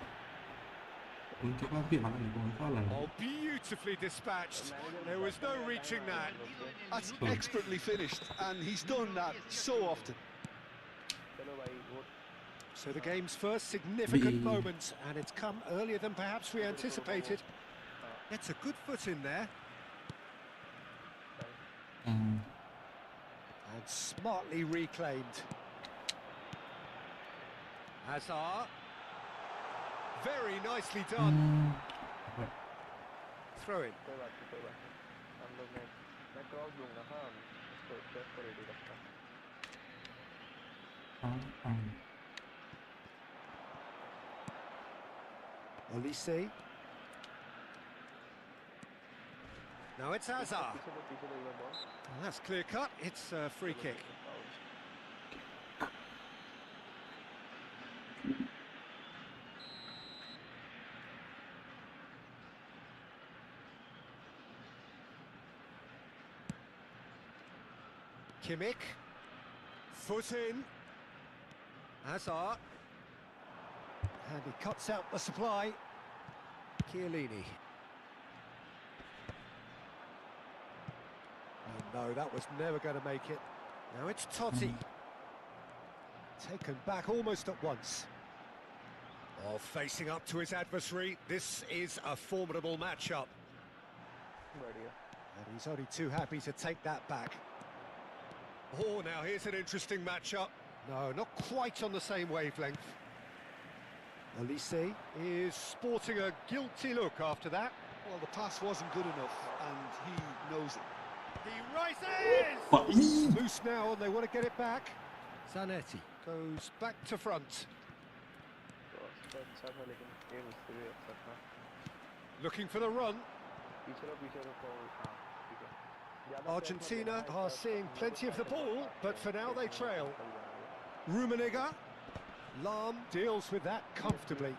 उनके पास भी हाल नहीं कौन सा हाल Oh, beautifully dispatched. There was no reaching that. That's expertly finished, and he's done that so often. चलो भाई वो So the game's first significant Be- moment, and it's come earlier than perhaps we anticipated. Gets a good foot in there, and smartly reclaimed. Hazard. Very nicely done. Throw in. कोई बात नहीं कोई बात नहीं. हम लोग मैं क्रॉस दूंगा हाँ. तो प्रेस को रेडी रखता. Olise. Now it's Hazard. पीछे तो एक बार ball. Well, that's clear cut. It's a free kick. Kimmich. Foot in. Hazard. And he cuts out the supply. Chiellini. Oh no, that was never going to make it. Now it's Totti. Taken back almost at once. Oh, facing up to his adversary. This is a formidable matchup. बढ़िया. And he's only too happy to take that back. Oh, now here's an interesting matchup. No, not quite on the same wavelength. Olise is sporting a guilty look after that. Well, the pass wasn't good enough, and he knows it. He rises! Loose now, and they want to get it back. Zanetti goes back to front. Cross तो अच्छा था लेकिन ये उससे भी अच्छा था. Looking for the run. पीछे तो फाउल. हाँ ठीक है. ज़्यादा Argentina are seeing plenty of the ball, but for now they trail. Rummenigge. Lahm deals with that comfortably.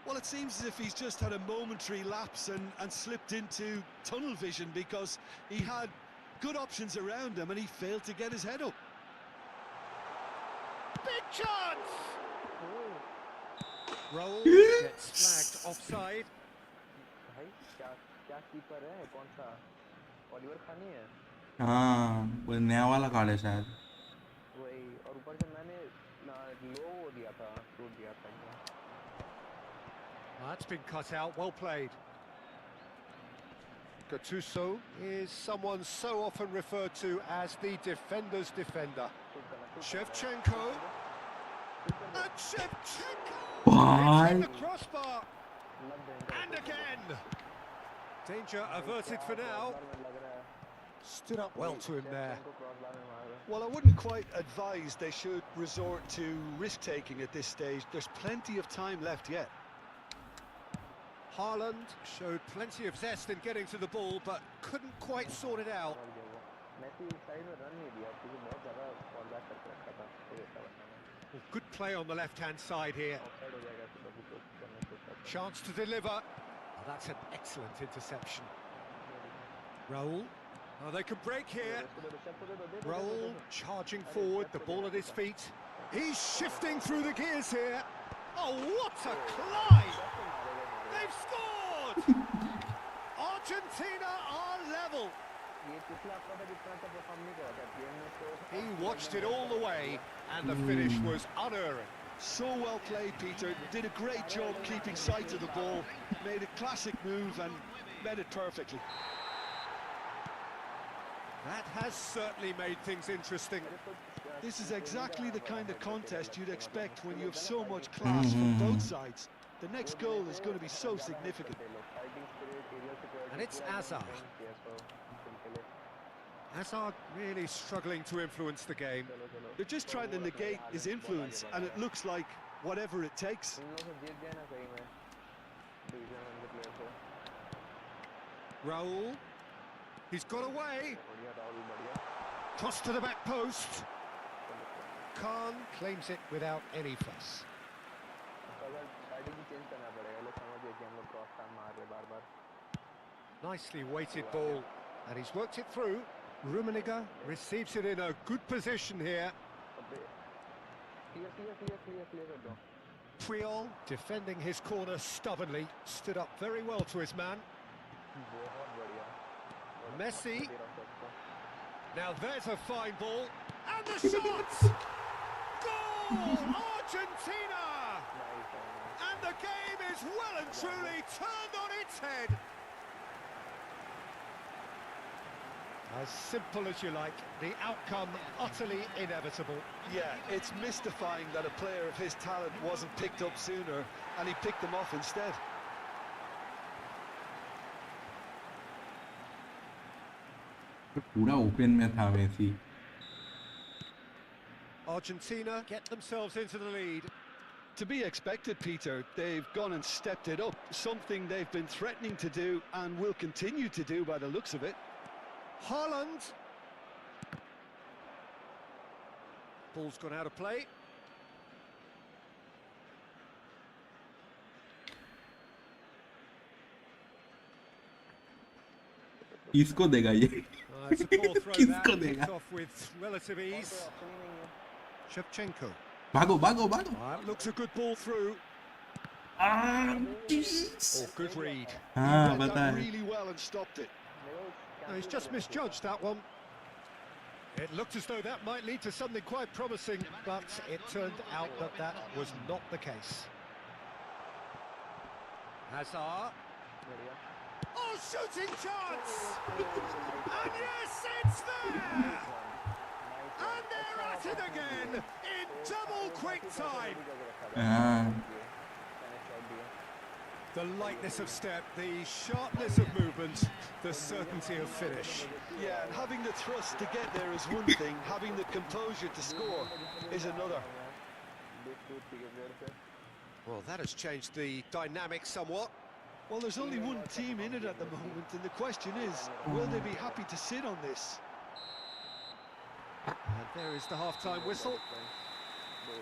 Well, it seems as if he's just had a momentary lapse and slipped into tunnel vision because he had good options around him and he failed to get his head up. Big chance! Raul gets flagged offside. भाई क्या क्या keeper है कौन सा? Oliver खानी है. हाँ वो नया वाला कार्ड है शायद वही और ऊपर से मैंने लो दिया था शूट दिया था. That's been cut out, well played. Gattuso is someone so often referred to as the defender's defender. Shevchenko. And Shevchenko! भाई The crossbar! And again! Danger averted for now. Stood up well to him there. Well, I wouldn't quite advise they should resort to risk-taking at this stage. There's plenty of time left yet. Haaland showed plenty of zest in getting to the ball, but couldn't quite sort it out. Well, good play on the left-hand side here. Chance to deliver. Oh, that's an excellent interception. Raul. Oh, they could break here. Raul charging forward, the ball at his feet. He's shifting through the gears here. Oh, what a climb! They've scored! Argentina are level. He watched it all the way, and the finish was unerring. So well played, Peter. Did a great job keeping sight of the ball. Made a classic move and met it perfectly. That has certainly made things interesting. This is exactly the kind of contest you'd expect when you have so much class from both sides. The next goal is going to be so significant. And it's Hazard. Hazard really struggling to influence the game. They're just trying to negate his influence, and it looks like whatever it takes. Raul. He's got away. Cross to the back post. Khan claims it without any fuss. Nicely weighted ball, and he's worked it through. Rummenigge receives it in a good position here. Puyol defending his corner stubbornly, stood up very well to his man. Messi. Now there's a fine ball, and the shot! Goal! Argentina! And the game is well and truly turned on its head. As simple as you like, the outcome utterly inevitable. Yeah, it's mystifying that a player of his talent wasn't picked up sooner, and he picked them off instead. पूरा open में था Messi. Argentina get themselves into the lead. To be expected, Peter. They've gone and stepped it up, something they've been threatening to do and will continue to do by the looks of it. Haaland. Ball's gone out of play. किसको देगा ये? It's a poor throw किसको that, देगा? kicked off with relative ease. Shevchenko. भागो भागो भागो. Looks a good ball through. Ah, Oh, good read. हाँ Read पता that है. really well and stopped it. No, he's just misjudged that one. It looked as though that might lead to something quite promising, but it turned out that that was not the case. Hazard. Oh, shooting chance! And yes, it's there! And they're at it again in double quick time. हाँ. The lightness of step, the sharpness of movement, the certainty of finish. Yeah, and having the thrust to get there is one thing, having the composure to score is another. Well, that has changed the dynamic somewhat. Well, there's only one team in it at the moment, and the question is, will they be happy to sit on this? And there is the half-time whistle.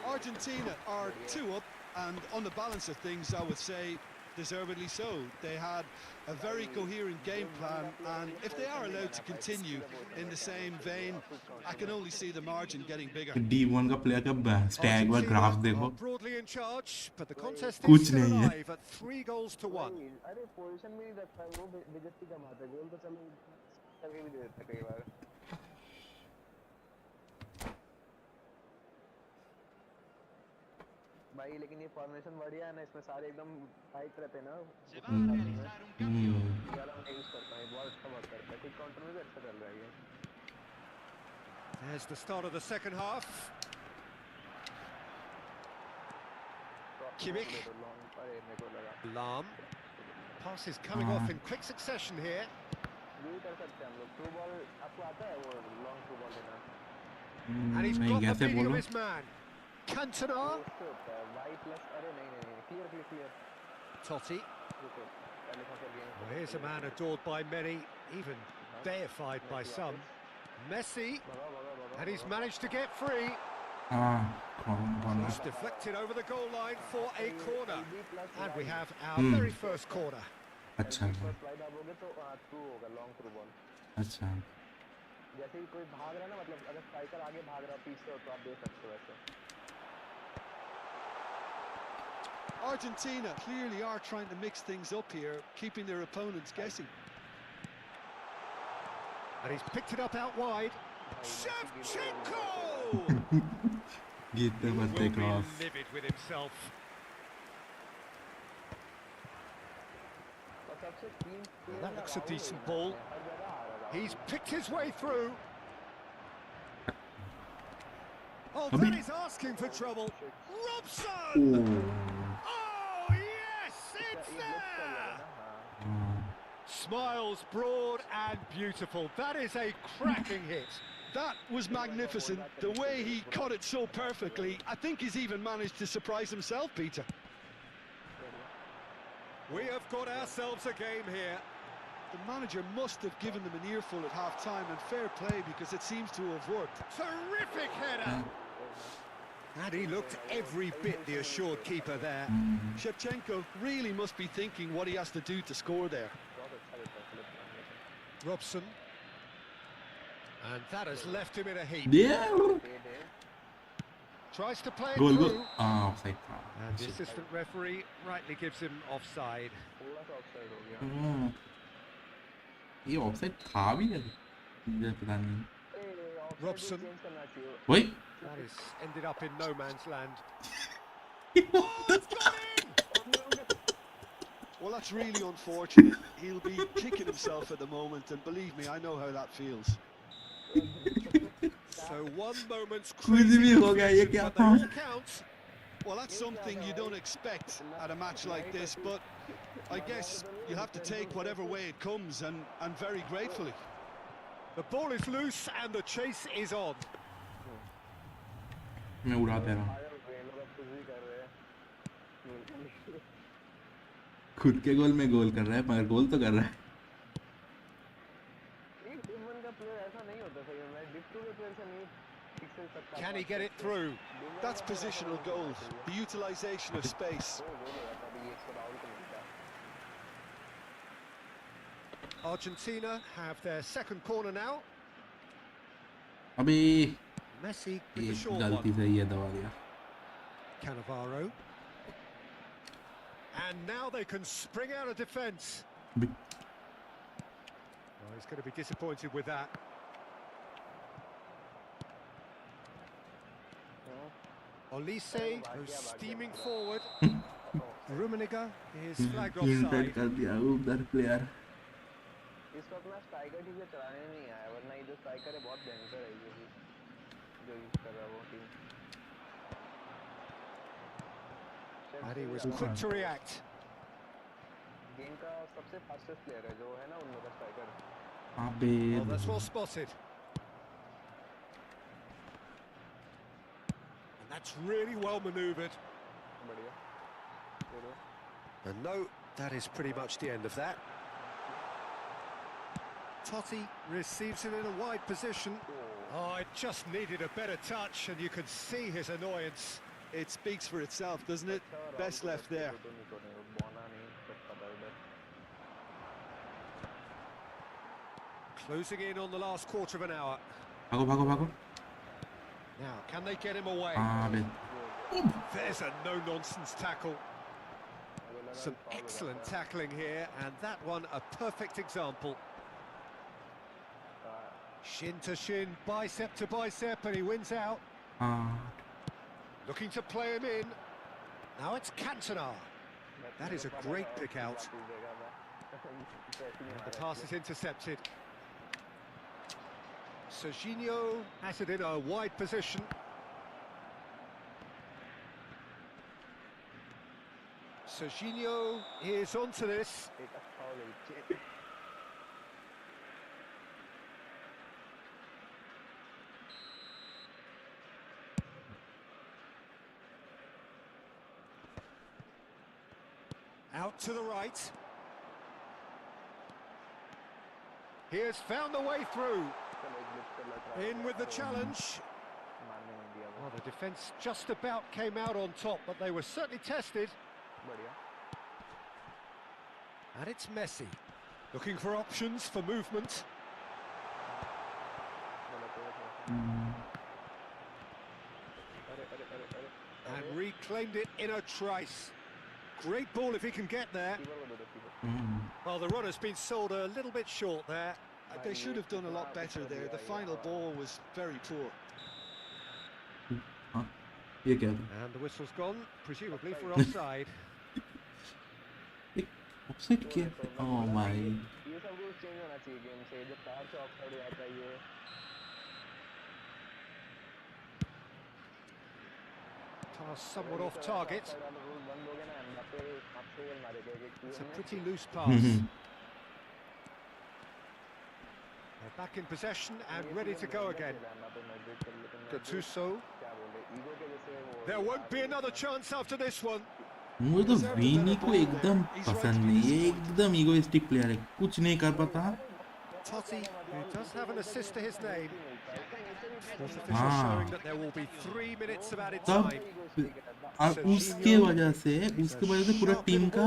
Argentina are 2 up, and on the balance of things, I would say deservedly so. They had a very coherent game plan, and if they are allowed to continue in the same vein, I can only see the margin getting bigger. D1 का player का Stag व graph देखो. Broadly in charge, but the contest कुछ is still नहीं है. alive at 3 goals to 1. अरे position में ही रखता है वो बेइज्जती का बात है गोल तो चलो करके भी दे देता है कई बार भाई लेकिन ये फॉर्मेशन बढ़िया है ना इसमें सारे एकदम टाइट रहते हैं ना वाला मैं यूज करता हूं बहुत अच्छा वर्क करता है क्विक काउंटर में भी अच्छा चल रहा है ये There's the start of the second half. Kimmich. Lahm. Pass is coming off in quick succession here. ये कर सकते हैं हम लोग थ्रू बॉल आपको आता है वो लॉन्ग थ्रू बॉल देना And he's नहीं got the कैसे beating of बोलूं? his man. Cantona. उससे होता है वाई प्लस अरे नहीं क्लियर Totti. रुको पहले कौन सा game Well, here's a man adored by many, even deified by some. Messi. And he's managed to get free. हाँ कौन It's deflected over the goal line for a corner. And we have our very first corner. अच्छा slide आओगे तो through होगा long through ball अच्छा. जैसे ही कोई भाग रहा है ना मतलब अगर स्ट्राइकर आगे भाग रहा है पीछे हो तो आप दे सकते हो ऐसे Argentina clearly are trying to mix things up here, keeping their opponents guessing. And he's picked it up out wide. Shevchenko! Get the Will but be cross. livid with himself. और सबसे team Well, that looks a decent ball. हर जगह आ रहा है He's picked his way through. Oh, Abhi. that is asking for trouble. Robson! Oh, yes, it's there! Smiles broad and beautiful. That is a cracking hit. That was magnificent. The way he caught it so perfectly. I think he's even managed to surprise himself, Peter. We have got ourselves a game here. The manager must have given them an earful at half-time, and fair play, because it seems to have worked. Terrific header! And he looked every bit the assured keeper there. Shevchenko really must be thinking what he has to do to score there. Robson. And that has left him in a heap. Yeah. Tries to play it Goal, through. goal. Offside. And the assistant referee rightly gives him offside. ये offside था भी है मुझे पता नहीं Robson. वही That is ended up in no man's land. Oh, it's got in! Well, that's really unfortunate. He'll be kicking himself at the moment, and believe me, I know how that feels. So one moment's कुछ भी हो गया ये क्या था counts. Well, that's something you don't expect at a match like this, but I guess you have to take whatever way it comes, and very gratefully. The ball is loose and the chase is on. मैं उड़ा दे रहा हूँ खुद के गोल में गोल कर रहा है मगर गोल तो कर रहा है Can he get it through? That's positional goals, the utilisation of space. Argentina have their second corner now. अबे Messi with the एक short गलती one. से ये दबा दिया Cannavaro. And now they can spring out of defence. अबे Well, he's going to be disappointed with that. Olise goes steaming forward. Rummenigge is flagged inside offside. कर दिया उधर प्लेयर इस वक्त ना स्ट्राइकर ठीक से चलाने नहीं आया वरना ये जो स्ट्राइकर है बहुत भयंकर है ये भी जो यूज कर रहा है वो team And he was quick to react. Game का सबसे फास्टेस्ट प्लेयर है जो है ना उनमें का स्ट्राइकर अबे Well, that's well spotted. And that's really well manoeuvred. बढ़िया And no, that is pretty much the end of that. Totti receives it in a wide position. Oh, it just needed a better touch, and you can see his annoyance. It speaks for itself, doesn't it? Best left there. Closing in on the last quarter of an hour. भागो भागो भागो Now, can they get him away? अबे There's a no-nonsense tackle. Some excellent tackling here, and that one a perfect example. Shin to shin, bicep to bicep, and he wins out. हाँ Looking to play him in. Now it's Cantona. That is a great pick out. And the pass is intercepted. Serginho has it in a wide position. Serginho is onto this. Out to the right. He has found a way through. In with the challenge. Well, the defence just about came out on top, but they were certainly tested. And it's Messi, looking for options for movement. And reclaimed it in a trice. Great ball if he can get there. Well, the run has been sold a little bit short there. They should have done a lot better there. The final ball was very poor. हाँ ये क्या था And the whistle's gone, presumably for offside. Offside क्या oh my ये सब rules change होना चाहिए game से ये जो पैर से ऑफसाइड हो जाता है ये Pass somewhat off target. Offside वाला रूल बंद हो गया ना एम्बापे 500 गोल मारेगा एक It's a सीजन में pretty loose pass. They're back in possession and ready to go again. Gattuso. क्या बोले ईगो के जैसे वो There won't be another chance after this one. मुझे तो वीनी को एकदम पसंद नहीं, ये एकदम इगोइस्टिक प्लेयर है, कुछ नहीं कर पाता। Totti, who does have an assist to his name. Sports officials showing that there will be 3 minutes of added time. और उसके वजह से पूरा टीम का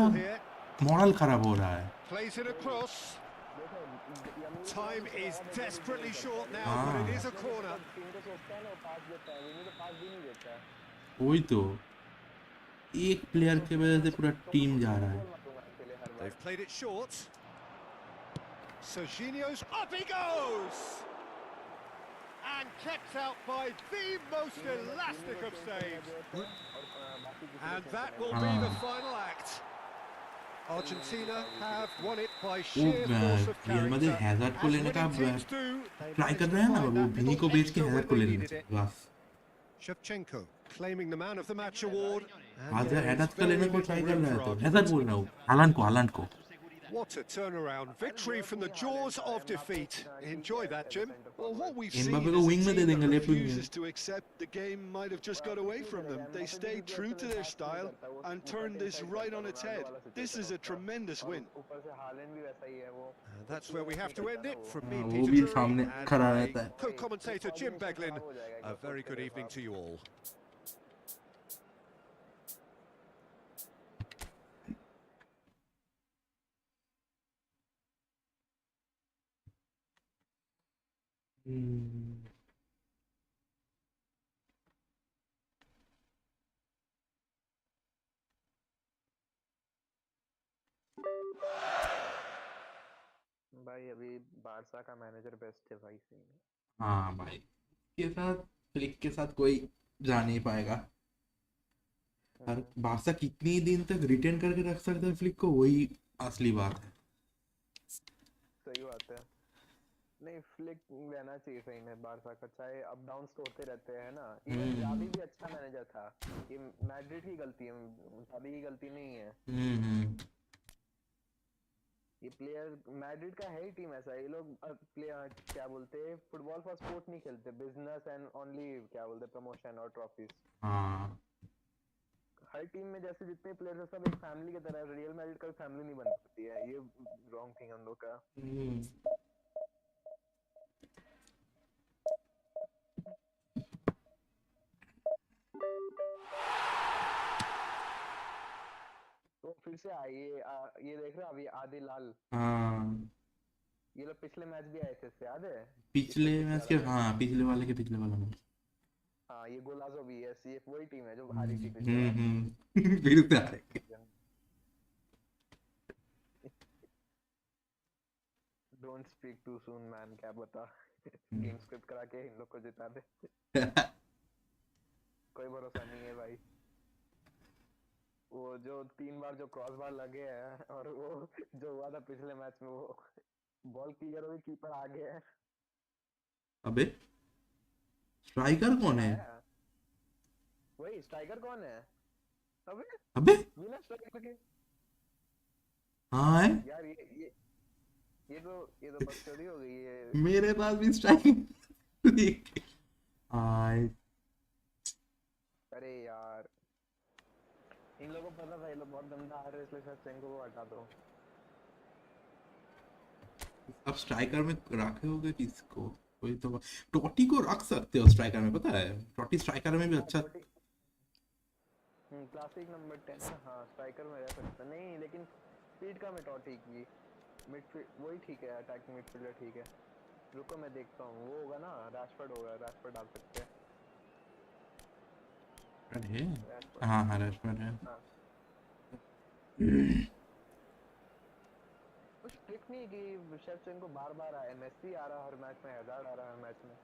मॉरल खराब हो रहा है। Plays it across. Time is desperately short now, but it is a corner. वही तो, एक प्लेयर के वजह से पूरा टीम जा रहा है। They've played it short. Serginho's up he goes! And kept out by the most elastic of saves. And that will be the final act. Argentina have won it by sheer force of character. Hazard को लेने का try कर रहे हैं ना, वो weeny को बेच के हैज़ार्ड को ले लेना चाहिए बस। Shevchenko claiming the man of the match award. Hazard का लेने को ट्राई कर रहा है तो हैज़ार्ड बोल रहा हूँ, हालांड को। What a turnaround. Victory from the jaws of defeat. Enjoy that, Jim. Well, what we've seen Mbappe को is विंग a में दे team देंगे that लेफ्ट विंग में। refuses to accept the game might have just got away from them. They stayed true to their style and turned this right on its head. This is a tremendous win. ऊपर से Holland भी वैसा ही है वो And that's where we have to end it. From me, वो Peter भी Drury, सामने and खड़ा my रहता है। co-commentator Jim Beglin. A very good evening to you all. भाई अभी बारसा का मैनेजर बेस्ट है भाई सही में। हाँ भाई, के साथ फ्लिक के साथ कोई जा नहीं पाएगा। और बारसा कितनी दिन तक रिटेन करके रख सकता है फ्लिक को, वही असली बात है। सही बात है, नहीं फ्लिक रहना चाहिए सही में बारसा का, चाहे अप डाउन तो होते रहते हैं ना। इवन जावी भी अच्छा मैनेजर था, ये मैड्रिड की गलती है, जावी की गलती नहीं है। ये प्लेयर मैड्रिड का है ही टीम ऐसा, ये लोग प्लेयर क्या बोलते हैं, फुटबॉल फॉर स्पोर्ट नहीं खेलते, बिजनेस एंड ओनली क्या बोलते हैं प्रमोशन और ट्रॉफीज। हर टीम में जैसे जितने प्लेयर्स हैं सब एक फैमिली की तरह, रियल मैड्रिड का फैमिली नहीं बन सकती है, ये रॉन्ग थिंग हम लोग का। तो फिर से ये देख रहे हो अभी आदिल लाल, ये लोग पिछले मैच भी आए थे, इससे याद है? पिछले मैच के, हाँ पिछले वाले के पिछले वाला मैच। हाँ ये गोलाजो भी है, ये वही टीम है जो हारी थी फिर से आ रहे। Don't speak too soon man, क्या बता गेम स्क्रिप्ट करा के इन लोग को जिता दे। कोई भरोसा नहीं है भाई। वो जो 3 बार जो क्रॉस बार लगे हैं और वो जो हुआ था पिछले मैच में, वो बॉल क्लियर हुई, कीपर आ गया है। अबे स्ट्राइकर कौन है? वही स्ट्राइकर कौन है? अबे बिना स्ट्राइकर के हाँ है यार, ये तो बकचोदी हो गई है। मेरे पास भी स्ट्राइकिंग हाय। अरे यार इन लोगों को पता था ये लोग बहुत गंदा आ रहे हैं, इसलिए शेवचेंको को हटा दो। अब स्ट्राइकर में रखे होगे किसको? कोई तो टोटी को रख सकते हो स्ट्राइकर में, पता है टोटी स्ट्राइकर में भी अच्छा। क्लासिक नंबर 10 हाँ स्ट्राइकर में रह सकता नहीं, लेकिन स्पीड का में टोटी की मिडफील्ड वही ठीक है, अटैकिंग मिडफील्डर ठीक है। रुको मैं देखता हूँ, वो होगा ना रैशफोर्ड होगा, रैशफोर्ड डाल सकते हैं। अरे हाँ रैशफोर्ड है। कुछ ट्रिक नहीं कि शेवचेंको बार-बार आए, मेसी आ रहा हर मैच में, हैजार्ड आ रहा है हर मैच में।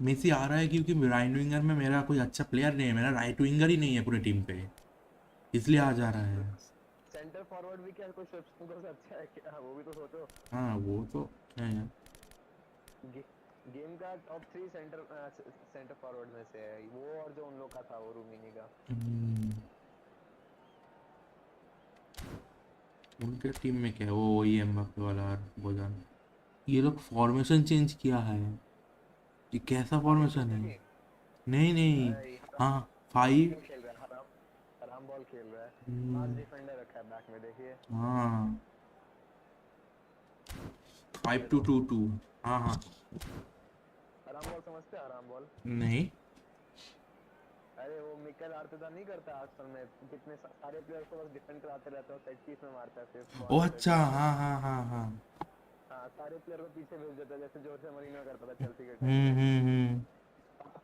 मेसी आ रहा है क्योंकि राइट विंगर में मेरा कोई अच्छा प्लेयर नहीं है, मेरा राइट विंगर ही नहीं है पूरे टीम पे, इसलिए आ जा रहा है। सेंटर फॉरवर्ड भी क्या कोई शेवचेंको से अच्छा है क्या? वो भी तो सोचो। हाँ वो तो क्या यार गेम का टॉप 3 सेंटर फॉरवर्ड में से है वो, और जो उन लोग का था वो रूमिनी का। उनके टीम में क्या है वो वही एम्बाप्पे वाला बोजान। ये लोग फॉर्मेशन चेंज किया है, ये कैसा फॉर्मेशन है? नहीं नहीं, हाँ 5 खेल रहा है, हराम बॉल खेल रहा है। 5 डिफेंडर रखा है बैक में, देखिए। हाँ 5-2-2-2। हाँ हाँ हराम बॉल समझते हैं? हराम बॉल नहीं, अरे वो मिकेल आर्टेटा नहीं करता आजकल में, कितने सारे प्लेयर्स को बस डिफेंड कराते रहते हो, सेट पीस में मारता है सिर्फ। ओ अच्छा, हाँ हाँ हाँ हाँ हाँ सारे प्लेयर को पीछे भेज देता है, जैसे जोसे मरीनो करता था चेल्सी के टाइम में।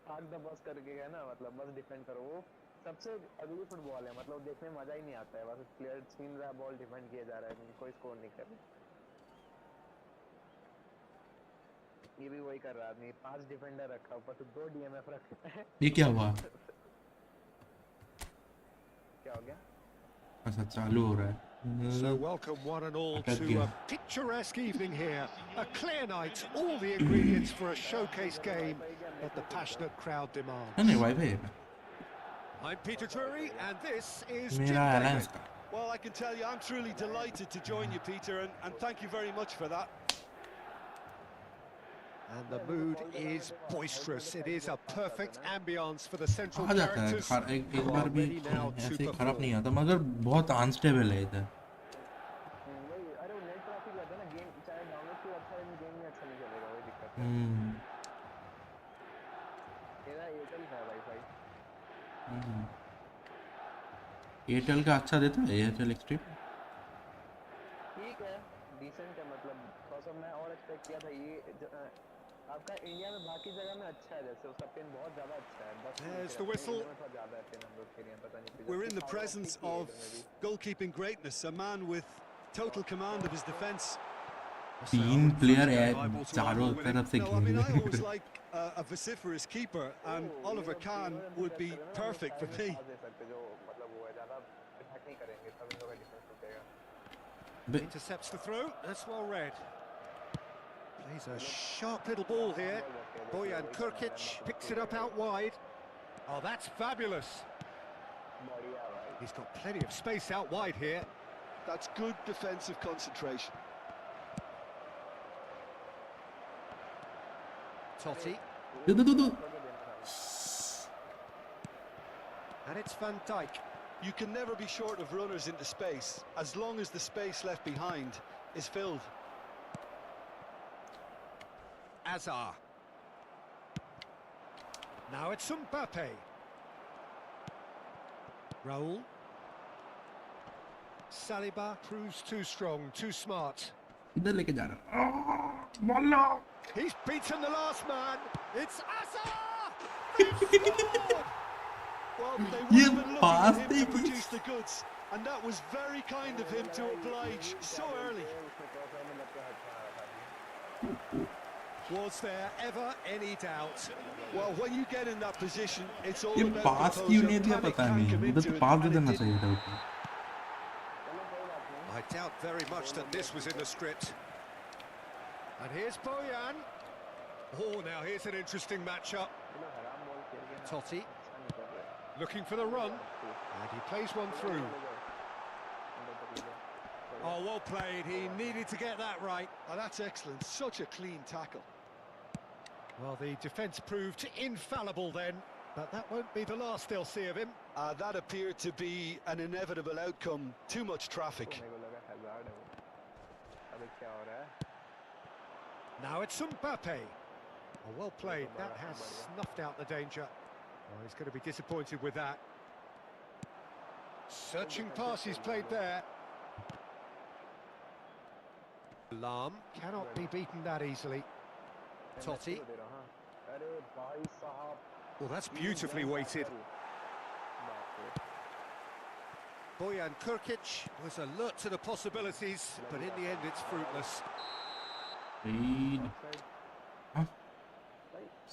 भाग द बस करके है ना, मतलब बस डिफेंड करो। वो सबसे अगली फुटबॉल है, मतलब देखने में मजा ही नहीं आता है, बस प्लेयर छीन रहा है बॉल, डिफेंड किया जा रहा है, कोई स्कोर नहीं कर रहा। ये भी वही कर रहा है आदमी, 5 डिफेंडर रखा, ऊपर से 2 डीएमएफ रखा है। ये क्या हुआ? क्या हो गया? अच्छा चालू हो रहा है। So welcome one and all to a picturesque evening here, a clear night, all the ingredients for a showcase game that the passionate crowd demands. नहीं वाईफाई है। I'm Peter Drury and this is मेरा CHIPTRONEX. Well, I can tell you, I'm truly delighted to join you, Peter, and thank you very much for that. And the mood is boisterous. It is a perfect ambience for the central आ जाता है characters. एक बार भी ऐसे खराब नहीं आता, मगर बहुत अनस्टेबल है इधर। वही, अरे वो नेट ट्रैफिक रहता है ना, गेम चाहे डाउनलोड किया अच्छा है, गेम में अच्छा नहीं चलेगा, वही दिक्कत है। मेरा एयरटेल का वाईफाई। एयरटेल का अच्छा देता है एयरटेल एक्सट्रीम। ठीक है, डिसेंट है, मतलब थोड़ा सा मैं और एक्सपेक्ट किया था। ये आपका इंडिया में बाकी जगह में अच्छा है, जैसे उसका पिन बहुत ज्यादा अच्छा है, बस There's the whistle. थोड़ा ज्यादा है पिन हम लोग के लिए, पता नहीं। We're in the presence of goalkeeping greatness, a man with total command of his defence. 3 player चारों तरफ से No, I mean, I always like a vociferous keeper, and Oliver Kahn would be perfect for me. जो मतलब वो है, ज्यादा attack नहीं करेंगे, तब इन लोगों का डिफेंस टूटेगा। Intercepts the throw. That's well read. Plays a sharp little ball here. Bojan Krkić picks it up out wide. Oh, that's fabulous. He's got plenty of space out wide here. That's good defensive concentration. Totti. दो And it's Van Dijk. You can never be short of runners into space, as long as the space left behind is filled. Azar. Now it's Mbappe. Raul. Saliba proves too strong, too smart. इधर लेके जा रहा। He's beaten the last man. It's Azar! Well, they ये would have been pass looking at him to देखिए। produce the goods, and that was very kind of him to oblige so early. Was there ever any doubt? Well, when you get in that position, it's all ये about पास क्यों नहीं दिया composure. पता Panic नहीं, can come उधर तो into it, pass they and it देना didn't. चाहिए था उसको। I doubt very much that this was in the script. And here's Bojan. Oh, now here's an interesting matchup. Totti looking for the run, and he plays one through. Oh, well played. He needed to get that right. Oh, that's excellent. Such a clean tackle. Well, the defence proved infallible then, but that won't be the last they'll see of him. That appeared to be an inevitable outcome. Too much traffic. Now it's Mbappe. Oh, well played. That has snuffed out the danger. Oh, he's going to be disappointed with that. Searching pass he's played there. Lam cannot be beaten that easily. Totti. Well, that's beautifully weighted. Bojan Krkić was alert to the possibilities, but in the end it's fruitless.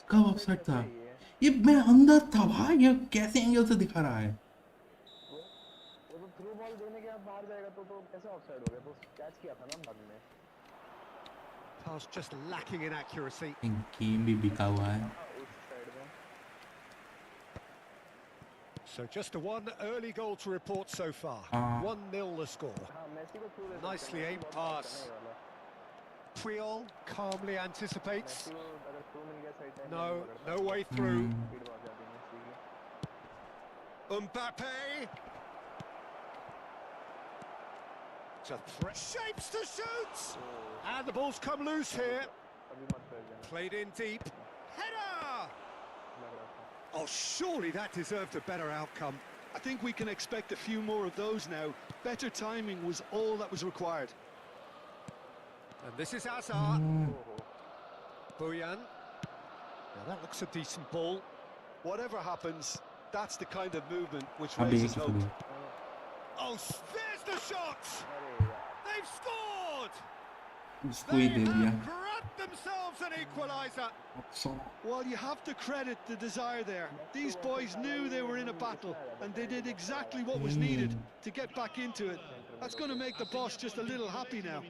कब offside था? ये मैं अंदर था भाई, ये कैसे angle से दिखा रहा है? वो तो थ्रू बॉल देने के बाद बाहर जाएगा तो कैसे ऑफसाइड हो गया? तो कैच किया था ना बाद में। Pass just lacking in accuracy. Game भी बिका हुआ है. उस साइड में So just a one early goal to report so far. 1-0 the score. हाँ मेसी को थ्रू दे सकते हैं. Nicely मेसी aimed बहुत अच्छा pass. है ये वाला. Puyol calmly anticipates. मेसी को अगर थ्रू मिल गया साइड टाइम No, नहीं पकड़ता. no way through. स्पीड बहुत ज्यादा है मेसी की. Mbappe. It's a threat. Shapes to shoot. And the ball's come loose here. अभी मत कर देना. Played in deep. Header. लग रहा था. Oh, surely that deserved a better outcome. I think we can expect a few more of those now. Better timing was all that was required. And this is Hazard. Bojan. Now that looks a decent ball. Whatever happens, that's the kind of movement which अभी raises एक hope. Oh, there's the shot. अरे यार. They've scored. उसको ही दे दिया. Grabbed themselves an equaliser. Well, you have to credit the desire there. These boys knew they were in a battle, and they did exactly what was needed to get back into it. That's going to make the boss just a little happy now.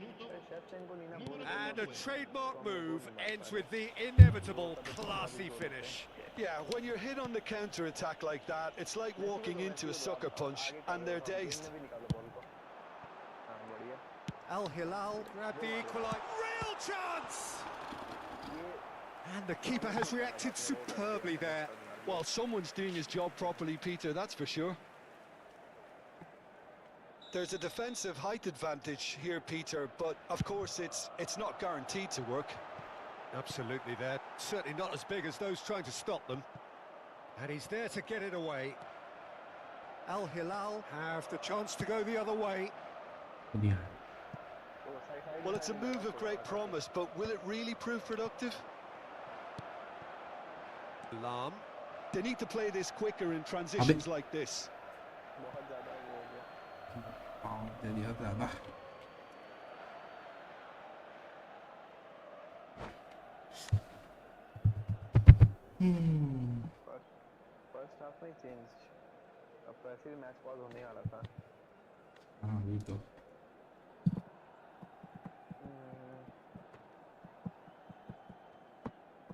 And a trademark move ends with the inevitable classy finish. Yeah, when you're hit on the counter-attack like that, it's like walking into a sucker punch, and they're dazed. Al Hilal grabbed the equaliser. Real chance! And the keeper has reacted superbly there. Well, someone's doing his job properly, Peter, that's for sure. There's a defensive height advantage here, Peter, but of course it's not guaranteed to work. Absolutely, they're certainly not as big as those trying to stop them. And he's there to get it away. Al Hilal have the chance to go the other way. Well, it's a move of great promise, but will it really prove productive? Lam. They need to play this quicker in transitions like this. बहुत ज़्यादा वो हो गया. दे दिया ज़्यादा. First half में change. अब तो ऐसे ही मैच पॉज होने वाला था. हाँ वही तो.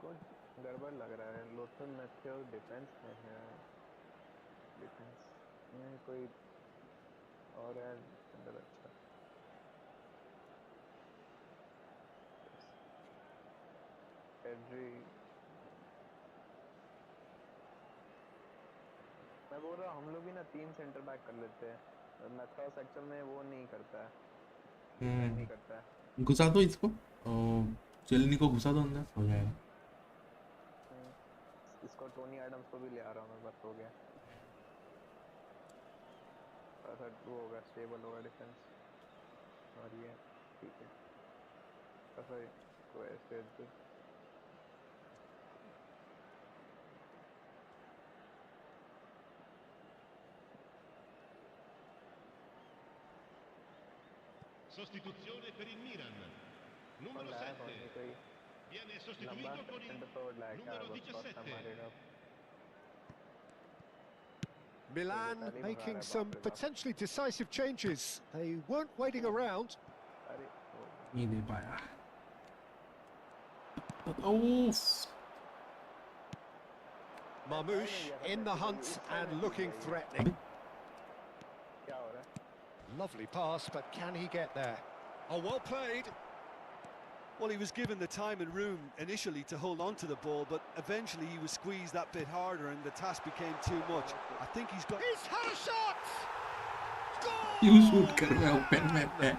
कुछ गड़बड़ लग रहा है. लोथन मैथ्यू डिफेंस में है. डिफेंस में कोई और है अंदर. अच्छा एड्री. मैं बोल रहा हूँ हम लोग भी ना 3 सेंटर बैक कर लेते हैं. मैथ्यूस एक्चुअल में वो नहीं करता है. नहीं करता है. घुसा दो इसको. चेलनी को घुसा दो अंदर, हो जाएगा. इसको टोनी एडम्स को भी ले आ रहा हूँ मैं. बस हो गया. वो होगा, स्टेबल होगा डिफेंस. और ये ठीक है. ऐसा को ऐसे Sostituzione per il Milan. Numero 7. Viene sostituito con il numero 17. Milan making some potentially decisive changes. They weren't waiting around. नहीं दे पाया. Oof. Marmoush in the hunt and looking threatening. क्या हो रहा है? Lovely pass, but can he get there? Oh, well played. Well, he was given the time and room initially to hold on to the ball, but eventually he was squeezed that bit harder and the task became too much. I think he's got... He's had a shot! Goal! You shoot कर रहा हूँ pen में पे.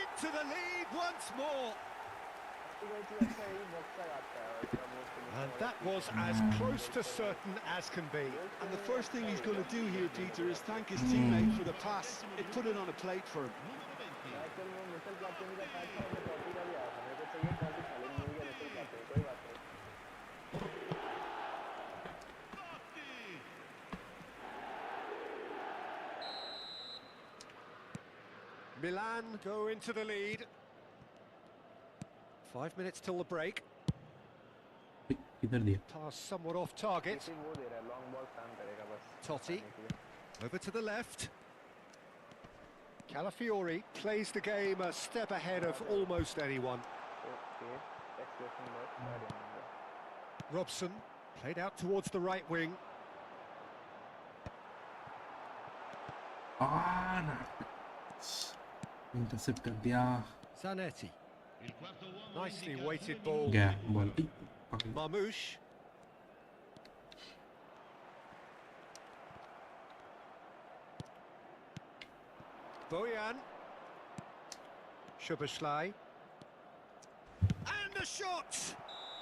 Into the lead once more. And that was as close to certain as can be. And the first thing he's going to do here, Peter, is thank his teammate for the pass. It put it on a plate for him. Milan go into the lead. 5 minutes till the break. किधर दिया? Pass somewhat off target. Totti over to the left. Calafiori plays the game a step ahead of almost anyone. Robson played out towards the right wing. Intercept कर दिया Zanetti. Il quarto uomo Nicely indica weighted 2 ball. गया ball Marmoush. Bojan. Szoboszlai. And the shot!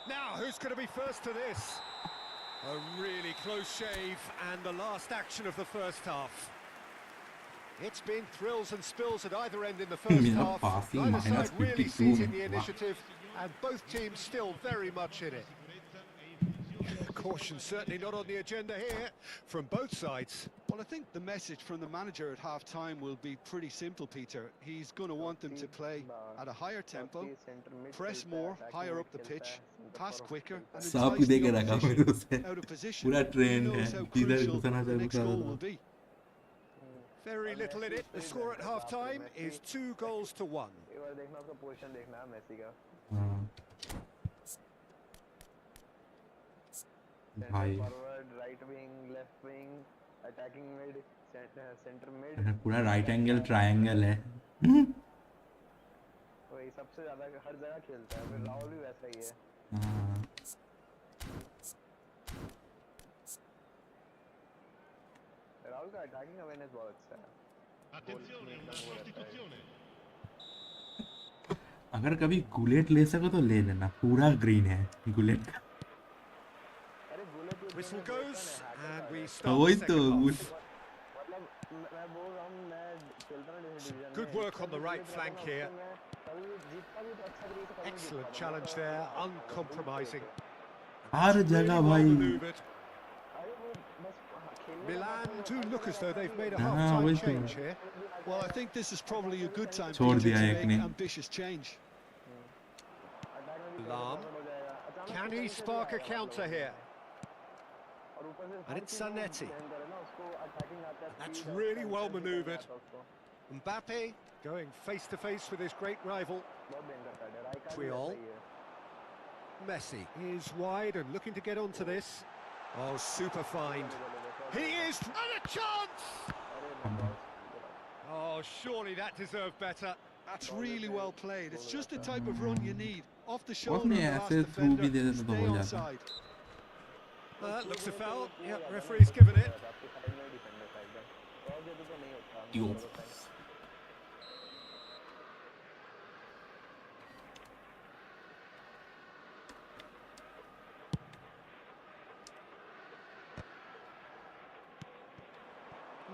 Now, who's going to be first to this? A really close shave and the last action of the first half. It's been thrills and spills at either end in the first half. passing Neither minus side really 52 seizing the wow. initiative, and both teams still very much in it. Caution certainly not on the agenda here from both sides. Well, I think the message from the manager at half-time will be pretty simple, Peter. He's going to want them to play at a higher tempo, press more, higher up the pitch, pass quicker, and सांप entice they the के रखा opposition मैंने उसे out of position. पूरा He trend है knows how किधर crucial घुसना the चाहिए next goal will be. Very little in it. The score at half-time is 2 goals to 1. भाई right wing, left wing, attacking mid, center mid. पूरा right angle triangle है वही सबसे ज्यादा हर जगह खेलता है फिर राहुल भी वैसा ही है राहुल का अटैकिंग अवेयरनेस बहुत अच्छा है Attenzione, una sostituzione. अगर कभी गुलेट ले सको तो ले लेना पूरा ग्रीन है गुलेट का Whistle goes and we start वही the तो second half. मतलब मैं बोल रहा हूँ मैं खेलता ना जैसे division Good work on the right flank here. Excellent challenge there, uncompromising. हर जगह Well भाई manoeuvred. Milan do look as though they've made a half-time वही तो change here. Well, I think this is probably a good time छोड़ Peter, दिया to एक make ने ambitious change. Lam. Can he spark a counter here? And it's Zanetti. That's really well manoeuvred. Mbappe going face-to-face with his great rival. Puyol. Messi is wide and looking to get onto this. Oh, super find. He is, and a chance! Oh, surely that deserved better. That's really well played. It's just the type of run you need. Off the shoulder उसने of the last ऐसे through भी दे defender, देता तो stay हो जाता onside. Looks a foul. Yep, referee's given it. Yo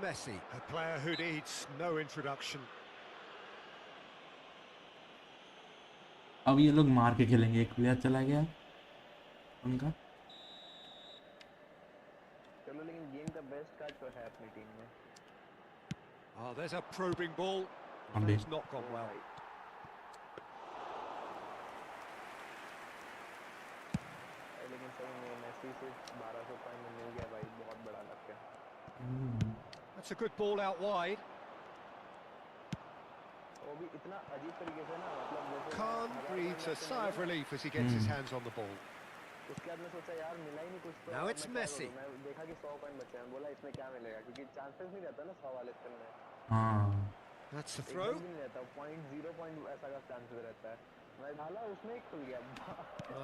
Messi, a player who needs no introduction. अब ये लोग मार के खेलेंगे एक प्लेयर चला गया उनका चलो लेकिन गेम का बेस्ट कार्ड तो है अपनी टीम में Oh, there's a probing ball. अबे It's not gone well. लेकिन सही में मेसी से 1200 पॉइंट में मिल गया भाई बहुत बड़ा लक है That's a good ball out wide. वो भी इतना अजीब तरीके से ना मतलब जैसे Khan breathes a sigh of relief as he gets his hands on the ball. उसके बाद मैं सोचा यार मिला ही नहीं कुछ तो Now it's Messi. मैं देखा कि 100 पॉइंट बचे हैं बोला इसमें क्या मिलेगा क्योंकि चांसेस नहीं रहता ना 100 वाले स्पिन में हाँ That's the throw. भी नहीं रहता पॉइंट 0 पॉइंट ऐसा का चांसेस रहता है मैं डाला उसमें एक खुल गया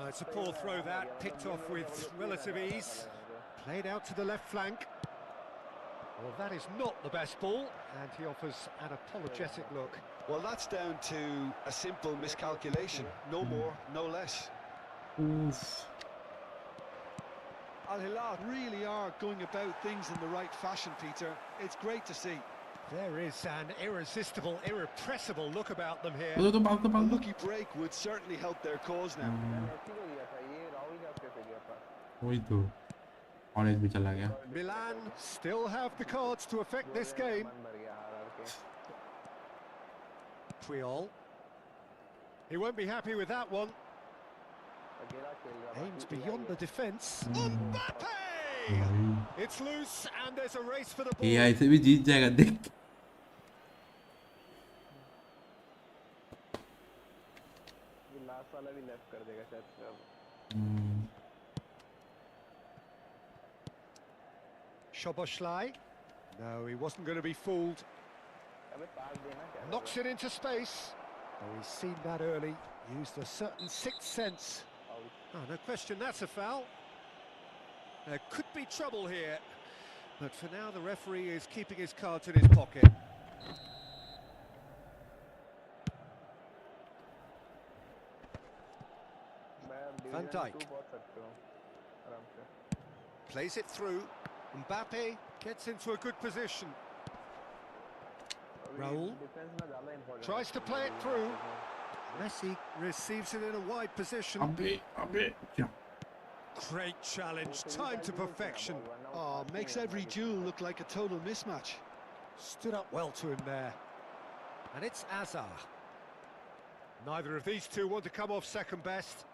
It's a poor throw that, picked off with relative ease. Played out to the left flank. Well, that is not the best ball, and he offers an apologetic look. Well, that's down to a simple miscalculation. No more, no less. Oof. Al Hilal really are going about things in the right fashion, Peter. It's great to see. There is an irresistible, irrepressible look about them here. तो बात A lucky break would certainly help their cause now. वही तो orange भी चला गया Milan still have the cards to affect this game. Puyol. He won't be happy with that one. Aims beyond the defence. Mbappe! It's loose and there's a race for the ball. AI से भी जीत जाएगा देख वाला भी left कर देगा शायद से अब। Szoboszlai. No, he wasn't going to be fooled. अबे पास देना क्या? Knocks it into space. Oh, he's seen that early. Used a certain sixth sense. Oh, no question, that's a foul. There could be trouble here. But for now, the referee is keeping his cards in his pocket. Van Dijk. Plays it through. Mbappe gets into a good position. Raul tries to play it through. Messi receives it in a wide position. Great challenge, timed to perfection. Oh, makes every duel look like a total mismatch. Stood up well to him there. And it's Azar. Neither of these two want to come off second best.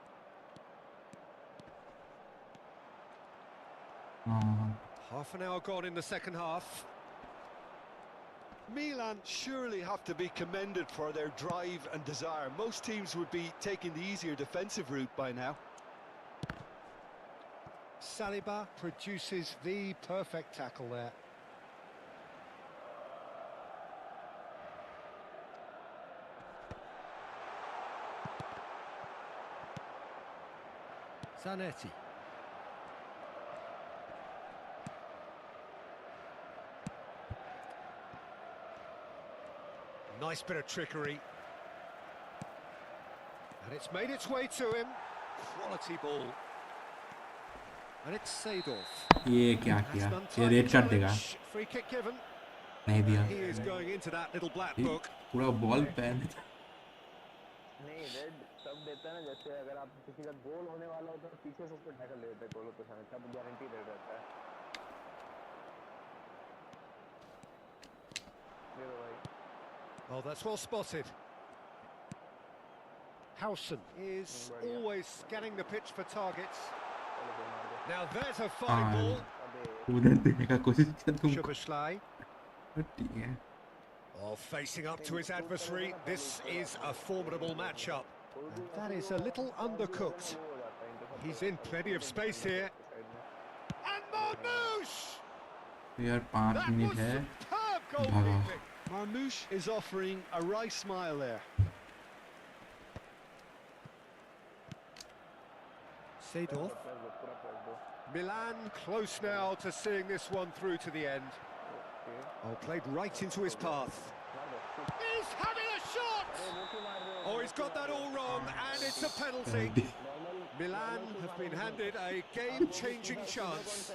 Half an hour gone in the second half. Milan surely have to be commended for their drive and desire. Most teams would be taking the easier defensive route by now. Saliba produces the perfect tackle there. Zanetti. Nice bit of trickery. And it's made its way to him. Quality ball. And it's Seedorf. ये क्या किया? ये red card देगा? Free kick given. नहीं दिया. He is going into that little black book. पूरा ball pen. नहीं red तब देता है ना जैसे अगर आप किसी का गोल होने वाला हो तो पीछे से उसको टैकल ले लेते हैं गोल के समय तब गारंटी रेड रहता है. ये लो भाई. Well, that's well spotted. Howson is always scanning the pitch for targets. Now there's a fine ball. उधर देखने का कोशिश कर तुम. Szoboszlai. ठीक है. Oh, facing up to his adversary. This is a formidable matchup. And that is a little undercooked. He's in plenty of space here. And Marmoush! यार 5 minute है. भागा. Marmoush is offering a wry smile there. Seedorf. Milan close now to seeing this one through to the end. Oh, played right into his path. He's having a shot! Oh, he's got that all wrong, and it's a penalty. Milan have been handed a game-changing chance.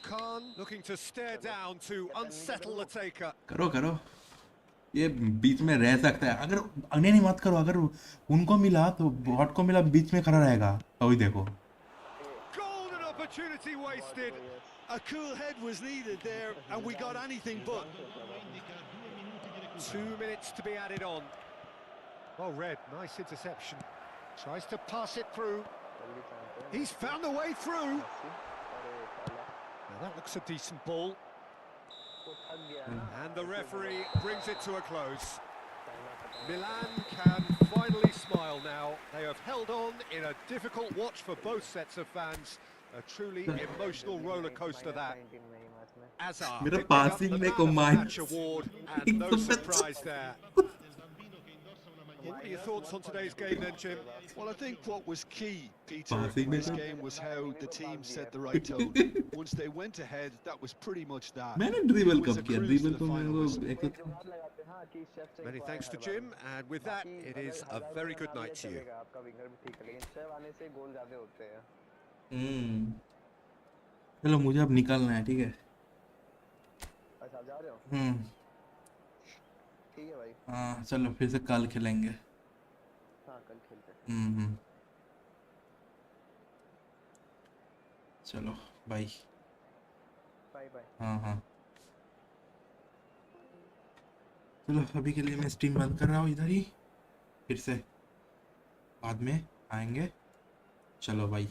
Khan looking to stare down to unsettle the taker. करो ये बीच में रह सकता है अगर नहीं मत करो अगर उनको मिला तो बॉट को मिला बीच में खड़ा रहेगा तो देखो. Golden opportunity wasted. A cool head was needed there and we got anything but. 2 minutes to be added on. Well read, nice interception. Tries to pass it through. He's found a way through. Now that looks a decent ball. And the referee brings it to a close. Milan can finally smile now. They have held on in a difficult watch for both sets of fans. A truly emotional roller coaster that. Azar मेरा picked up passing the में Man को of the मार. Match award, and no surprise there. What are your thoughts on today's game then, Jim? Well, I think what was key, Peter, Passing in this में game was how the team set the right tone. Once they went ahead, that was pretty much that. मैंने dribble It was कब a किया? cruise dribble to the तो final मेरे whistle. को एक Many thanks to Jim, and with that, it is a very good night to you. चलो मुझे अब निकलना है ठीक है. अच्छा जा रहे हो? ठीक है भाई. हाँ चलो फिर से कल खेलेंगे. हाँ कल खेलते हैं. चलो बाय. Bye bye. हाँ चलो अभी के लिए मैं स्ट्रीम बंद कर रहा हूँ इधर ही. फिर से बाद में आएंगे. चलो बाय.